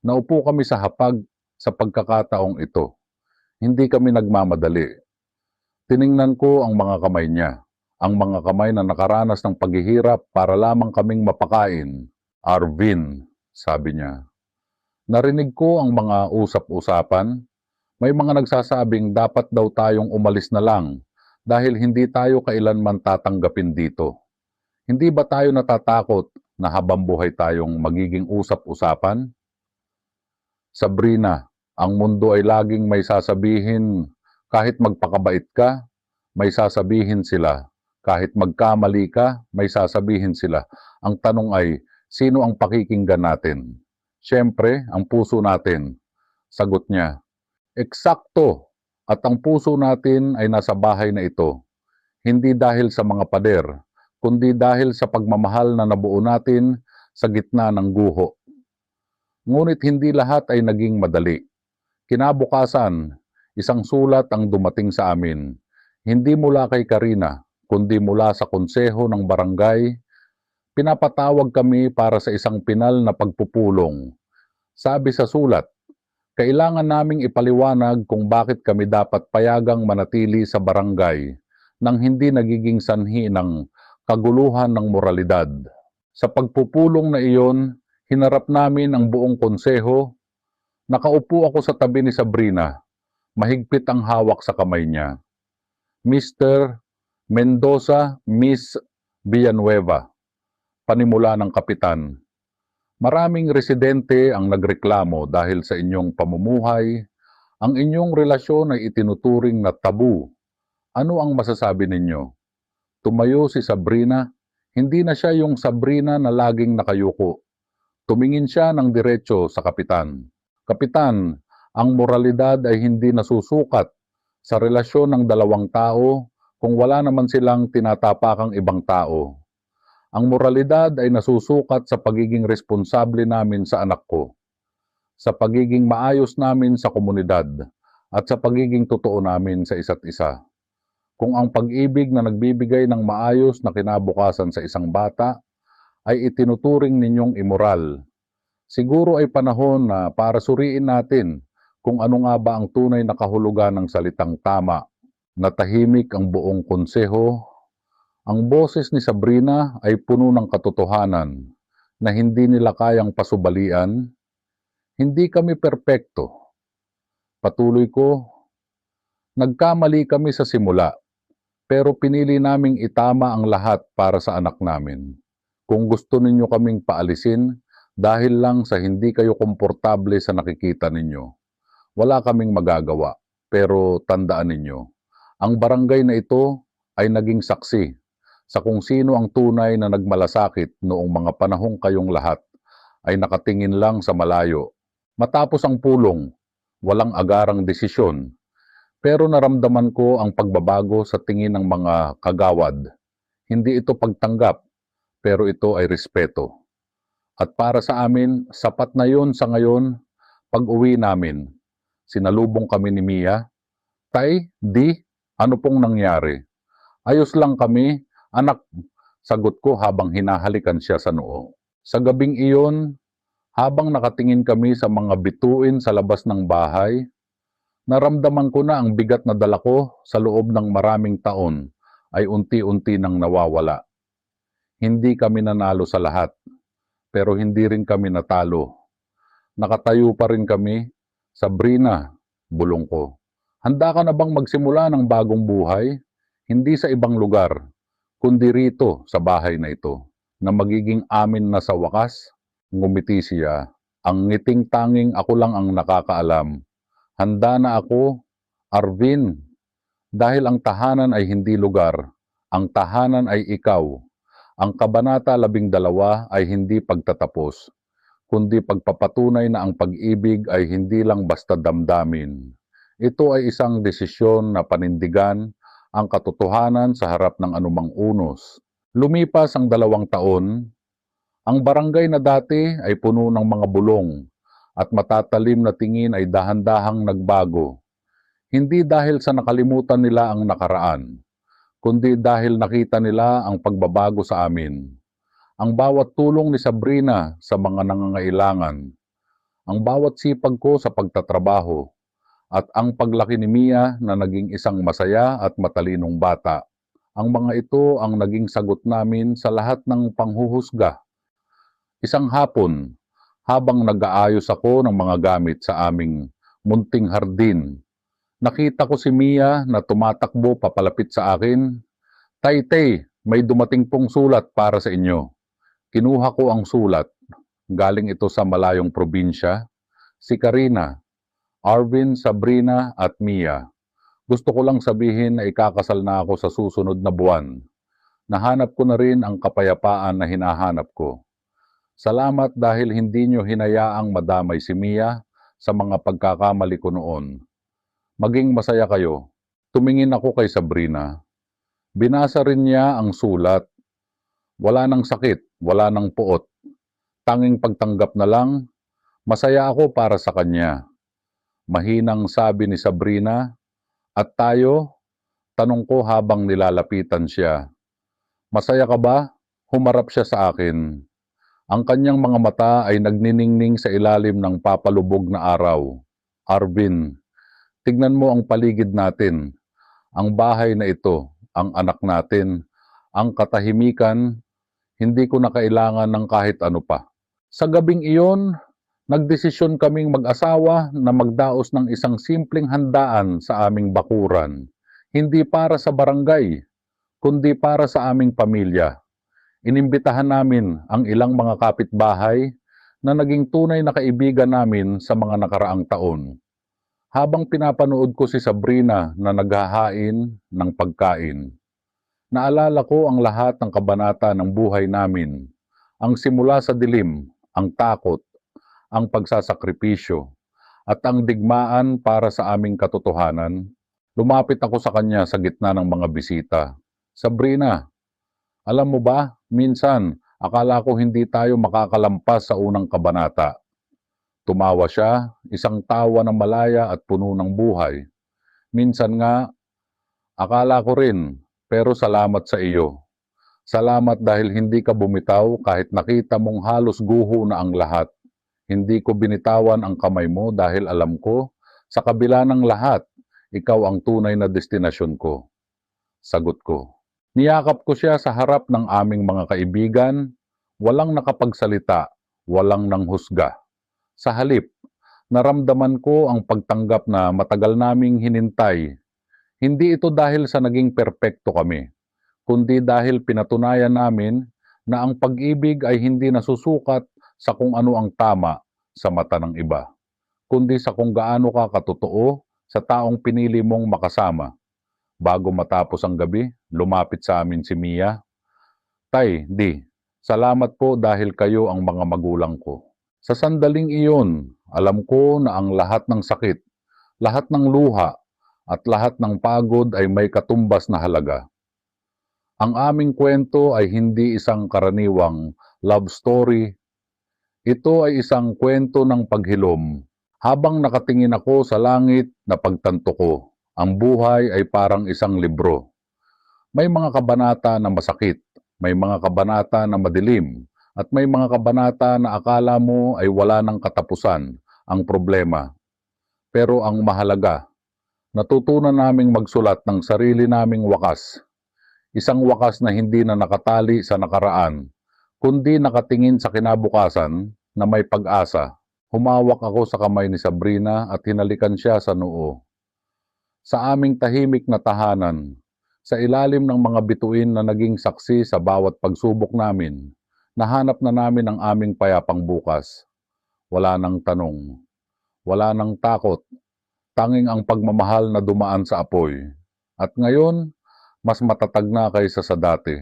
Naupo kami sa hapag sa pagkakataong ito. Hindi kami nagmamadali. Tiningnan ko ang mga kamay niya, ang mga kamay na nakaranas ng paghihirap para lamang kaming mapakain. Arvin, sabi niya. Narinig ko ang mga usap-usapan. May mga nagsasabing dapat daw tayong umalis na lang dahil hindi tayo kailanman tatanggapin dito. Hindi ba tayo natatakot na habang buhay tayong magiging usap-usapan? Sabrina, ang mundo ay laging may sasabihin, kahit magpakabait ka, may sasabihin sila. Kahit magkamali ka, may sasabihin sila. Ang tanong ay, sino ang pakikinggan natin? Siyempre, ang puso natin. Sagot niya, eksakto, at ang puso natin ay nasa bahay na ito. Hindi dahil sa mga pader, kundi dahil sa pagmamahal na nabuo natin sa gitna ng guho. Ngunit hindi lahat ay naging madali. Kinabukasan, isang sulat ang dumating sa amin. Hindi mula kay Karina, kundi mula sa konseho ng barangay. Pinapatawag kami para sa isang pinal na pagpupulong. Sabi sa sulat, kailangan naming ipaliwanag kung bakit kami dapat payagang manatili sa barangay nang hindi nagiging sanhi ng kaguluhan ng moralidad. Sa pagpupulong na iyon, hinarap namin ang buong konseho. Nakaupo ako sa tabi ni Sabrina. Mahigpit ang hawak sa kamay niya. Mr. Mendoza, Miss Villanueva. Panimula ng kapitan. Maraming residente ang nagreklamo dahil sa inyong pamumuhay. Ang inyong relasyon ay itinuturing na tabu. Ano ang masasabi ninyo? Tumayo si Sabrina. Hindi na siya yung Sabrina na laging nakayuko. Tumingin siya ng diretso sa kapitan. Kapitan, ang moralidad ay hindi nasusukat sa relasyon ng dalawang tao kung wala naman silang tinatapakang ibang tao. Ang moralidad ay nasusukat sa pagiging responsable namin sa anak ko, sa pagiging maayos namin sa komunidad, at sa pagiging totoo namin sa isa't isa. Kung ang pag-ibig na nagbibigay ng maayos na kinabukasan sa isang bata ay itinuturing ninyong immoral, siguro ay panahon na para suriin natin kung ano nga ba ang tunay na kahulugan ng salitang tama. Natahimik ang buong konseho. Ang boses ni Sabrina ay puno ng katotohanan na hindi nila kayang pasubalian. Hindi kami perpekto. Patuloy ko, nagkamali kami sa simula, pero pinili naming itama ang lahat para sa anak namin. Kung gusto ninyo kaming paalisin dahil lang sa hindi kayo komportable sa nakikita ninyo, wala kaming magagawa. Pero tandaan ninyo, ang barangay na ito ay naging saksi sa kung sino ang tunay na nagmalasakit noong mga panahong kayong lahat ay nakatingin lang sa malayo. Matapos ang pulong, walang agarang desisyon, pero naramdaman ko ang pagbabago sa tingin ng mga kagawad. Hindi ito pagtanggap, pero ito ay respeto. At para sa amin, sapat na yun sa ngayon. Pag-uwi namin, sinalubong kami ni Mia. Tay, di, ano pong nangyari? Ayos lang kami, anak, sagot ko habang hinahalikan siya sa noo. Sa gabing iyon, habang nakatingin kami sa mga bituin sa labas ng bahay, naramdaman ko na ang bigat na dala ko sa loob ng maraming taon ay unti-unti nang nawawala. Hindi kami nanalo sa lahat, pero hindi rin kami natalo. Nakatayo pa rin kami. Sabrina, bulong ko. Handa ka na bang magsimula ng bagong buhay? Hindi sa ibang lugar, kundi rito sa bahay na ito, na magiging amin na sa wakas? Ngumiti siya. Ang ngiting tanging ako lang ang nakakaalam. Handa na ako, Arvin, dahil ang tahanan ay hindi lugar. Ang tahanan ay ikaw. Ang Kabanata 12 ay hindi pagtatapos, kundi pagpapatunay na ang pag-ibig ay hindi lang basta damdamin. Ito ay isang desisyon na panindigan ang katotohanan sa harap ng anumang unos. Lumipas ang 2 taon, ang barangay na dati ay puno ng mga bulong at matatalim na tingin ay dahan-dahang nagbago. Hindi dahil sa nakalimutan nila ang nakaraan, kundi dahil nakita nila ang pagbabago sa amin. Ang bawat tulong ni Sabrina sa mga nangangailangan, ang bawat sipag ko sa pagtatrabaho, at ang paglaki ni Mia na naging isang masaya at matalinong bata. Ang mga ito ang naging sagot namin sa lahat ng panghuhusga. Isang hapon, habang nag-aayos ako ng mga gamit sa aming munting hardin, nakita ko si Mia na tumatakbo papalapit sa akin. Tay, may dumating pong sulat para sa inyo. Kinuha ko ang sulat. Galing ito sa malayong probinsya. Si Karina, Arvin, Sabrina at Mia. Gusto ko lang sabihin na ikakasal na ako sa susunod na buwan. Nahanap ko na rin ang kapayapaan na hinahanap ko. Salamat dahil hindi nyo hinayaang madamay si Mia sa mga pagkakamali ko noon. Maging masaya kayo. Tumingin ako kay Sabrina. Binasa rin niya ang sulat. Wala nang sakit, wala nang puot. Tanging pagtanggap na lang, masaya ako para sa kanya. Mahinang sabi ni Sabrina. At tayo? Tanong ko habang nilalapitan siya. Masaya ka ba? Humarap siya sa akin. Ang kanyang mga mata ay nagniningning sa ilalim ng papalubog na araw. Arvin, tignan mo ang paligid natin. Ang bahay na ito, ang anak natin, ang katahimikan, hindi ko na kailangan ng kahit ano pa. Sa gabing iyon, nagdesisyon kaming mag-asawa na magdaos ng isang simpleng handaan sa aming bakuran. Hindi para sa barangay, kundi para sa aming pamilya. Inimbitahan namin ang ilang mga kapitbahay na naging tunay na kaibigan namin sa mga nakaraang taon. Habang pinapanood ko si Sabrina na naghahain ng pagkain, naalala ko ang lahat ng kabanata ng buhay namin. Ang simula sa dilim, ang takot, ang pagsasakripisyo, at ang digmaan para sa aming katotohanan. Lumapit ako sa kanya sa gitna ng mga bisita. Sabrina, alam mo ba, minsan, akala ko hindi tayo makakalampas sa unang kabanata. Tumawa siya, isang tawa na malaya at puno ng buhay. Minsan nga, akala ko rin, pero salamat sa iyo. Salamat dahil hindi ka bumitaw kahit nakita mong halos guho na ang lahat. Hindi ko binitawan ang kamay mo dahil alam ko, sa kabila ng lahat, ikaw ang tunay na destinasyon ko. Sagot ko. Niyakap ko siya sa harap ng aming mga kaibigan, walang nakapagsalita, walang nanghusga. Sa halip, naramdaman ko ang pagtanggap na matagal naming hinintay. Hindi ito dahil sa naging perpekto kami, kundi dahil pinatunayan namin na ang pag-ibig ay hindi nasusukat sa kung ano ang tama sa mata ng iba, kundi sa kung gaano ka katotoo sa taong pinili mong makasama. Bago matapos ang gabi, lumapit sa amin si Mia. Tay, di, salamat po dahil kayo ang mga magulang ko. Sa sandaling iyon, alam ko na ang lahat ng sakit, lahat ng luha, at lahat ng pagod ay may katumbas na halaga. Ang aming kwento ay hindi isang karaniwang love story. Ito ay isang kwento ng paghilom. Habang nakatingin ako sa langit, napagtanto ko, ang buhay ay parang isang libro. May mga kabanata na masakit, may mga kabanata na madilim, at may mga kabanata na akala mo ay wala ng katapusan ang problema. Pero ang mahalaga, natutunan naming magsulat ng sarili naming wakas. Isang wakas na hindi na nakatali sa nakaraan, kundi nakatingin sa kinabukasan na may pag-asa. Humawak ako sa kamay ni Sabrina at hinalikan siya sa noo. Sa aming tahimik na tahanan, sa ilalim ng mga bituin na naging saksi sa bawat pagsubok namin, nahanap na namin ang aming payapang bukas. Wala nang tanong, wala nang takot, tanging ang pagmamahal na dumaan sa apoy. At ngayon, mas matatag na kaysa sa dati.